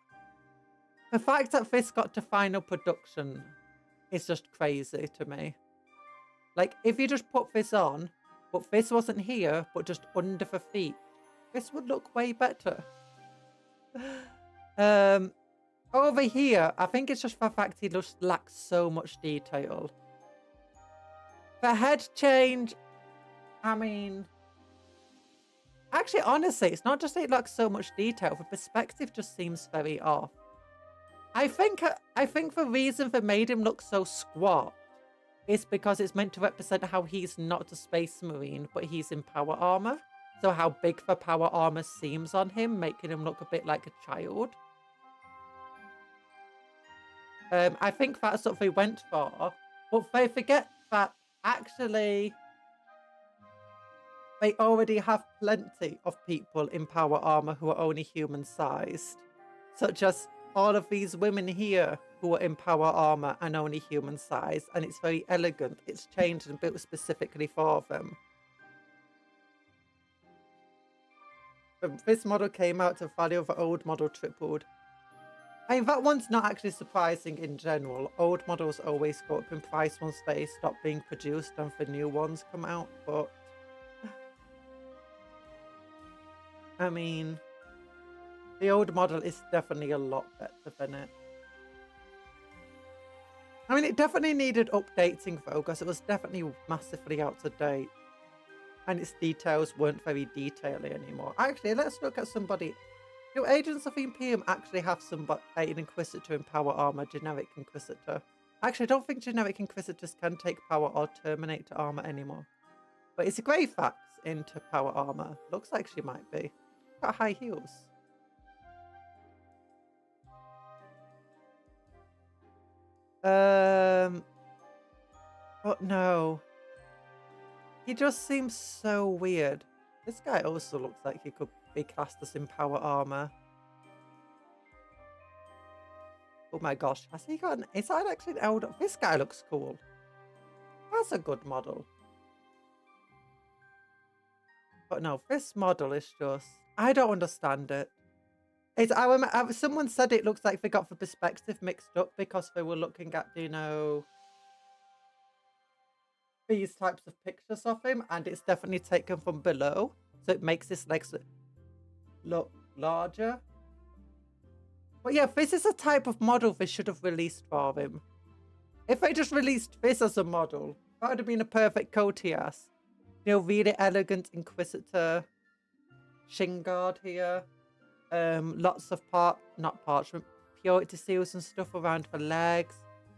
Speaker 1: the fact that this got to final production is just crazy to me. Like, if you just put this on, but this wasn't here, but just under the feet, this would look way better. Over here, I think it's just the fact he just lacks so much detail. The head change, I mean... Actually, honestly, it's not just that it lacks so much detail. The perspective just seems very off. I think the reason they made him look so squat is because it's meant to represent how he's not a space marine, but he's in power armor. So how big the power armor seems on him, making him look a bit like a child. I think that's what they went for. But they forget that actually they already have plenty of people in power armor who are only human-sized. Such as all of these women here who are in power armor and only human-sized. And it's very elegant. It's changed and built specifically for them. This model came out, the value of the old model tripled. I mean, that one's not actually surprising in general. Old models always go up in price once they stop being produced and the new ones come out, but... I mean, the old model is definitely a lot better than it. I mean, it definitely needed updating though, because it was definitely massively out of date. And its details weren't very detaily anymore. Actually, let's look at somebody. Do Agents of Imperium actually have somebody, an Inquisitor in power armor, generic Inquisitor? Actually, I don't think generic Inquisitors can take power or Terminator armor anymore. But is Greyfax into power armor? Looks like she might be. Got high heels. But no. He just seems so weird. This guy also looks like he could be classed as in power armor. Oh my gosh, has he got an... Is that actually an elder? This guy looks cool. That's a good model. But no, this model is just... I don't understand it. I remember, someone said it looks like they got the perspective mixed up because they were looking at, you know... these types of pictures of him, and it's definitely taken from below, so it makes his legs look larger. But yeah, this is a type of model they should have released for him. If they just released this as a model, that would have been a perfect Cotias. You know, really elegant Inquisitor shin guard here. Lots of not parchment, purity seals and stuff around the legs.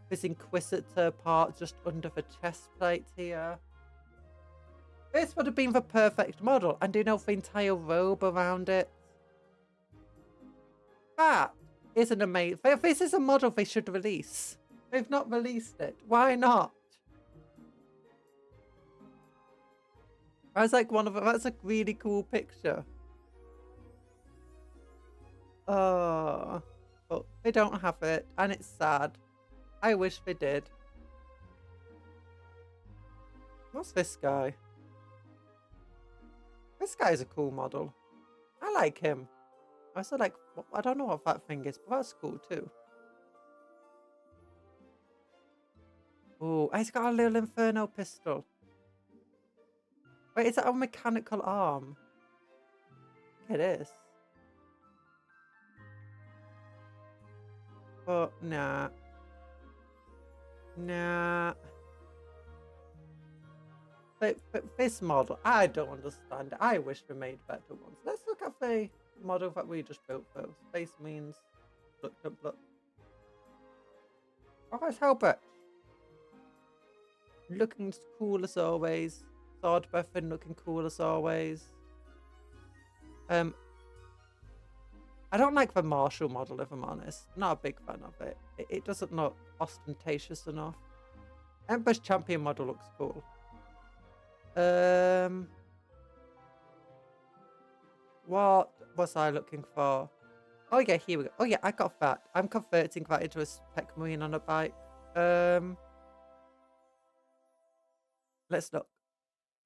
Speaker 1: This Inquisitor part just under the chest plate here. This would have been the perfect model, and you know, the entire robe around it. That is an amazing. This is a model they should release. They've not released it. Why not? That's like one of them. That's a really cool picture. Oh, but they don't have it, and it's sad. I wish they did. What's this guy? This guy's a cool model. I like him. I also like, I don't know what that thing is, but that's cool too. Oh, he's got a little Inferno pistol. Wait, is that a mechanical arm? It is. But nah. Nah. But this model, I don't understand. I wish we made better ones. Let's look at the model that we just built though. Space Marines. Look. Oh, let's help it. Looking cool as always. Sword Buffin looking cool as always. I don't like the Marshall model, if I'm honest. Not a big fan of it. It doesn't look ostentatious enough. Emperor's Champion model looks cool. What was I looking for? Oh yeah, here we go. Oh yeah, I got that. I'm converting that into a spec marine on a bike. Let's look.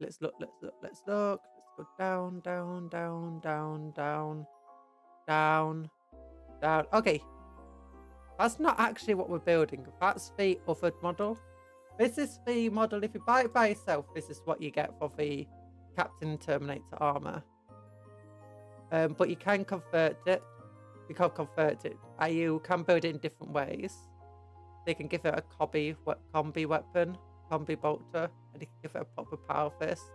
Speaker 1: Let's look. Let's go down. Okay. That's not actually what we're building. That's the other model. This is the model. If you buy it by yourself, this is what you get for the Captain Terminator armor. But you can convert it. You can convert it. You can build it in different ways. They can give it a combi weapon, combi bolter, and you can give it a proper power fist.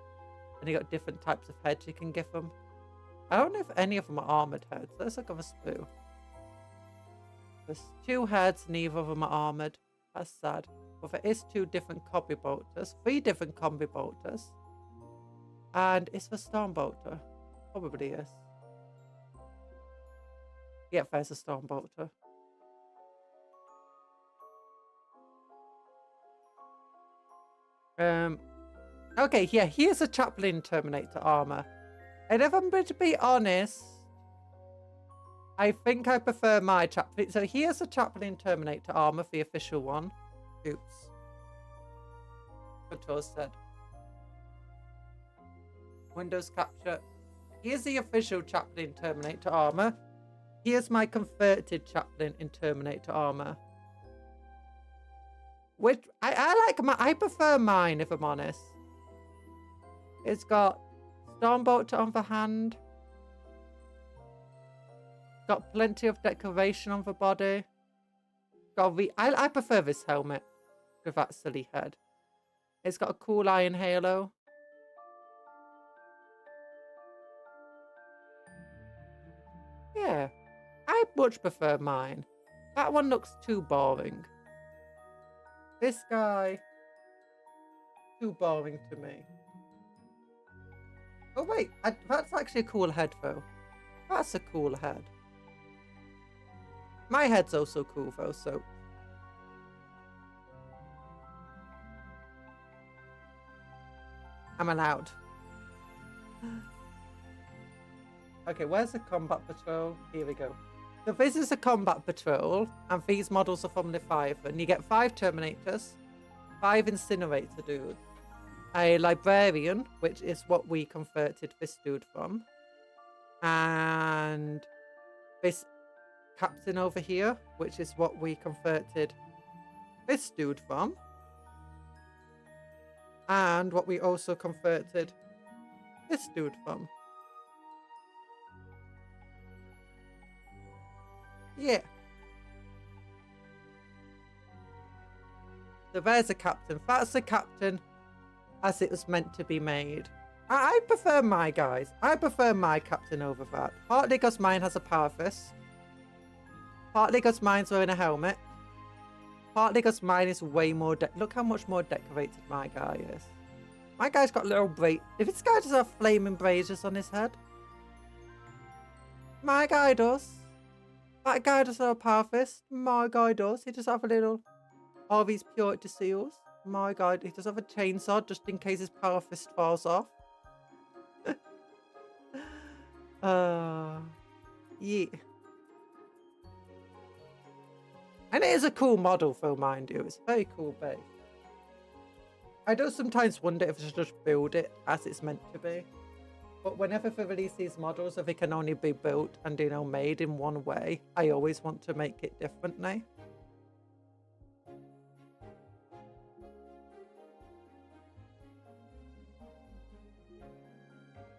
Speaker 1: And you got different types of heads you can give them. I don't know if any of them are armored heads. Let's look at the sprue. There's 2 heads, neither of them are armored. That's sad. But there is 2 different combi bolters, 3 different combi bolters. And it's the Storm Bolter. Probably is. Yeah, there's a Storm Bolter. Okay, yeah, here's a Chaplain Terminator armor. And if I'm going to be honest, I think I prefer my Chaplain. So here's a Chaplain Terminator armor, the official one. Oops. Control said. Windows capture. Here's the official Chaplain Terminator armor. Here's my converted Chaplain in Terminator armor. Which I prefer mine, if I'm honest. It's got Stormbolter on the hand. Got plenty of decoration on the body. I prefer this helmet with that silly head. It's got a cool iron halo. Yeah, I much prefer mine. That one looks too boring. This guy, too boring to me. Oh wait, that's actually a cool head though. That's a cool head. My head's also cool though, so. I'm allowed. Okay, where's the combat patrol? Here we go. So this is a combat patrol, and these models are from Leviathan. You get 5 Terminators, 5 Incinerator dudes, a Librarian, which is what we converted this dude from, and this Captain over here, which is what we converted this dude from, and what we also converted this dude from. Yeah. So there's a captain. That's the captain. as it was meant to be made. I prefer my guys. I prefer my captain over that. Partly because mine has a power fist. Partly because mine's wearing a helmet. Partly because mine is way more... Look how much more decorated my guy is. My guy's got little if this guy does have flaming braziers on his head. My guy does. That guy does have a power fist. My guy does. He does have a little Harvey's purity seals. My guy, he does have a chainsaw just in case his power fist falls off. Yeah. And it is a cool model, though, mind you. It's a very cool base. I do sometimes wonder if I should just build it as it's meant to be. But whenever they release these models, if it can only be built and, you know, made in one way, I always want to make it differently.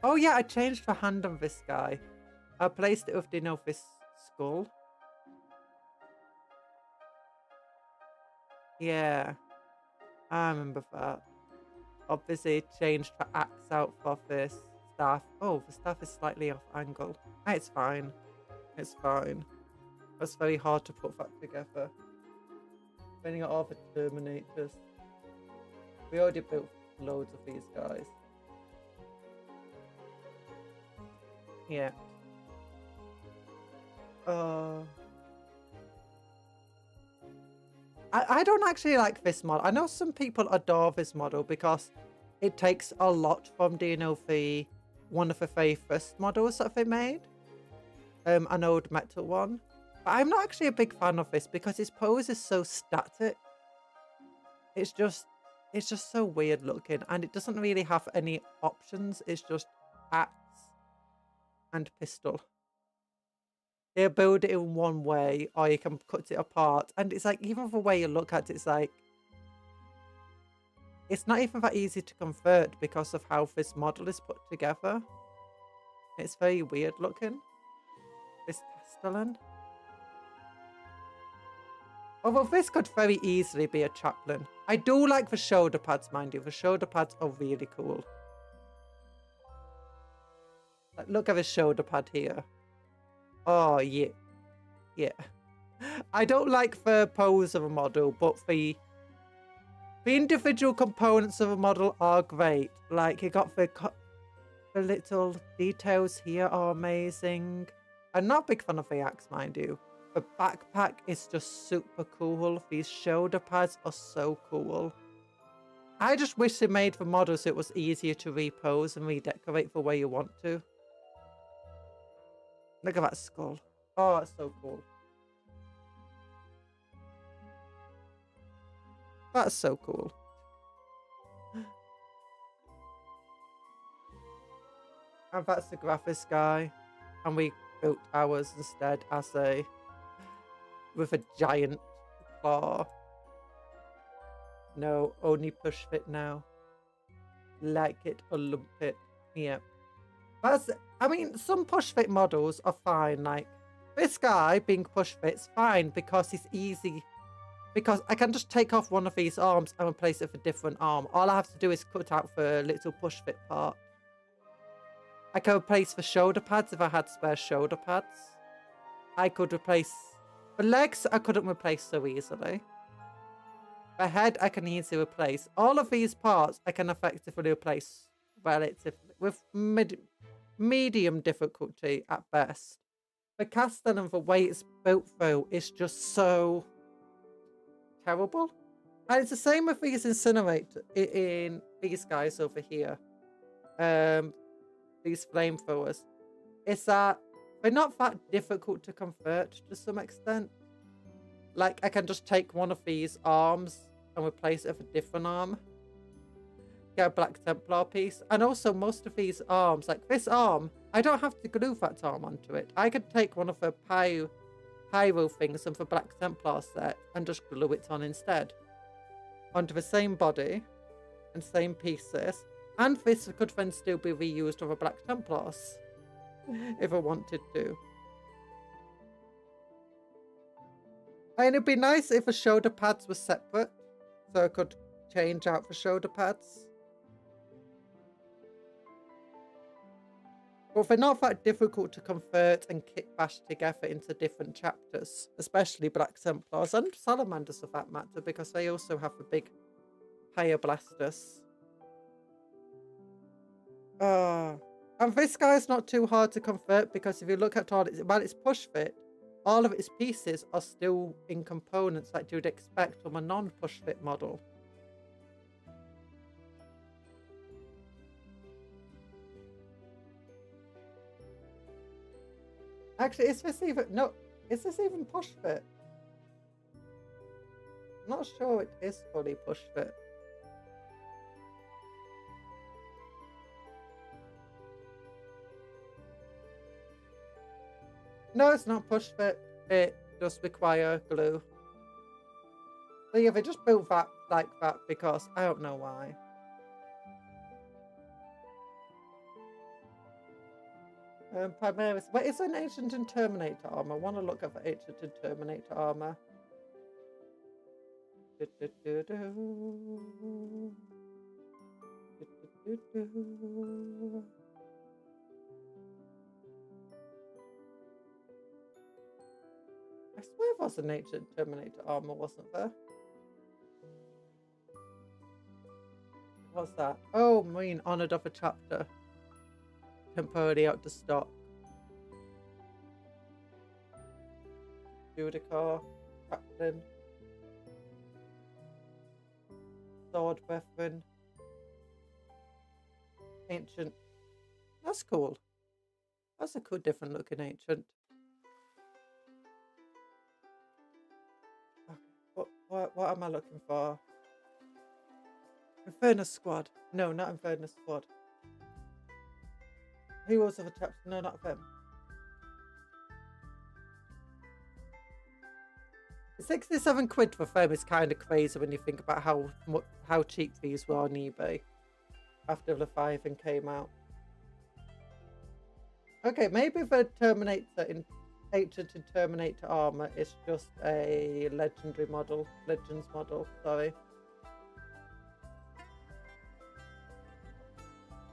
Speaker 1: Oh yeah, I changed the hand on this guy. I placed it with, you know, this skull. Yeah, I remember that. Obviously, changed the axe out for this staff. Oh, the staff is slightly off angle. It's fine. It's fine. It's very hard to put that together. Depending on all the Terminators. We already built loads of these guys. Yeah. I don't actually like this model. I know some people adore this model because it takes a lot from, you know, one of the very first models that they made. An old metal one. But I'm not actually a big fan of this because its pose is so static. It's just so weird looking, and it doesn't really have any options. It's just axe and pistol. You build it in one way, or you can cut it apart. And it's like, even the way you look at it, it's like, it's not even that easy to convert because of how this model is put together. It's very weird looking. This Castellan. Although this could very easily be a chaplain. I do like the shoulder pads, mind you. The shoulder pads are really cool. Like, look at the shoulder pad here. Oh, yeah. Yeah. I don't like the pose of a model, but the individual components of a model are great. Like, you got the little details here are amazing. I'm not a big fan of the axe, mind you. The backpack is just super cool. These shoulder pads are so cool. I just wish they made the model so it was easier to repose and redecorate the way you want to. Look at that skull. Oh, it's so cool. That's so cool. And that's the graphics guy. And we built ours instead as with a giant claw. No, only push fit now. Like it or lump it. Yeah. I mean, some push fit models are fine. Like this guy being push fit's fine because he's easy. Because I can just take off one of these arms and replace it with a different arm. All I have to do is cut out the little push fit part. I can replace the shoulder pads if I had spare shoulder pads. I could replace the legs. I couldn't replace so easily. The head I can easily replace. All of these parts I can effectively replace relatively with medium difficulty at best. The Castellan and the way it's built though is just so terrible. And it's the same with these Incinerate in these guys over here. These flamethrowers. It's that they're not that difficult to convert to some extent. Like I can just take one of these arms and replace it with a different arm. Get a Black Templar piece. And also most of these arms, like this arm, I don't have to glue that arm onto it. I could take one of the pyro things from the Black Templar set and just glue it on instead. Onto the same body and same pieces. And this could then still be reused with the Black Templars if I wanted to. And it'd be nice if the shoulder pads were separate, so I could change out the shoulder pads. But they're not that difficult to convert and kit bash together into different chapters, especially Black Templars and Salamanders for that matter, because they also have the big higher blasters. And this guy's not too hard to convert because if you look at all it, while it's push fit, all of its pieces are still in components like you'd expect from a non-push fit model. Actually, is this even push fit? I'm not sure it is fully push fit. No, it's not push fit. It does require glue. So yeah, they just built that like that because I don't know why. Primaris. What is an Ancient and Terminator armor? I want to look at the Ancient and Terminator armor. I swear there was an Ancient Terminator armor, wasn't there? What's that? Oh, Marine, honoured of a chapter. Temporarily out to stock. Judicar, Captain. Sword weapon. Ancient. That's cool. That's a cool, different looking ancient. What am I looking for? Infernus Squad. No, not Infernus Squad. Heroes of a chapter. No, not them. 67 quid for them is kind of crazy when you think about how cheap these were on eBay after the Leviathan came out. Okay, maybe the Terminator in Ancient and Terminator armor is just a Legends model, sorry.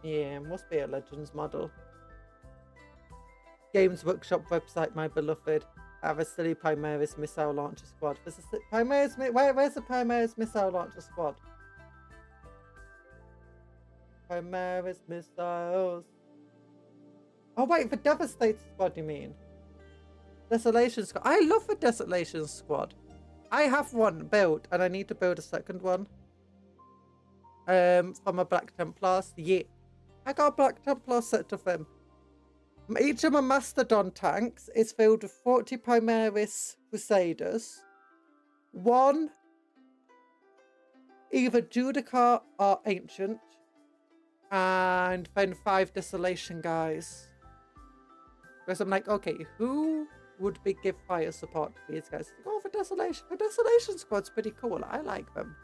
Speaker 1: Yeah, must be a Legends model. Games Workshop website, my beloved. Have a silly Primaris missile launcher squad. There's a Primaris, where's the Primaris missile launcher squad? Primaris missiles. Oh wait, the Devastator squad you mean? Desolation squad. I love the Desolation squad. I have one built and I need to build a second one. From a Black Templars. Yeah. I got a Black Templar set of them. Each of my Mastodon tanks is filled with 40 Primaris Crusaders. One either Judicar or Ancient. And then 5 Desolation guys. Because I'm like, okay, who would be give fire support to these guys? Oh, for Desolation. The Desolation squad's pretty cool. I like them.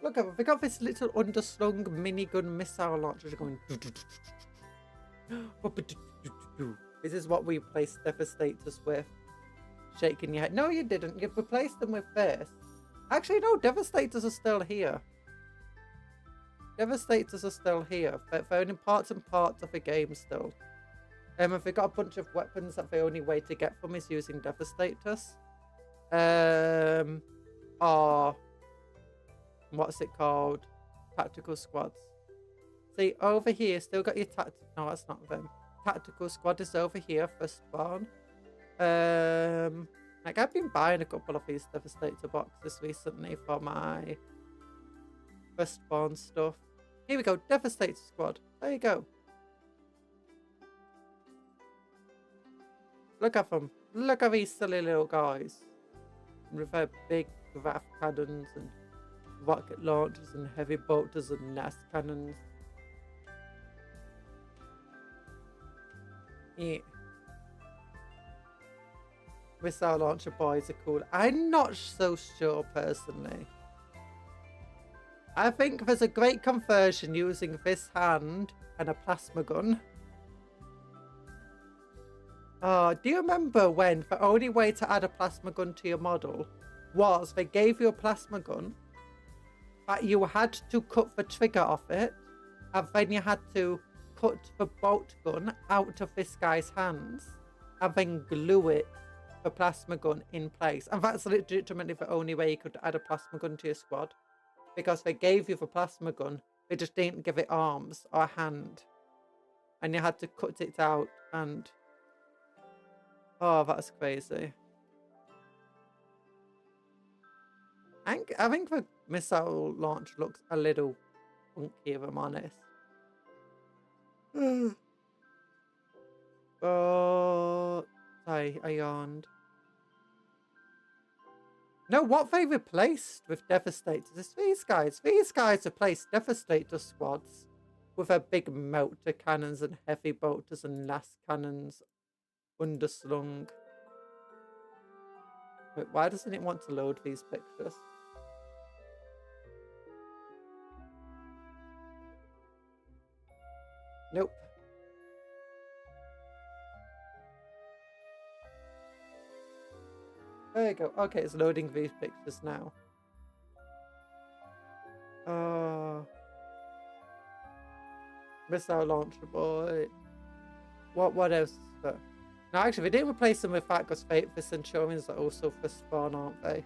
Speaker 1: Look at, we got this little underslung minigun missile launcher going. This is what we replaced Devastators with. Shaking your head. No, you didn't. You replaced them with this. Actually, no, Devastators are still here. Devastators are still here. They're in parts and parts of the game still. If we got a bunch of weapons that the only way to get them is using Devastators. Or what's it called? Tactical squads. See, over here, still got your no, that's not them. Tactical squad is over here for spawn. Like I've been buying a couple of these Devastator boxes recently for my first spawn stuff. Here we go, Devastator squad. There you go. Look at them. Look at these silly little guys. With their big Wrath cannons and rocket launchers and heavy bolters and nest cannons. Yeah. Missile launcher boys are cool. I'm not so sure personally. I think there's a great conversion using this hand and a plasma gun. Oh, do you remember when the only way to add a plasma gun to your model was they gave you a plasma gun but you had to cut the trigger off it, and then you had to cut the bolt gun out of this guy's hands, and then glue it, the plasma gun, in place. And that's legitimately the only way you could add a plasma gun to your squad, because they gave you the plasma gun, they just didn't give it arms or a hand, and you had to cut it out. And oh, that's crazy. I think the missile launch looks a little funky, if I'm honest. Oh, sorry, I yawned. No, what they replaced with Devastators is these guys. These guys replaced Devastator squads with their big melter cannons and heavy bolters and last cannons underslung. Wait, why doesn't it want to load these pictures? Nope. There you go. Okay, it's loading these pictures now. Missile launcher boy. What else is there? No, actually, we didn't replace them with that because the Centurions are also for spawn, aren't they?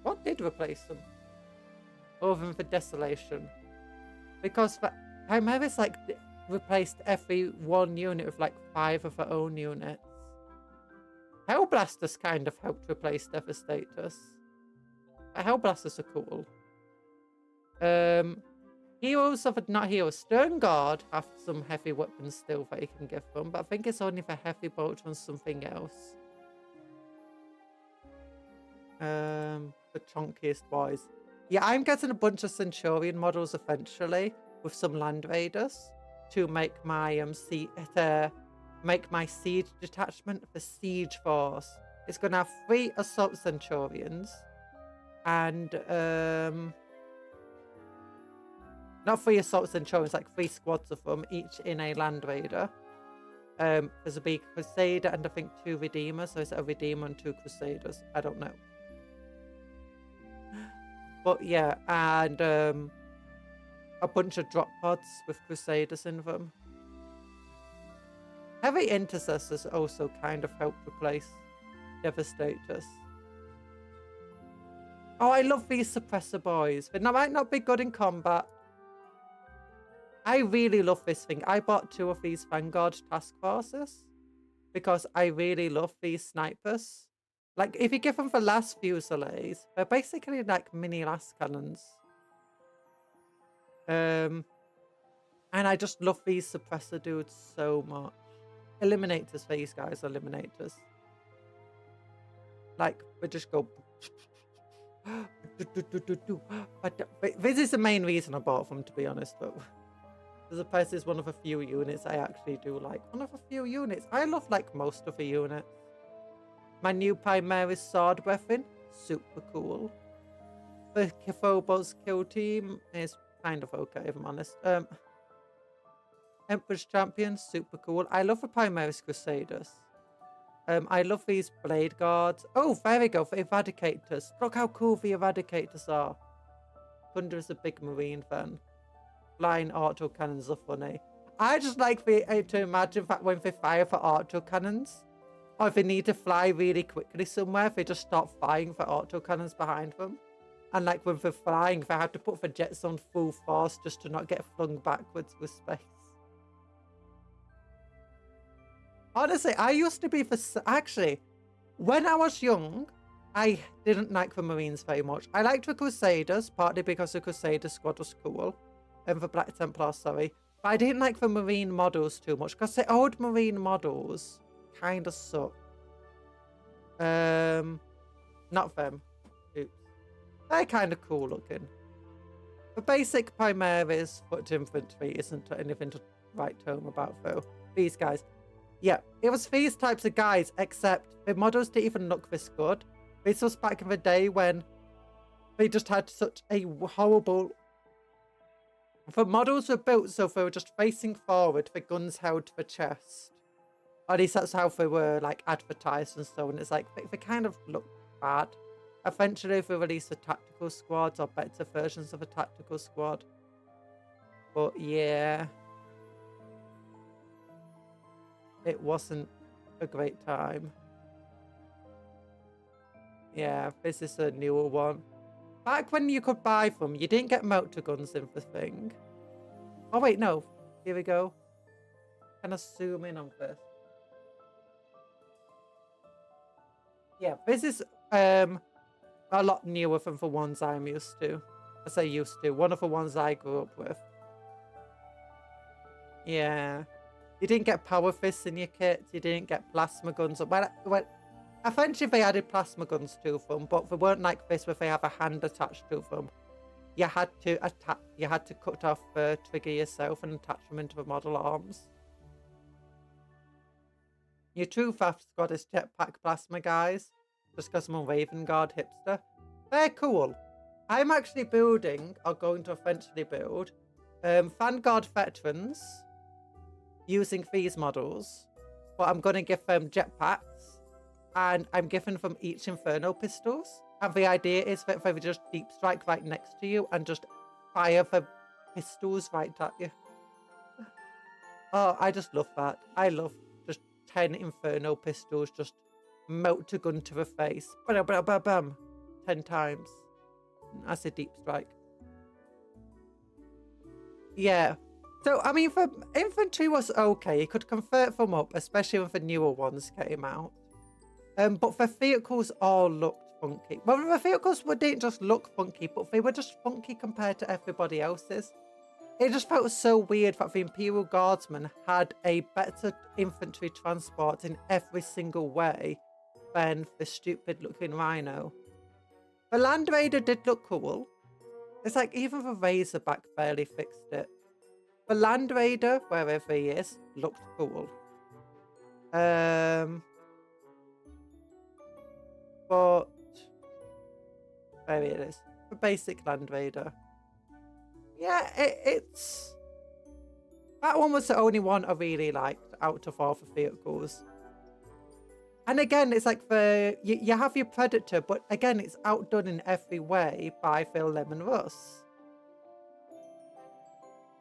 Speaker 1: What did replace them? Other than for Desolation. Because I remember it's like replaced every one unit with like 5 of their own units. Hellblasters kind of helped replace Devastators. Hellblasters are cool. Heroes of not heroes. Stern Guard have some heavy weapons still that you can give them, but I think it's only for heavy bolts and something else. The chunkiest boys. Yeah, I'm getting a bunch of Centurion models eventually with some Land Raiders to make my siege detachment, the siege force. It's gonna have 3 assault Centurions and not 3 assault Centurions, like 3 squads of them, each in a Land Raider. There's a big Crusader and I think 2 Redeemers. So is it a Redeemer and 2 Crusaders? I don't know. But yeah, and a bunch of drop pods with Crusaders in them. Heavy Intercessors also kind of help replace Devastators. Oh, I love these Suppressor boys. They might not be good in combat. I really love this thing. I bought 2 of these Vanguard Task Forces because I really love these snipers. Like, if you give them the last Fusiliers, they're basically like mini last cannons. And I just love these Suppressor dudes so much. Eliminators, these guys, Eliminators. Like, we just go... But this is the main reason I bought them, to be honest, though. The Suppressor is one of a few units I actually do like. One of a few units. I love, like, most of the units. My new Primaris sword weapon, super cool. The Phobos kill team is kind of okay, if I'm honest. Emperor's Champion, super cool. I love the Primaris Crusaders. I love these Blade Guards. Oh, there we go, for Eradicators. Look how cool the Eradicators are. Thunder is a big Marine then. Flying autocannons are funny. I just like to imagine that when they fire for autocannons, or if they need to fly really quickly somewhere, they just start firing for autocannons behind them. And like when they're flying, they have to put the jets on full force just to not get flung backwards with space. Honestly, I used to be actually, when I was young, I didn't like the Marines very much. I liked the Crusaders, partly because the Crusader squad was cool. And the Black Templars, sorry. But I didn't like the Marine models too much, because the old Marine models kind of suck. Not them. Oops. They're kind of cool looking. The basic Primaris foot infantry isn't anything to write home about, though. These guys. Yeah, it was these types of guys, except the models didn't even look this good. This was back in the day when they just had such a horrible... The models were built so they were just facing forward, the guns held to the chest. Or at least that's how they were like advertised and so on. It's like they kind of look bad. Eventually if we release the tactical squads or better versions of a tactical squad. But yeah, it wasn't a great time. Yeah, this is a newer one. Back when you could buy them, you didn't get motor guns in the thing. Oh wait, no. Here we go. Can I zoom in on this? Yeah, this is a lot newer than the ones I'm used to. I say used to. One of the ones I grew up with. Yeah. You didn't get power fists in your kit. You didn't get plasma guns. Well, eventually they added plasma guns to them, but they weren't like this where they have a hand attached to them. You had to cut off the trigger yourself and attach them into the model arms. Your true theft squad is jetpack plasma guys, just because I'm a Raven Guard hipster. They're cool. I'm actually building, or going to eventually build, Vanguard veterans using these models, but I'm going to give them jetpacks, and I'm giving them each Inferno pistols. And the idea is that they would just deep strike right next to you and just fire the pistols right at you. Oh, I just love that. I love just 10 Inferno pistols just melt a gun to the face. Bam, bam, bam, bam. 10 times. That's a deep strike. Yeah. So, I mean, for infantry was okay. You could convert them up, especially when the newer ones came out. But the vehicles all looked funky. Well, the vehicles didn't just look funky, but they were just funky compared to everybody else's. It just felt so weird that the Imperial Guardsmen had a better infantry transport in every single way than the stupid looking Rhino. The Land Raider did look cool. It's like even the Razorback barely fixed it. The Land Raider, wherever he is, looked cool. But there it is. The basic Land Raider. Yeah, it's... That one was the only one I really liked out of all the vehicles. And again, it's like you have your Predator, but again, it's outdone in every way by Phil Lemon Russ.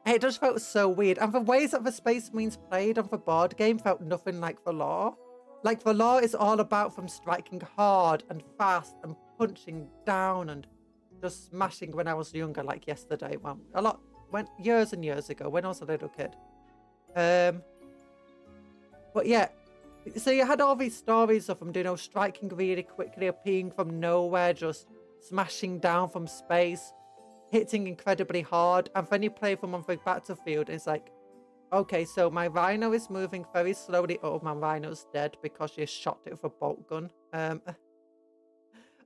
Speaker 1: It just felt so weird. And the ways that the Space Marines played on the board game felt nothing like the lore. Like, the lore is all about them striking hard and fast and punching down and just smashing when I was younger, like yesterday. Well, years and years ago, when I was a little kid. But yeah, so you had all these stories of them, you know, striking really quickly, appearing from nowhere, just smashing down from space, hitting incredibly hard. And then you play them on the battlefield, it's like, okay, so my Rhino is moving very slowly. Oh, my Rhino's dead because you shot it with a bolt gun.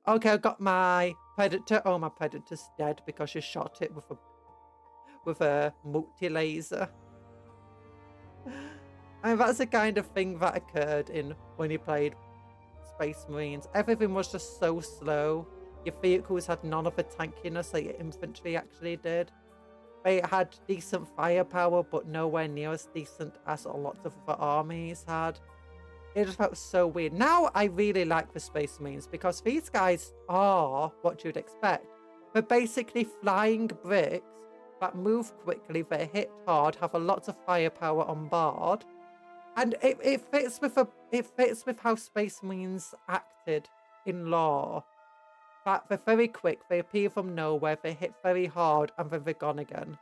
Speaker 1: Okay, I've got my Predator. Oh, my Predator's dead because you shot it with a multi-laser. I mean, that's the kind of thing that occurred when you played Space Marines. Everything was just so slow. Your vehicles had none of the tankiness that your infantry actually did. They had decent firepower, but nowhere near as decent as a lot of the armies had. It just felt so weird. Now I really like the Space Marines because these guys are what you'd expect. They're basically flying bricks that move quickly, they hit hard, have a lot of firepower on board. And it fits with how Space Marines acted in lore. That they're very quick, they appear from nowhere, they hit very hard, and then they're gone again.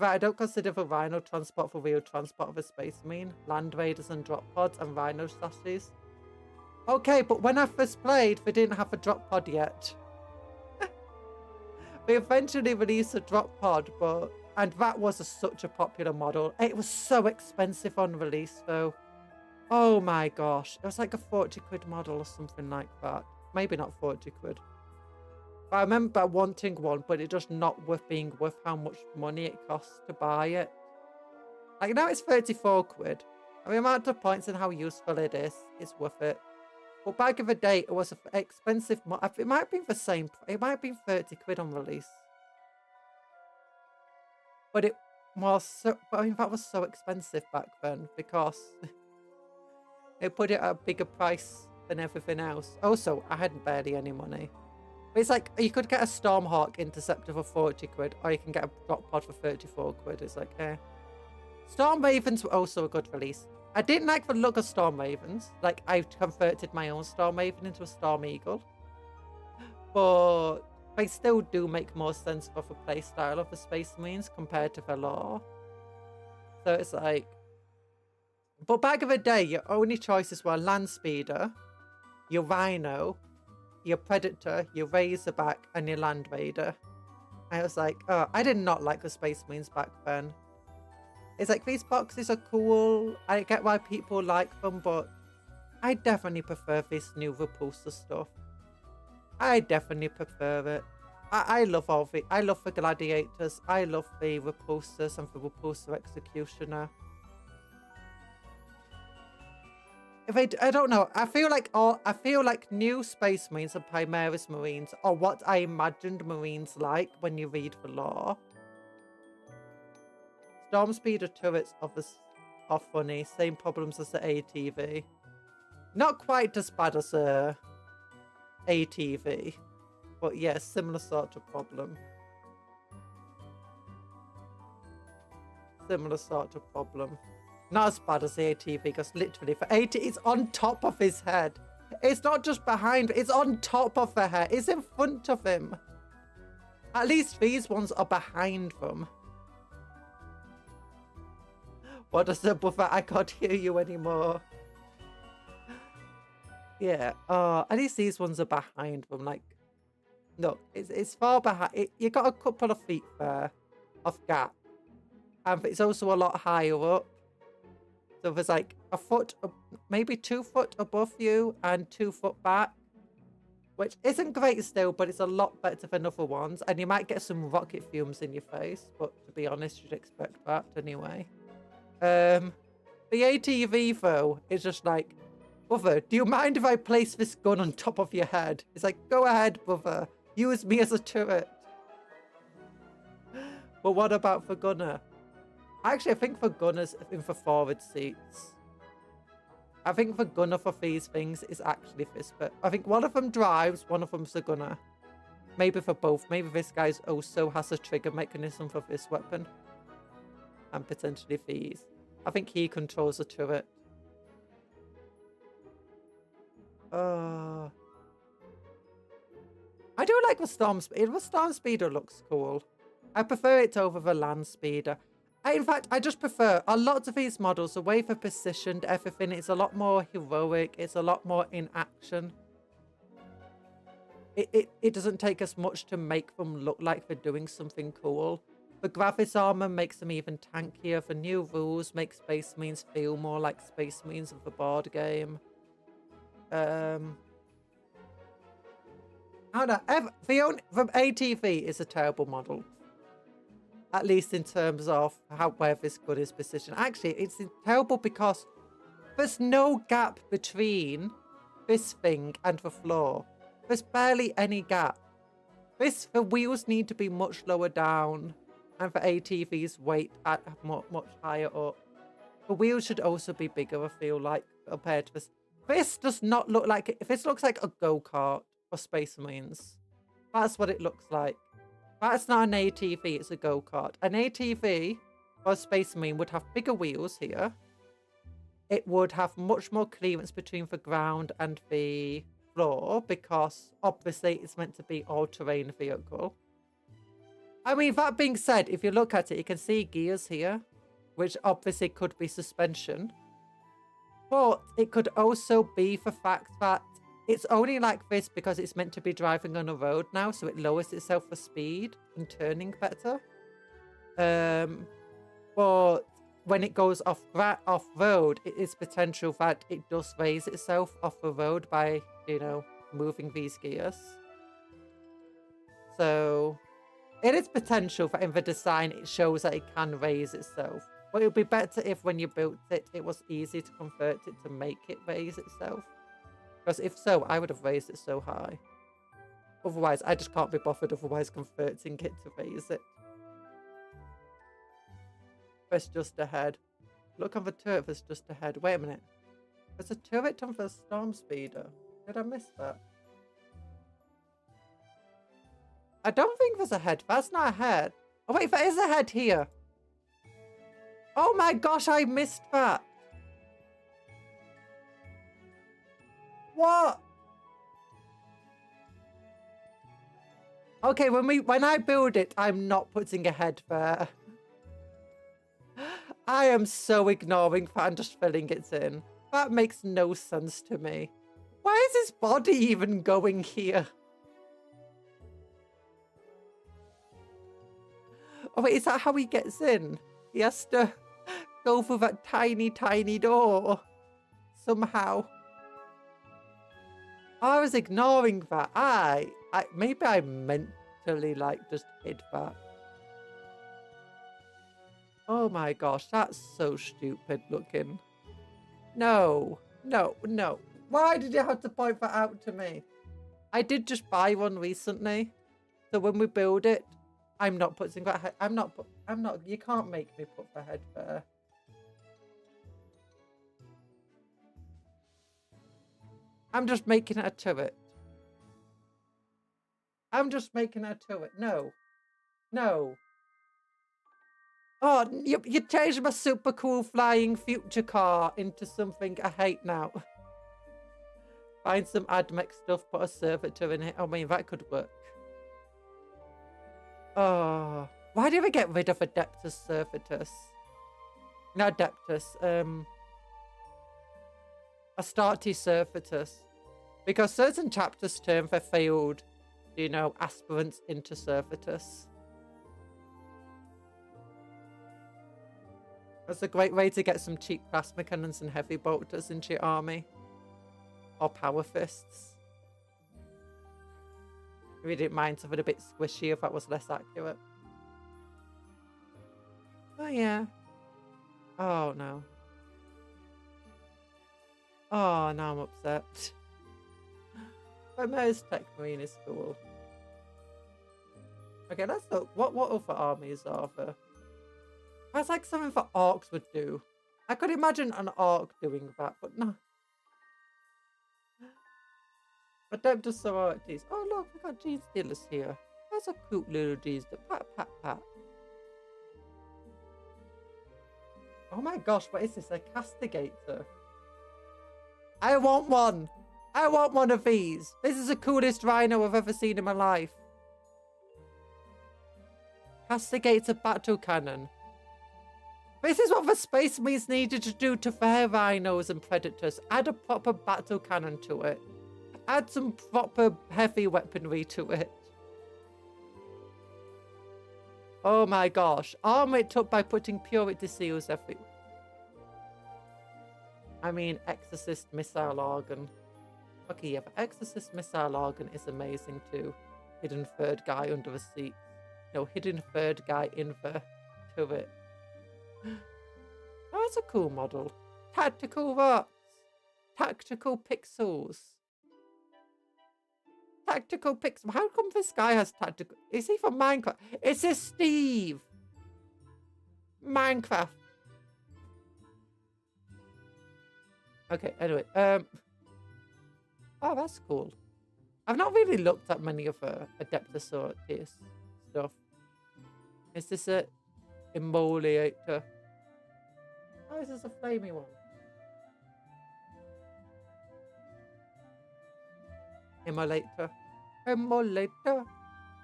Speaker 1: I don't consider the Rhino transport for real transport of a Space Marine. Land Raiders and drop pods and Rhino chassis. Okay, but when I first played, they didn't have a drop pod yet. They eventually released a drop pod, and that was such a popular model. It was so expensive on release, though. Oh my gosh, it was like a 40 quid model or something like that. Maybe not 40 quid. But I remember wanting one, but it just not being worth how much money it costs to buy it. Like now it's 34 quid. I mean, the amount of points and how useful it is worth it. But back in the day, it was an expensive it might have been the same. It might have been 30 quid on release. But it was so, I mean, that was so expensive back then because it put it at a bigger price than everything else. Also, I had barely any money. But it's like, you could get a Stormhawk Interceptor for 40 quid, or you can get a drop pod for 34 quid. It's like, eh. Storm Ravens were also a good release. I didn't like the look of Storm Ravens. Like, I converted my own Storm Raven into a Storm Eagle. But they still do make more sense of the playstyle of the Space Marines compared to the lore. So it's like... But back in the day, your only choices were Land Speeder, your Rhino, your Predator, your Razorback, and your Land Raider. I was like, oh, I did not like the Space Marines back then. It's like, these boxes are cool. I get why people like them, but I definitely prefer this new Repulsor stuff. I definitely prefer it. I love all the... I love the Gladiators. I love the Repulsors and the Repulsor Executioner. I don't know. I feel like new Space Marines and Primaris Marines are what I imagined Marines like when you read the lore. Storm Speeder turrets are funny. Same problems as the ATV. Not quite as bad as a ATV, but yes, yeah, similar sort of problem. Similar sort of problem. Not as bad as the ATV, because literally for AT, it's on top of his head. It's not just behind, it's on top of the head. It's in front of him. At least these ones are behind them. What does the buffer? I can't hear you anymore. Yeah, at least these ones are behind them. Like, look, it's far behind. You got a couple of feet there of gap. And it's also a lot higher up. So there's like a foot, maybe 2 foot above you and 2 foot back, which isn't great still, but it's a lot better than other ones. And you might get some rocket fumes in your face, but to be honest, you'd expect that anyway. The ATV though is just like, brother, do you mind if I place this gun on top of your head? It's like, go ahead, brother. Use me as a turret. But what about the gunner? Actually, I think for gunners in for forward seats. I think the gunner for these things is actually this bit. I think one of them drives, one of them's a gunner. Maybe for both. Maybe this guy's also has a trigger mechanism for this weapon. And potentially these. I think he controls the turret. I do like the Storm Speeder. The Storm Speeder looks cool. I prefer it over the Land Speeder. In fact, I just prefer a lot of these models, the way they're positioned, everything, it's a lot more heroic, it's a lot more in action. It doesn't take as much to make them look like they're doing something cool. The Gravis armor makes them even tankier. The new rules make Space Marines feel more like Space Marines of the board game. I don't know. The ATV is a terrible model. At least in terms of where this gun is positioned. Actually, it's terrible because there's no gap between this thing and the floor. There's barely any gap. The wheels need to be much lower down, and the ATV's weight at much higher up. The wheels should also be bigger, I feel like, compared to this. This does not look like... This looks like a go-kart for Space Marines. That's what it looks like. That's not an ATV, it's a go-kart. An ATV or a Space Marine would have bigger wheels here. It would have much more clearance between the ground and the floor because obviously it's meant to be all-terrain vehicle. I mean, that being said, if you look at it, you can see gears here, which obviously could be suspension. But it could also be the fact that it's only like this because it's meant to be driving on a road now, so it lowers itself for speed and turning better. But when it goes off road, it is potential that it does raise itself off the road by, you know, moving these gears. So it is potential that in the design it shows that it can raise itself. But it would be better if when you built it, it was easy to convert it to make it raise itself. Because if so, I would have raised it so high. Otherwise, I just can't be bothered otherwise converting it to raise it. Press just ahead. Look on the turret, there's just ahead. Wait a minute. There's a turret on the storm speeder. Did I miss that? I don't think there's a head. That's not a head. Oh wait, there is a head here. Oh my gosh, I missed that. What? Okay, when I build it, I'm not putting a head there. I am so ignoring that and just filling it in. That makes no sense to me. Why is his body even going here? Oh wait, is that how he gets in? He has to go through that tiny, tiny door. Somehow. I was ignoring that. Maybe I mentally just hid that. Oh my gosh, that's so stupid looking. No, no, no. Why did you have to point that out to me? I did just buy one recently. So when we build it, I'm not putting that head. I'm not, you can't make me put the head there. I'm just making it a turret. I'm just making it a turret. No. No. Oh, you changed my super cool flying future car into something I hate now. Find some AdMech stuff, put a servitor in it. I mean, that could work. Oh, why did we get rid of Adeptus Servitus? No, Adeptus. Astartes Servitus. Because certain chapters term for failed, aspirants into Servitus. That's a great way to get some cheap plasma cannons and heavy bolters into your army. Or power fists. We didn't mind something a bit squishy if that was less accurate. Oh yeah. Oh no. Oh, now I'm upset. But most Tech Marine is cool. Okay, let's look. What other armies are there? That's like something that orcs would do. I could imagine an orc doing that, but no. Adeptus Sororities. Oh look, we got Gene Stealers here. That's a cute little Gene Stealer. Pat, pat, pat. Oh my gosh, what is this? A castigator? I want one. I want one of these. This is the coolest rhino I've ever seen in my life. Castigator battle cannon. This is what the Space Marines needed to do to their rhinos and predators. Add a proper battle cannon to it. Add some proper heavy weaponry to it. Oh my gosh. Armor it up by putting purity seals everywhere. I mean, Exorcist Missile Organ. Okay, yeah, but Exorcist Missile Organ is amazing too. Hidden third guy under the seat. No, hidden third guy in the turret. Oh, that's a cool model. Tactical rocks. Tactical pixels. Tactical pixels. How come this guy has tactical? Is he from Minecraft? Is this Steve? Minecraft. Okay, anyway. Oh, that's cool. I've not really looked at many of Adeptus Sororities stuff. Is this a Emoliator? Oh, is this a flamey one? Emolator. Emolator.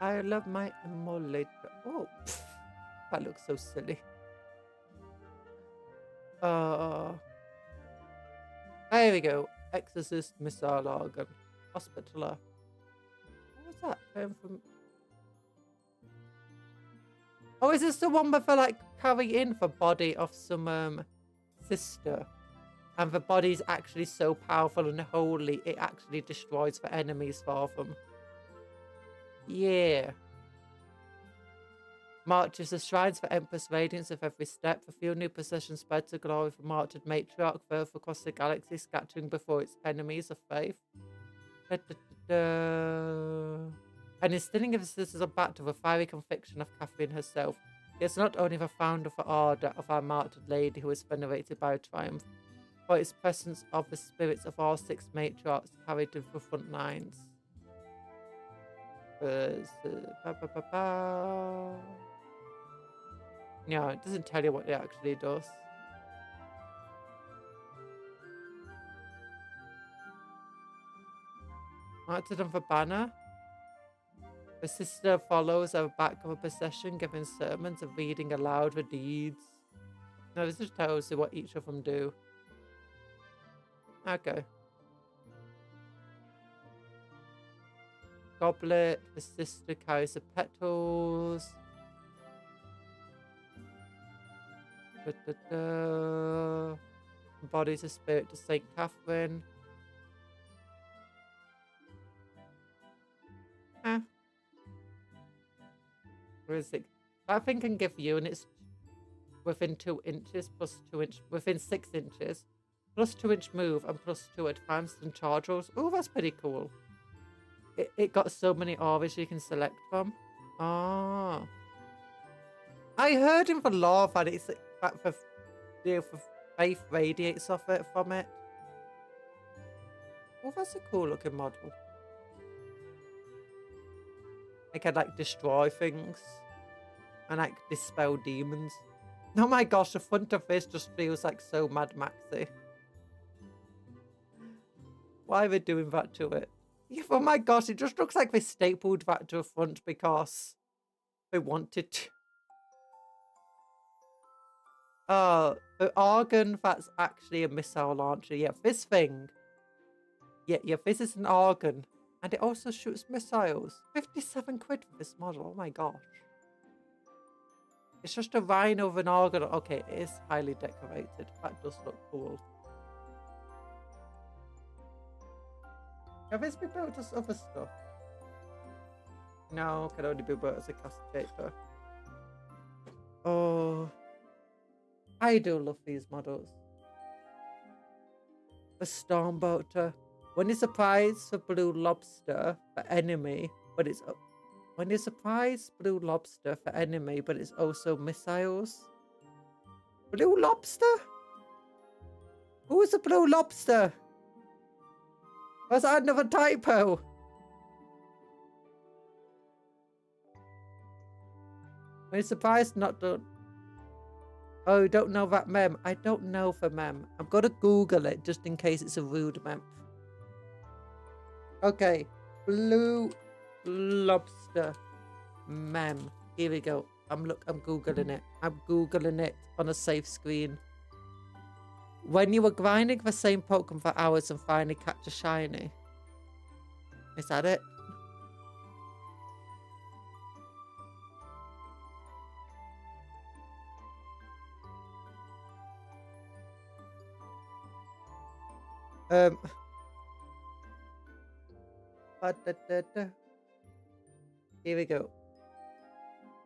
Speaker 1: I love my emolator. Oh, pff, that looks so silly. There we go. Exorcist Missile Organ. Hospitaler. What was that? From... Oh, is this the one where they like carry in the body of some sister? And the body's actually so powerful and holy, it actually destroys the enemies for them. Yeah. Marches the shrines for Empress Radiance of every step. The few new processions spread to glory for martyred matriarch further across the galaxy, scattering before its enemies of faith. Da, da, da, da. And instilling of the sisters of back to the fiery conviction of Catherine herself. He is not only the founder of the order of our martyred lady who is venerated by a triumph, for its presence of the spirits of all 6 matriarchs carried to the front lines. No, it doesn't tell you what it actually does. Mounted on the banner, the sister follows at the back of a procession, giving sermons and reading aloud the deeds. No, this just tells you what each of them do. Okay. Goblet, the sister carries the petals. Embodies the spirit to Saint Catherine. Where is it? That thing can give units within 2 inches plus 2 inch within 6 inches, plus 2 inch move and plus 2 advanced and charge rolls. Oh, that's pretty cool. It got so many auras you can select from. Ah. I heard in the lore that it's that the faith radiates off it from it. Oh, that's a cool looking model. I can like destroy things and like dispel demons. Oh my gosh, the front of this just feels like so Mad Maxy. Why are they doing that to it? Oh my gosh, it just looks like they stapled that to the front because they wanted to. Oh, the organ, that's actually a missile launcher. Yeah, this thing. Yeah, this is an organ. And it also shoots missiles. 57 quid for this model. Oh my gosh. It's just a rhino with an organ. Okay, it is highly decorated. That does look cool. Have this been built as other stuff? No, can only be built as a caster. Oh, I do love these models. The Stormbolter. When you surprise for blue lobster for enemy, but it's when you surprise blue lobster for enemy, but it's also missiles. Blue lobster? Who is a blue lobster? Was that another typo? When you surprised, not done. Oh, you don't know that mem? I don't know the mem. I'm gonna Google it just in case it's a rude mem. Okay, blue lobster mem. Here we go. I'm googling it. I'm googling it on a safe screen. When you were grinding the same Pokemon for hours and finally catch a shiny. Is that it? Here we go.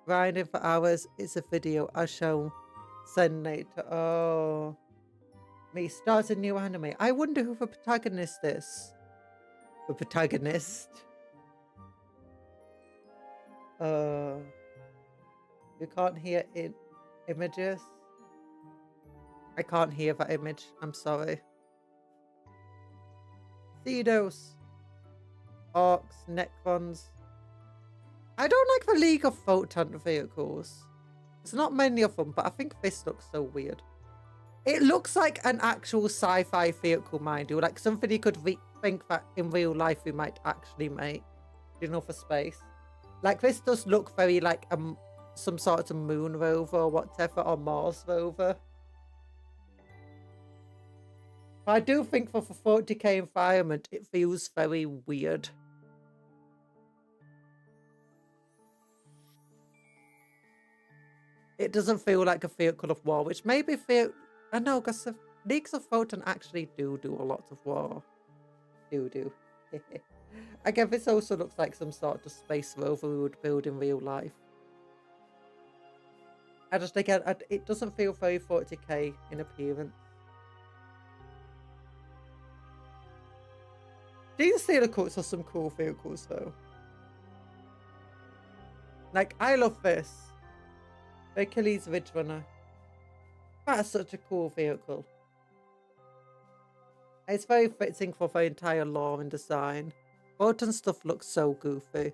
Speaker 1: Grinding for hours. It's a video I shall send later. Oh. Me starts a new anime. I wonder who the protagonist is. The protagonist. You can't hear in images. I can't hear that image. I'm sorry. Theodos. Orcs, Necrons. I don't like the League of Photon vehicles. There's not many of them, but I think this looks so weird. It looks like an actual sci-fi vehicle, mind you. Like something you could think that in real life we might actually make. You know, for space. Like this does look very like some sort of moon rover or whatever, or Mars rover. But I do think for the 40k environment, it feels very weird. It doesn't feel like a vehicle of war, which maybe feel... I know, because the Leagues of Photon actually do a lot of war. Do. I guess this also looks like some sort of space rover we would build in real life. I just think it doesn't feel very 40k in appearance. These Steelcoats are some cool vehicles though. Like, I love this. Achilles Ridge Runner. That's such a cool vehicle. It's very fitting for the entire lore and design. Photon stuff looks so goofy.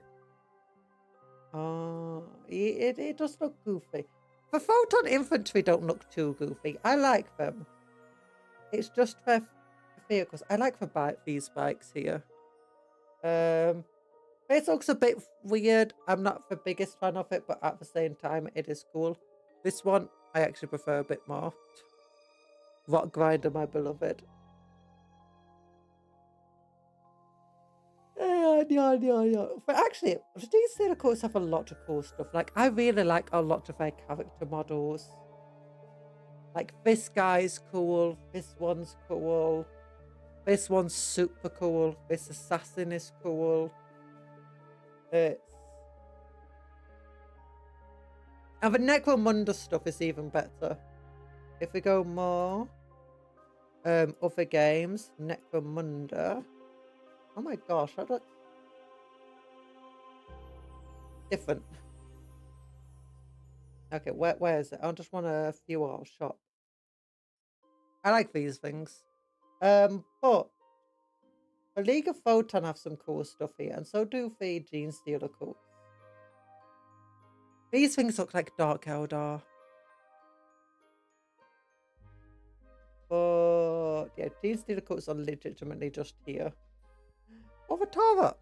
Speaker 1: Oh, it does look goofy. The Photon infantry don't look too goofy. I like them. It's just their vehicles. I like these bikes here. It looks a bit weird. I'm not the biggest fan of it, but at the same time, it is cool. This one, I actually prefer a bit more. Rock Grinder, my beloved. Yeah. But actually, these Sailor Coats have a lot of cool stuff. Like, I really like a lot of their character models. Like, this guy's cool. This one's cool. This one's super cool. This assassin is cool. And the Necromunda stuff is even better. If we go more, other games, Necromunda. Oh my gosh, I don't. Different. Okay, where is it? I just want a few our shop. I like these things. But the League of Photon have some cool stuff here, and so do the Gene Stealer coats. These things look like Dark Eldar. But yeah, Gene Stealer coats are legitimately just here. Oh, the Taurox.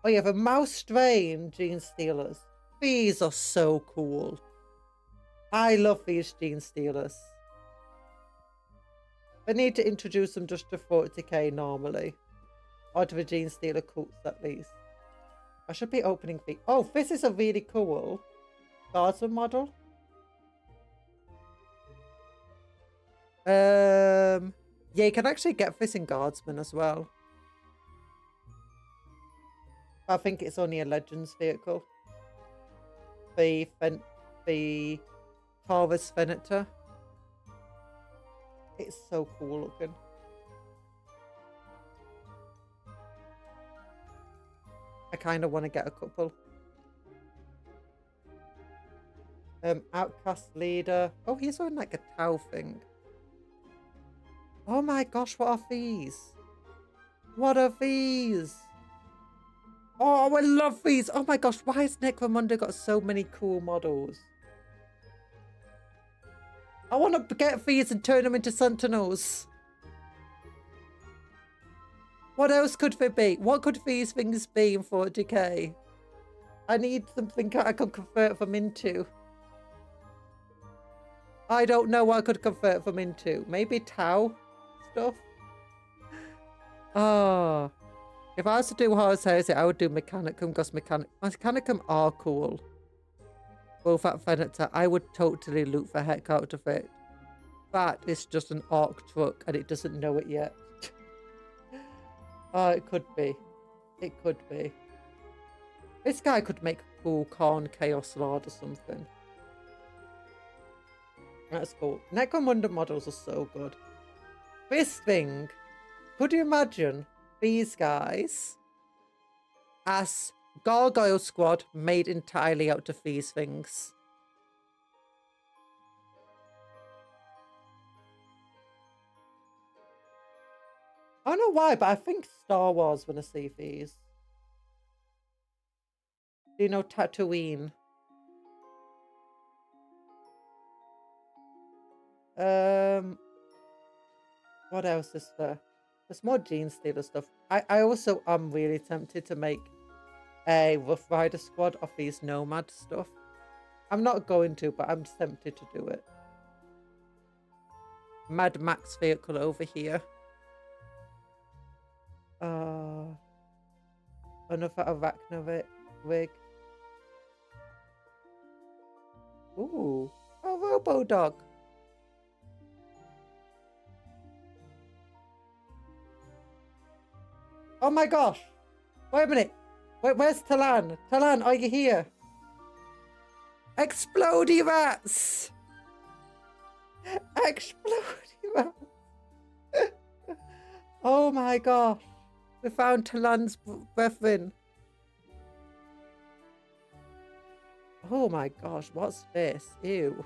Speaker 1: Oh yeah, the Mouse Strain Gene Stealers. These are so cool. I love these Gene Stealers. I need to introduce them just to 40k normally. Or to the Gene Stealer cults at least. I should be opening the... Oh, this is a really cool Guardsman model. Yeah, you can actually get this in Guardsman as well. I think it's only a Legends vehicle. The Taurus Venator. It's so cool looking. I kind of want to get a couple. Outcast Leader. Oh, he's wearing like a towel thing. Oh my gosh, what are these? What are these? Oh, I love these. Oh my gosh, why has Necromunda got so many cool models? I want to get these and turn them into Sentinels. What else could they be? What could these things be in 40k? I need something I could convert them into. I don't know what I could convert them into. Maybe Tau stuff? Oh. If I was to do Horus Heresy, I would do Mechanicum, because Mechanicum are cool. Both at Venator, I would totally loot the heck out of it. That is just an orc truck, and it doesn't know it yet. Oh, it could be. It could be. This guy could make a cool Khorne Chaos Lord or something. That's cool. Necromunda models are so good. This thing, could you imagine these guys as Gargoyle Squad made entirely out of these things? I don't know why, but I think Star Wars when I see these. Do you know Tatooine? What else is there? There's more Gene Stealer stuff. I also am really tempted to make a Rough Rider squad of these Nomad stuff. I'm not going to, but I'm tempted to do it. Mad Max vehicle over here. Another Arachno rig. Ooh, a Robo Dog. Oh my gosh! Wait a minute. Where's Talan? Talan, are you here? Explodey rats! Explodey rats! Oh my gosh. We found Talan's brethren. Oh my gosh, what's this? Ew.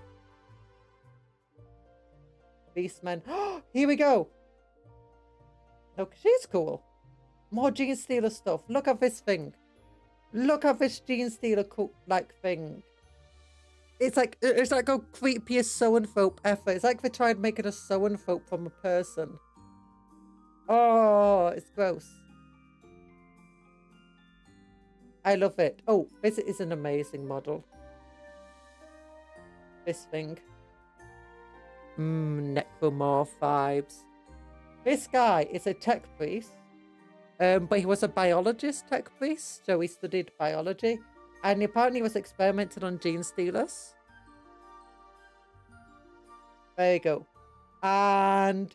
Speaker 1: Beastmen. Here we go. Look, she's cool. More Gene Stealer stuff. Look at this thing. Look at this Gene Stealer like thing. It's like a creepiest so-and-folk ever. It's like they tried making a so-and-folk from a person. Oh, it's gross. I love it. Oh, this is an amazing model. This thing. Necromorph vibes. This guy is a tech priest. But he was a biologist tech priest, so he studied biology. And he apparently was experimenting on gene stealers. There you go. But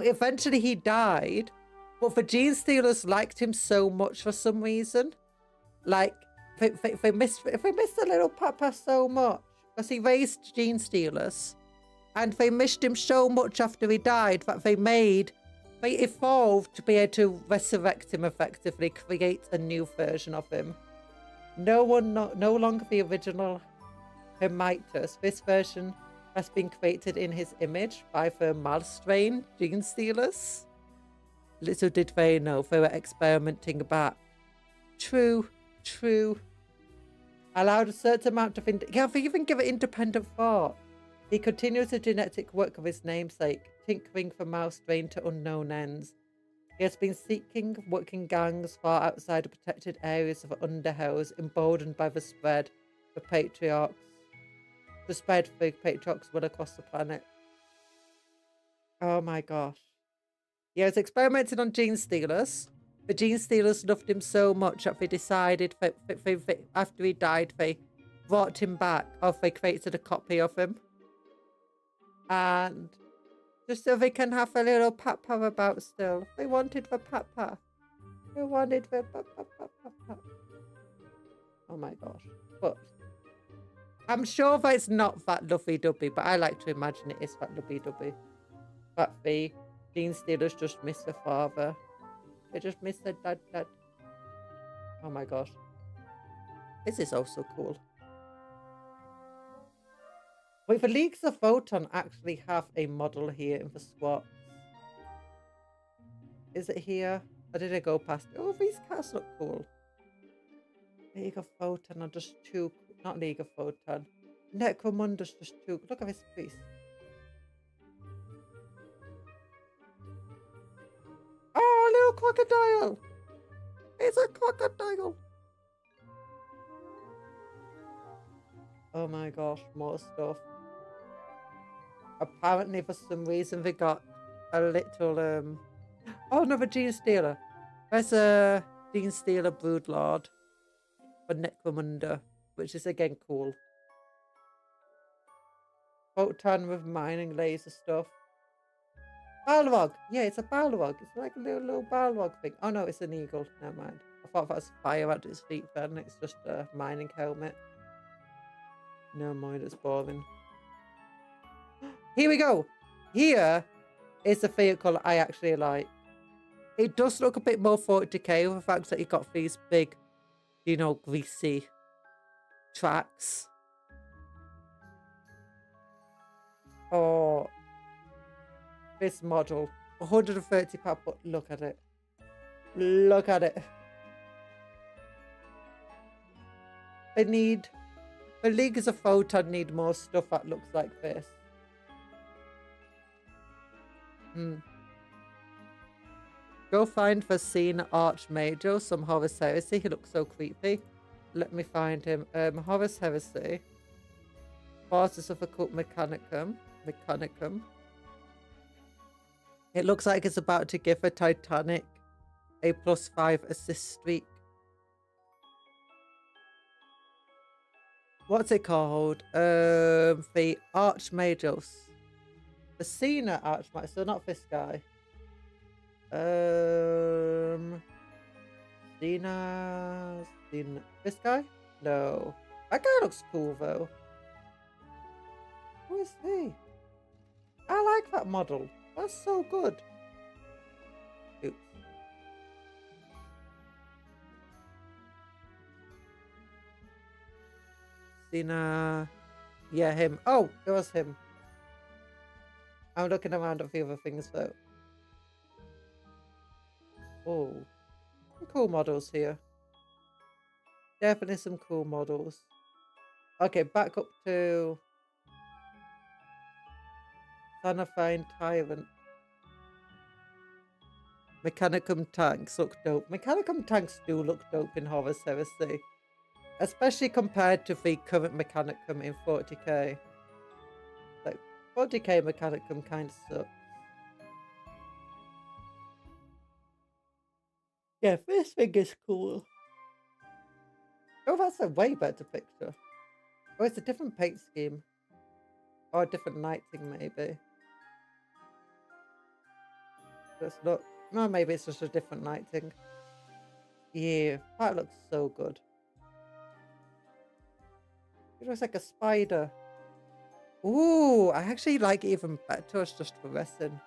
Speaker 1: eventually he died. But the gene stealers liked him so much for some reason. Like, they missed the little papa so much. Because he raised gene stealers. And they missed him so much after he died that they evolved to be able to resurrect him effectively, create a new version of him. No longer the original Hermitus. This version has been created in his image by the Malstrain gene stealers. Little did they know they were experimenting back. True. Allowed a certain amount of... they even give it independent thought. He continues the genetic work of his namesake, tinkering from Malstrain to unknown ends. He has been seeking working gangs far outside the protected areas of Underhells, emboldened by the spread for patriarchs. The spread for patriarchs will across the planet. Oh my gosh. He has experimented on gene stealers. The gene stealers loved him so much that they decided that after he died, they brought him back, or they created a copy of him. And just so they can have a little papa about still. They wanted the papa. They wanted the papa. Oh my gosh. But I'm sure that it's not that lovey-dovey, but I like to imagine it is that lovey-dovey. That the gene stealers just miss their father. They just miss their dad. Oh my gosh. This is also cool. Wait, the Leagues of Photon actually have a model here in the squad. Is it here? Or did I go past it? Oh, these cats look cool. League of Photon are just too... Not League of Photon. Necromunda's just too... Look at this piece. Oh, a little crocodile! It's a crocodile! Oh my gosh, more stuff. Apparently, for some reason, they got a little, Oh, another Gene Stealer. There's a Gene Stealer Broodlord for Necromunda, which is, again, cool. Photon with mining laser stuff. Balrog! Yeah, it's a Balrog. It's like a little Balrog thing. Oh, no, it's an eagle. Never mind. I thought that was fire at its feet then. It's just a mining helmet. Never mind, it's boring. Here we go. Here is the vehicle I actually like. It does look a bit more 40k with the fact that you got these big, greasy tracks. Oh, this model, £130, but look at it. Look at it. The Leagues of Photon need more stuff that looks like this. Go find the scene Archmage, some Horus Heresy. He looks so creepy. Let me find him. Horus Heresy. Forces of Occult Mechanicum. It looks like it's about to give a Titanic a +5 assist streak. What's it called? The Archmagos. The Cena Archmage, so not this guy. Cena. This guy? No. That guy looks cool though. Who is he? I like that model. That's so good. Oops. Cena. Yeah, him. Oh, it was him. I'm looking around at the other things though. Oh, some cool models here. Definitely some cool models. Okay, back up to Sanafine Tyrant. Mechanicum tanks look dope. Mechanicum tanks do look dope in Horus Heresy. Especially compared to the current Mechanicum in 40k. Like, 40k Mechanicum kind of sucks. Yeah, this thing is cool. Oh, that's a way better picture. Oh, it's a different paint scheme. Or a different lighting, maybe. Let's look. No, maybe it's just a different lighting. Yeah, that looks so good. It looks like a spider. Ooh, I actually like it even better. It's just fluorescent.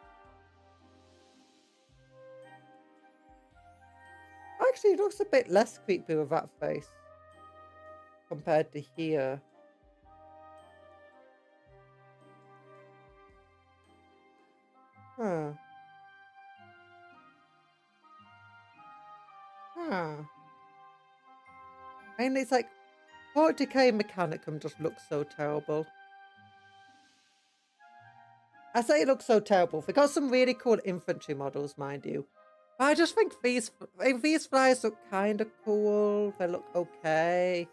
Speaker 1: Actually, it looks a bit less creepy with that face compared to here. Huh. Huh. I mean, it's like 40k Mechanicum just looks so terrible. I say it looks so terrible. They got some really cool infantry models, mind you. I just think these flyers look kind of cool. They look okay.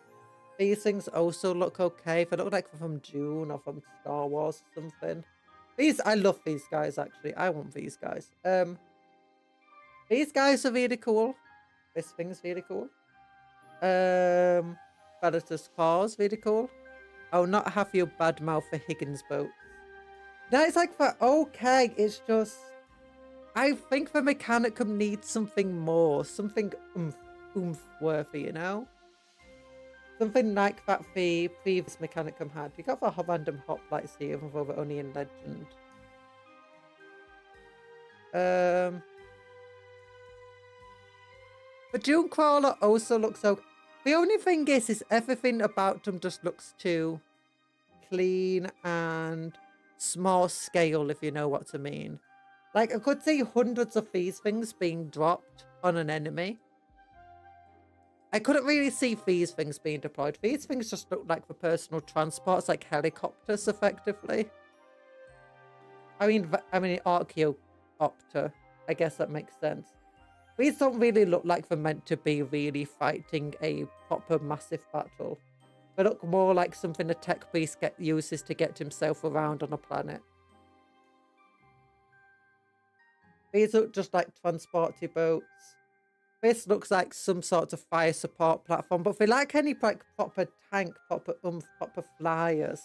Speaker 1: These things also look okay. They look like they're from Dune or from Star Wars or something. I love these guys, actually. I want these guys. These guys are really cool. This thing's really cool. Predator's Claws, really cool. I'll not have you badmouth the Higgins boat. No, it's like for okay. It's just, I think the Mechanicum needs something more, something oomph worthy, you know? Something like that the previous Mechanicum had. You got the random hoplites here, even though they're only in Legend. The Dune Crawler also looks so... The only thing is everything about them just looks too clean and small scale, if you know what I mean. Like, I could see hundreds of these things being dropped on an enemy. I couldn't really see these things being deployed. These things just look like for personal transports, like helicopters, effectively. I mean, Archaeopter. I guess that makes sense. These don't really look like they're meant to be really fighting a proper massive battle. They look more like something a tech priest uses to get himself around on a planet. These look just like transporty boats. This looks like some sort of fire support platform, but if we like any like proper tank, proper flyers.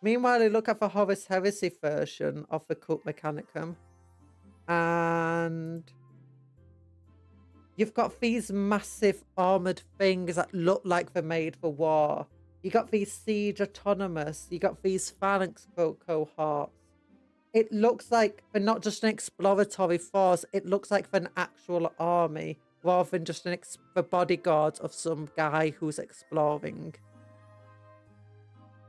Speaker 1: Meanwhile, I look at the Horus Heresy version of the Cult Mechanicum. And you've got these massive armoured things that look like they're made for war. You got these Siege Autonomous. You got these Phalanx cohorts. It looks like they're not just an exploratory force. It looks like they're an actual army, rather than just the bodyguards of some guy who's exploring.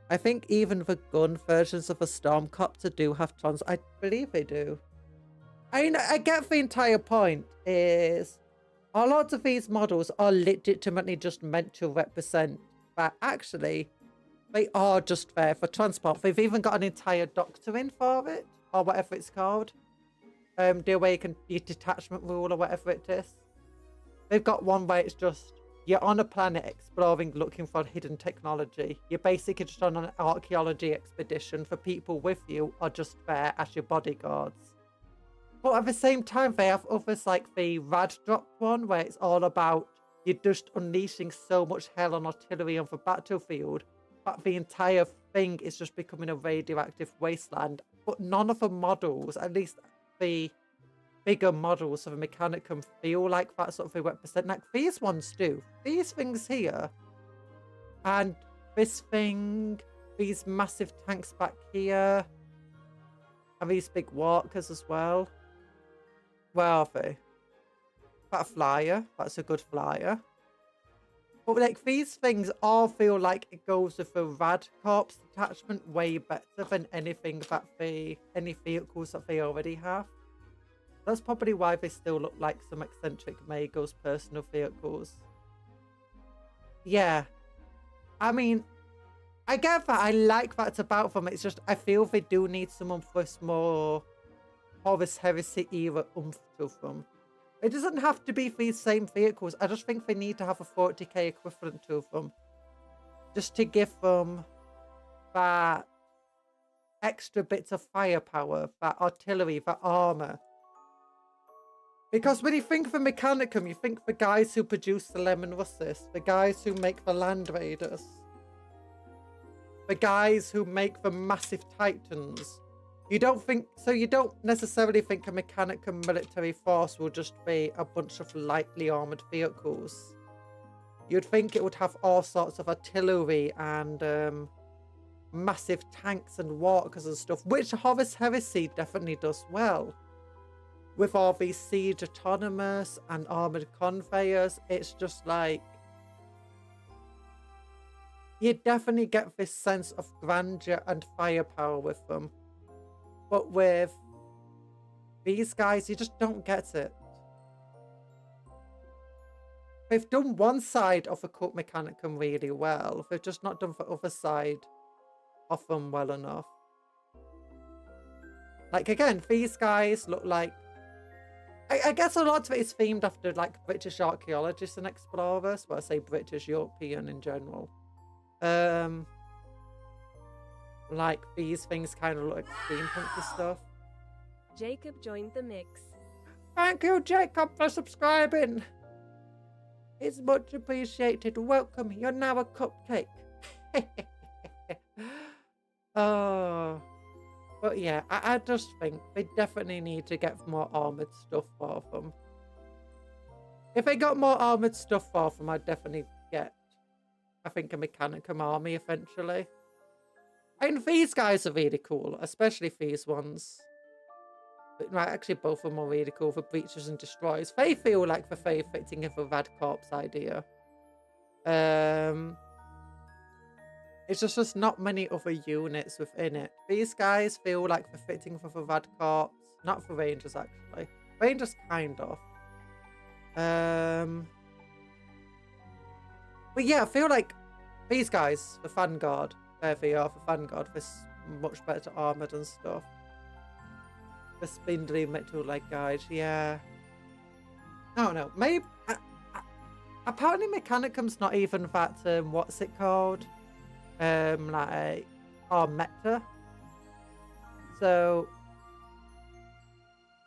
Speaker 1: I think even the gun versions of a Stormcopter do have trans. I believe they do. I get the entire point is a lot of these models are legitimately just meant to represent that actually they are just there for transport. They've even got an entire doctrine for it, or whatever it's called. The Awakened Detachment Rule or whatever it is. They've got one where it's just, you're on a planet exploring, looking for hidden technology. You're basically just on an archaeology expedition. For people with you are just there as your bodyguards. But at the same time, they have others like the Rad Drop one, where it's all about you're just unleashing so much hell on artillery on the battlefield, but the entire thing is just becoming a radioactive wasteland. But none of the models, at least the bigger models of the Mechanicum, feel like that sort of a represent. Like these ones do. These things here, and this thing, these massive tanks back here, and these big walkers as well. Where are they? That flyer. That's a good flyer. But like these things all feel like it goes with a rad corps attachment way better than anything that any vehicles that they already have. That's probably why they still look like some eccentric Mago's personal vehicles. Yeah. I mean, I get that. I like that it's about them. It's just, I feel they do need someone with more Horus Heresy era oomph to them. It doesn't have to be these same vehicles. I just think they need to have a 40k equivalent to them. Just to give them that extra bits of firepower, that artillery, that armor. Because when you think of the Mechanicum, you think the guys who produce the Lemon Russes, the guys who make the Land Raiders, the guys who make the massive Titans. You don't necessarily think a Mechanicum military force will just be a bunch of lightly armored vehicles. You'd think it would have all sorts of artillery and massive tanks and walkers and stuff, which Horus Heresy definitely does well. With all these siege autonomous and armored conveyors, it's just like, you definitely get this sense of grandeur and firepower with them. But with these guys, you just don't get it. They've done one side of the Cult Mechanicum really well. They've just not done the other side of them well enough. Like, again, these guys look like... I guess a lot of it is themed after, like, British archaeologists and explorers. But I say British, European in general. Like, these things kind of look like steampunky stuff.
Speaker 3: Jacob joined the mix.
Speaker 1: Thank you, Jacob, for subscribing. It's much appreciated. Welcome. You're now a cupcake. Oh. But yeah, I just think they definitely need to get more armoured stuff for them. If they got more armoured stuff for them, I'd definitely get, I think, a Mechanicum army eventually. And these guys are really cool, especially these ones. But, right, actually, both of them are really cool for Breachers and Destroyers. They feel like the very fitting of a Rad Corps idea. It's just there's not many other units within it. These guys feel like the fitting for the Rad Corps. Not for Rangers, actually. Rangers, kind of. But yeah, I feel like these guys, the Vanguard, there they are, the Vanguard, they're much better armoured and stuff. The spindly metal-like guys, yeah. I don't know, maybe... apparently Mechanicum's not even that, what's it called? Like, our meta. So,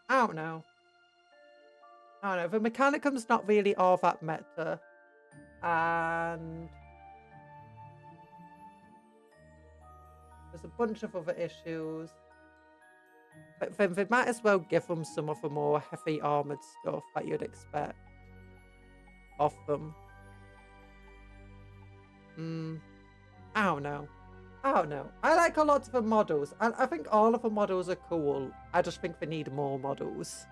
Speaker 1: I don't know. The Mechanicum's not really all that meta. And there's a bunch of other issues. But then they might as well give them some of the more heavy armoured stuff that you'd expect of them. I don't know. I like a lot of the models. And I think all of the models are cool. I just think they need more models.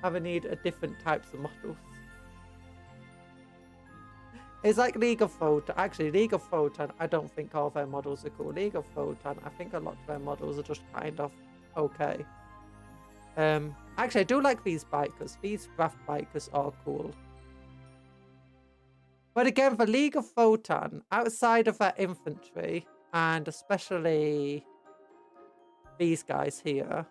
Speaker 1: And they need different types of models. It's like League of Photon. Actually, League of Photon, I don't think all their models are cool. League of Photon, I think a lot of their models are just kind of okay. Actually, I do like these bikers. These Raft bikers are cool. But again, for League of Photon, outside of that infantry, and especially these guys here,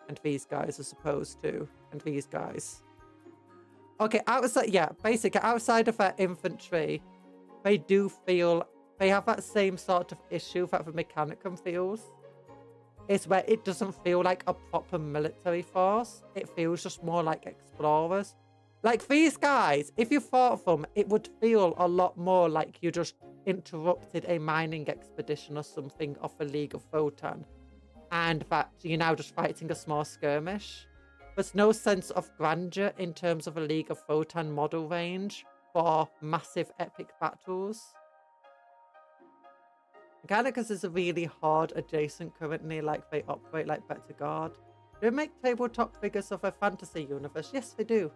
Speaker 1: and these guys are supposed to, and these guys. Okay, outside, yeah, basically outside of that infantry, they do feel, they have that same sort of issue that the Mechanicum feels. It's where it doesn't feel like a proper military force. It feels just more like explorers. Like these guys, if you fought them, it would feel a lot more like you just interrupted a mining expedition or something off a League of Photon. And that you're now just fighting a small skirmish. There's no sense of grandeur in terms of a League of Photon model range for massive epic battles. Mechanicus is a really hard adjacent currently, like they operate like Better Guard. Do they make tabletop figures of a fantasy universe? Yes, they do.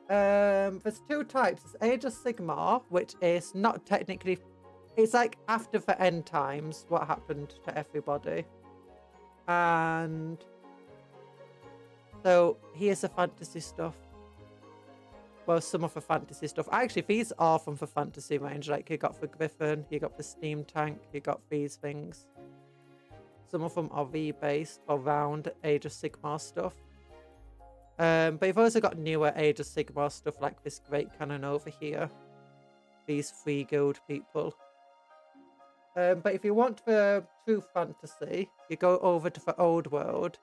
Speaker 1: There's two types. It's Age of Sigmar, which is not technically... It's like after the end times, what happened to everybody. And... So, here's the fantasy stuff. Well, some of the fantasy stuff. Actually, these are from the fantasy range. Like, you got the Griffin, you got the Steam Tank, you got these things. Some of them are V-based, around Age of Sigmar stuff. But you've also got newer Age of Sigmar stuff like this Great Cannon over here. These 3 guild people. But if you want the true fantasy, you go over to the old world.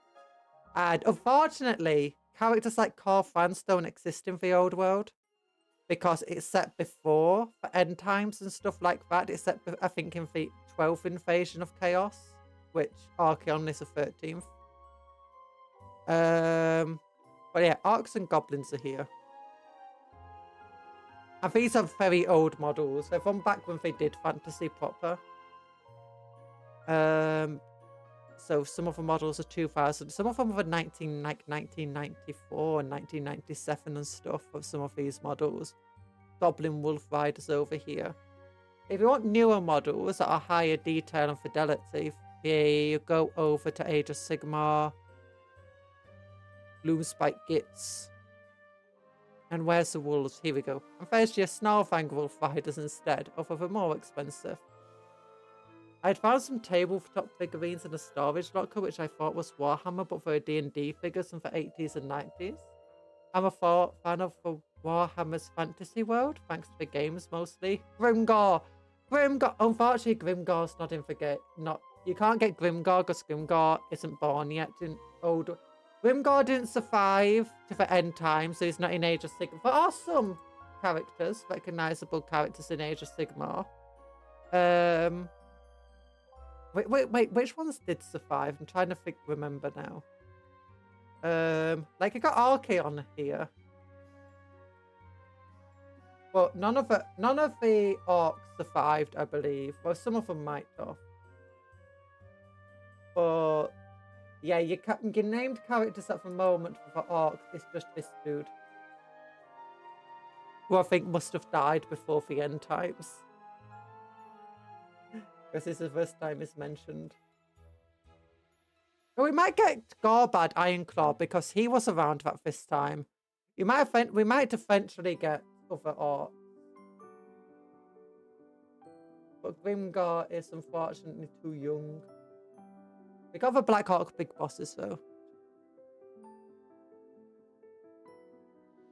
Speaker 1: And unfortunately, characters like Corfans don't exist in the old world. Because it's set before the end times and stuff like that. It's set, I think, in the 12th invasion of Chaos. Which Archeon is the 13th. But yeah, orcs and goblins are here. And these are very old models. They're from back when they did fantasy proper. So some of the models are 2000. Some of them are 1994 and 1997 and stuff of some of these models. Goblin Wolf Riders over here. If you want newer models that are higher detail and fidelity, you go over to Age of Sigmar. Gloomspike Gits. And where's the wolves? Here we go. And there's your Snarlfang Wolf Riders instead, although they're more expensive. I'd found some tabletop figurines in a storage locker, which I thought was Warhammer, but for D&D figures from the 80s and 90s. I'm a fan of the Warhammer's fantasy world, thanks to the games mostly. Grimgor! Unfortunately, Grimgor's not in the game. You can't get Grimgor because Grimgor isn't born yet in old... Grimgor didn't survive to the end time, so he's not in Age of Sigmar. There are some characters, recognizable characters in Age of Sigmar. Wait, which ones did survive? I'm trying to remember now. Like I got Archeon here. Well, none of the orcs survived, I believe. Well, some of them might have. But yeah, you named characters at the moment for orcs. It's just this dude, who I think must have died before the end times. Because this is the first time it's mentioned. But we might get Gorbad Ironclaw because he was around at this time. We might eventually get other orcs. But Grimgor is unfortunately too young. We got the Black Orc big bosses though.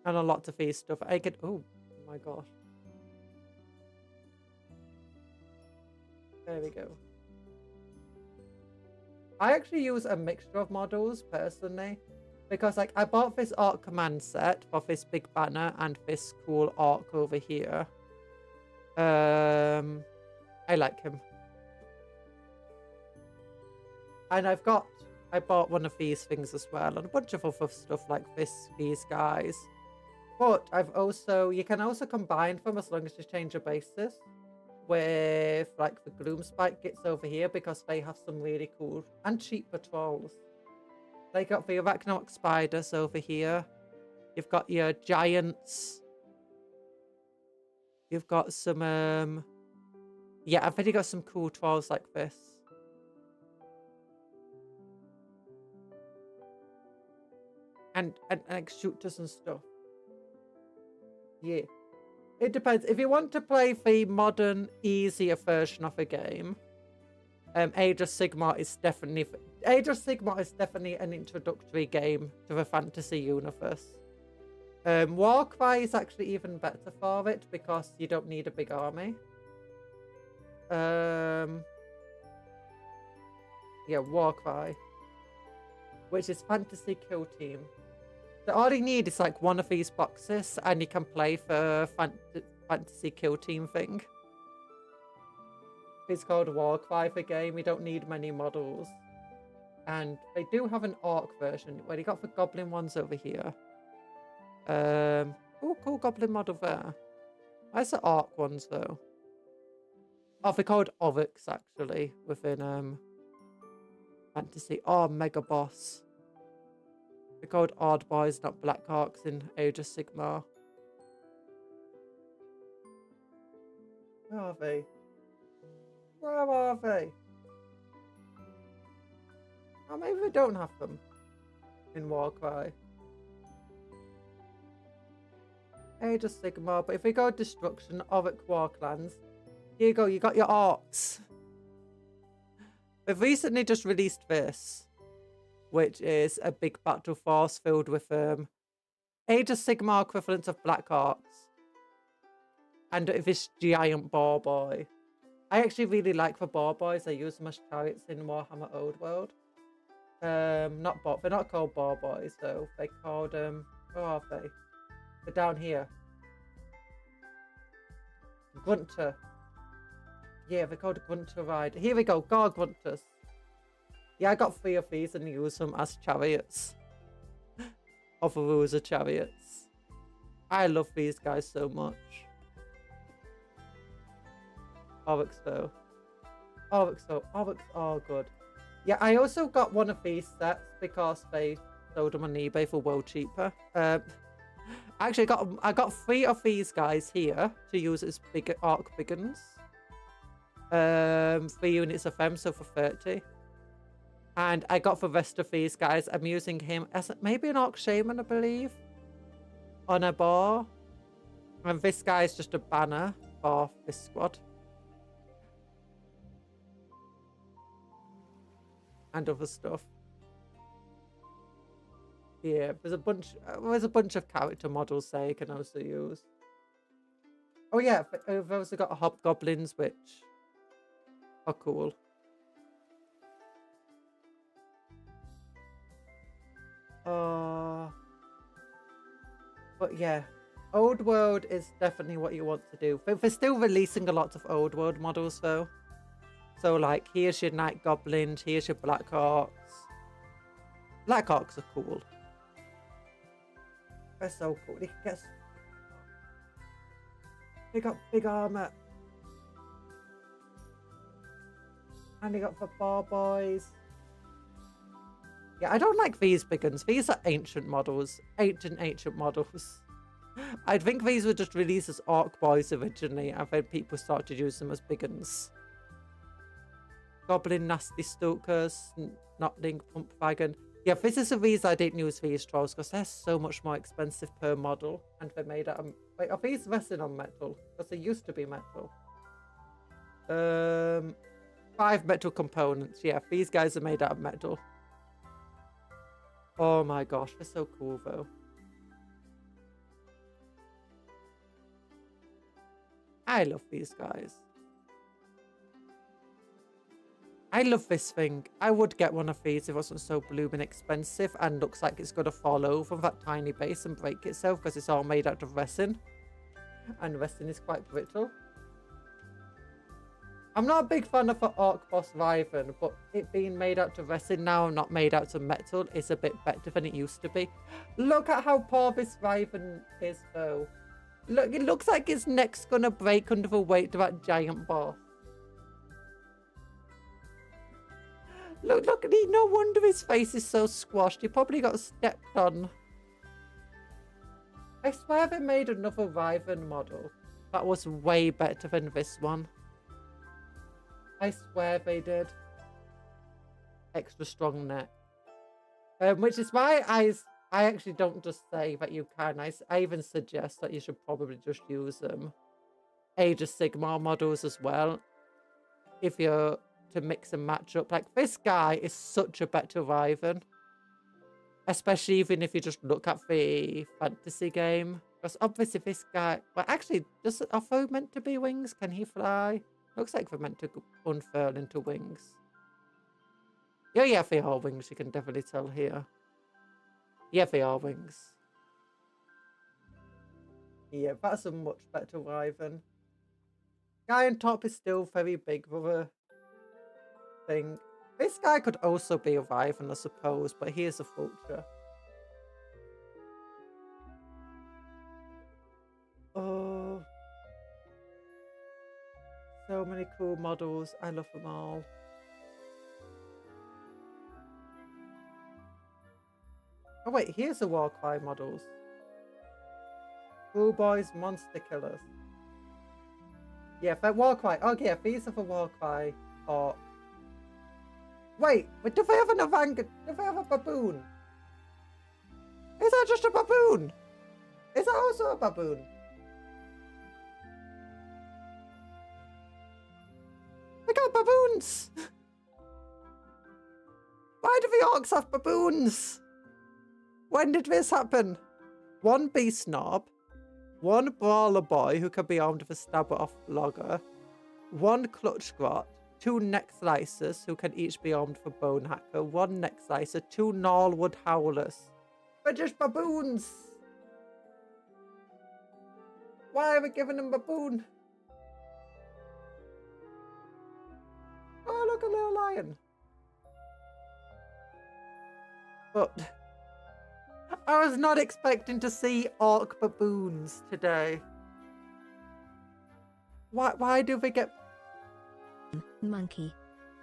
Speaker 1: And a lot of these stuff. I could... Oh my gosh. There we go. I actually use a mixture of models personally. Because like I bought this Orc command set for this big banner and this cool Orc over here. I like him. And I bought one of these things as well, and a bunch of other stuff like these guys. But you can also combine them as long as you change your bases with like the Gloomspike Gits over here because they have some really cool and cheap patrols. They got the Arachnoid Spiders over here. You've got your Giants. You've got some, yeah, I've already got some cool trolls like this. And like shooters and stuff. Yeah. It depends. If you want to play the modern, easier version of a game, Age of Sigmar is definitely an introductory game to the fantasy universe. Warcry is actually even better for it because you don't need a big army. Yeah, Warcry, which is Fantasy Kill Team. So all you need is like one of these boxes and you can play for Fantasy Kill Team thing. It's called Warcry the game. You don't need many models. And they do have an Orc version. Well, you got the Goblin ones over here. Oh, cool Goblin model there. Where's the Orc ones though? Oh, they're called Oryx actually within Fantasy. Oh, Mega Boss. They're called Odd Boys, not Black Orcs in Age of Sigmar. Where are they? Where are they? Oh, maybe we don't have them in Warcry. Age of Sigmar, but if we go Destruction, Auric Warclans, here you go, you got your arcs. We've recently just released this, which is a big battle force filled with Age of Sigmar equivalent of Black Arcs. And this giant boar boy. I actually really like the boar boys. I use them as chariots in Warhammer Old World. They're not called boar boys though. They're called where are they? They're down here. Grunter. Yeah, they're called Grunter Rider. Here we go, Gargrunters. Yeah, I got 3 of these and use them as chariots. Of the rules of chariots. I love these guys so much. Oryx though. Oryx are good. Yeah, I also got one of these sets because they sold them on eBay for well cheaper. Actually, I got 3 of these guys here to use as big arc biggins. 3 units of them, so for 30. And I got the rest of these guys. I'm using him as maybe an Arc Shaman, I believe, on a bar. And this guy is just a banner for this squad. And other stuff. Yeah, there's a bunch of character models there you can also use. Oh yeah, I've also got hobgoblins, which are cool. But yeah, Old World is definitely what you want to do. But they're still releasing a lot of Old World models though. So like, here's your Night Goblins, here's your Black Orcs. Black Orcs are cool. They're so cool. They got big armor. And they got the bar boys. Yeah, I don't like these big ones. These are ancient models. Ancient models. I think these were just released as Orc Boys originally, and then people started to use them as big ones. Goblin Nasty Stalkers, Notling Pump Wagon. Yeah, this is the reason I didn't use these trolls, because they're so much more expensive per model, and they're made out of... Wait, are these resin on metal? Because they used to be metal. 5 metal components. Yeah, these guys are made out of metal. Oh my gosh, they're so cool though. I love these guys. I love this thing. I would get one of these if it wasn't so blooming expensive and looks like it's going to fall over that tiny base and break itself because it's all made out of resin. And resin is quite brittle. I'm not a big fan of the Orc Boss Riven, but it being made out of resin now and not made out of metal is a bit better than it used to be. Look at how poor this Riven is though. Look, it looks like its neck's gonna break under the weight of that giant boss. Look, no wonder his face is so squashed. He probably got stepped on. I swear they made another Riven model that was way better than this one. I swear they did. Extra strong neck. Which is why I actually don't just say that you can. I even suggest that you should probably just use Age of Sigmar models as well. If you're to mix and match up. Like, this guy is such a better Riven. Especially even if you just look at the fantasy game. Because obviously this guy... Well, actually, are they meant to be wings? Can he fly? Looks like they're meant to unfurl into wings. Yeah, they are wings. You can definitely tell here. Yeah, they are wings. Yeah, that's a much better Riven. Guy on top is still very big for a thing. This guy could also be a Riven, I suppose, but he is a vulture. Oh. So many cool models. I love them all. Oh wait, here's the Warcry models. Cool Boys Monster Killers. Yeah, for Warcry. Okay, a visa for Warcry. Or wait, do they have an Vanguard? Do they have a baboon? Is that just a baboon? Is that also a baboon? We got baboons! Why do the orcs have baboons? When did this happen? One beast snob, one brawler boy who can be armed with a stabber off logger, one clutch grot, two neck slicers who can each be armed with a bone hacker, one neck slicer, two gnarlwood howlers. They're just baboons! Why are we giving them baboon? Oh, look, a little lion. But I was not expecting to see orc baboons today. Why do they get...
Speaker 2: Monkey.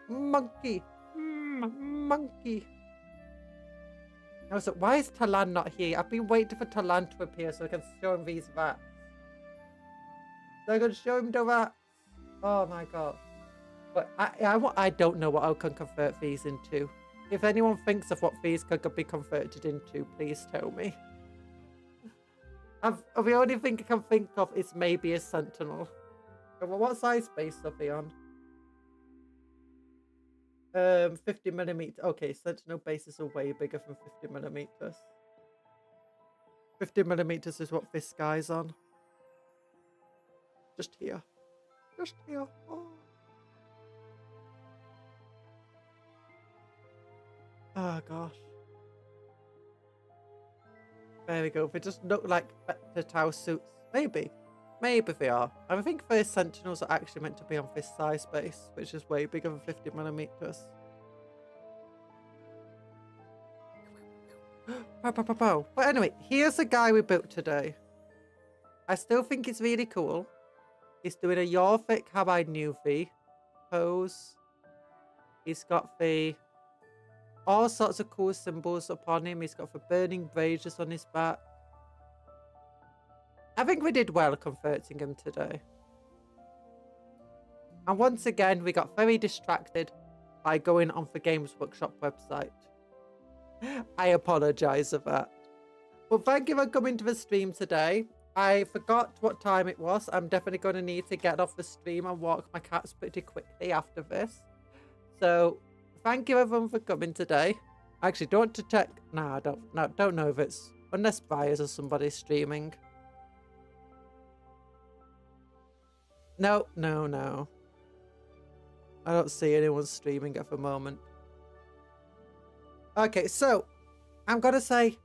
Speaker 1: Monkey. Monkey. Also, why is Talan not here? I've been waiting for Talan to appear so I can show him these rats. So I can show him the rats. Oh my god. But I don't know what I can convert these into. If anyone thinks of what these could be converted into, please tell me. The only thing I can think of is maybe a sentinel. Well, what size base are they on? 50mm. Okay, sentinel bases are way bigger than 50mm. 50mm is what this guy's on. Just here. Just here. Oh. Oh gosh. There we go. They just look like better towel suits. Maybe. Maybe they are. I think the sentinels are actually meant to be on this size base, which is way bigger than 50mm. But anyway, here's a guy we built today. I still think it's really cool. He's doing a Yorvik How I Knew Thee pose. He's got the all sorts of cool symbols upon him. He's got the burning braziers on his back. I think we did well converting him today. And once again, we got very distracted by going on the Games Workshop website. I apologise for that. But thank you for coming to the stream today. I forgot what time it was. I'm definitely going to need to get off the stream and walk my cats pretty quickly after this. So thank you everyone for coming today. Actually, don't want to check. Nah, I don't know if it's, unless Briars or somebody's streaming. No. I don't see anyone streaming at the moment. Okay, so I'm gonna say,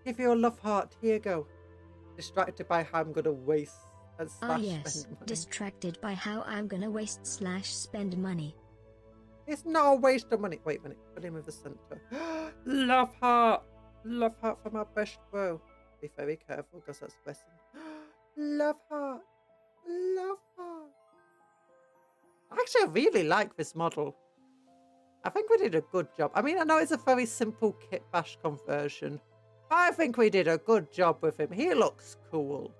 Speaker 1: give you a love heart. Here you go. Distracted by how I'm gonna waste and slash spend money.
Speaker 2: Distracted by how I'm gonna waste / spend money.
Speaker 1: It's not a waste of money. Wait a minute. Put him in the center. Love heart. Love heart for my best bro. Be very careful because that's blessing. Love heart. Love heart. Actually, I really like this model. I think we did a good job. I mean, I know it's a very simple kit bash conversion. I think we did a good job with him. He looks cool.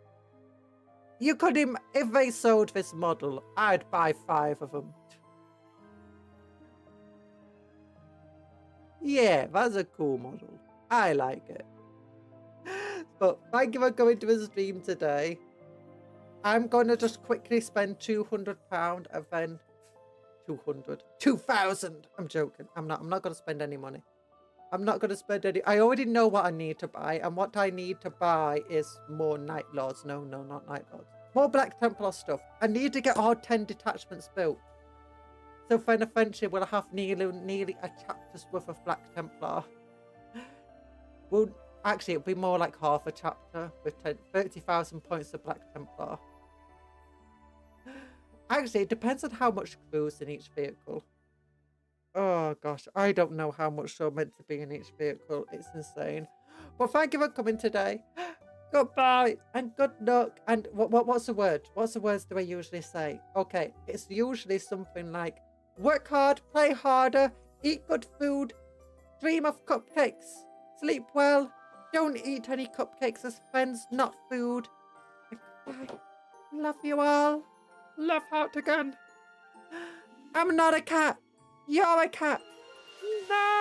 Speaker 1: You could if they sold this model, I'd buy 5 of them. Yeah, that's a cool model. I like it. But thank you for coming to the stream today. I'm going to just quickly spend £200 and then 2,000. I'm joking. I'm not going to spend any money. I'm not going to spend any. I already know what I need to buy, and what I need to buy is more Night Lords. No, not Night Lords. More Black Templar stuff. I need to get all 10 detachments built. So then eventually we'll have nearly a chapter's worth of Black Templar. Well, actually, it'll be more like half a chapter with 30,000 points of Black Templar. Actually, it depends on how much crew's in each vehicle. Oh gosh, I don't know how much are meant to be in each vehicle. It's insane. Well, thank you for coming today. Goodbye and good luck. And what's the word? What's the words do I usually say? Okay, it's usually something like work hard, play harder, eat good food, dream of cupcakes, sleep well, don't eat any cupcakes as friends, not food. Goodbye. Love you all. Love heart again. I'm not a cat. You're a cat. No.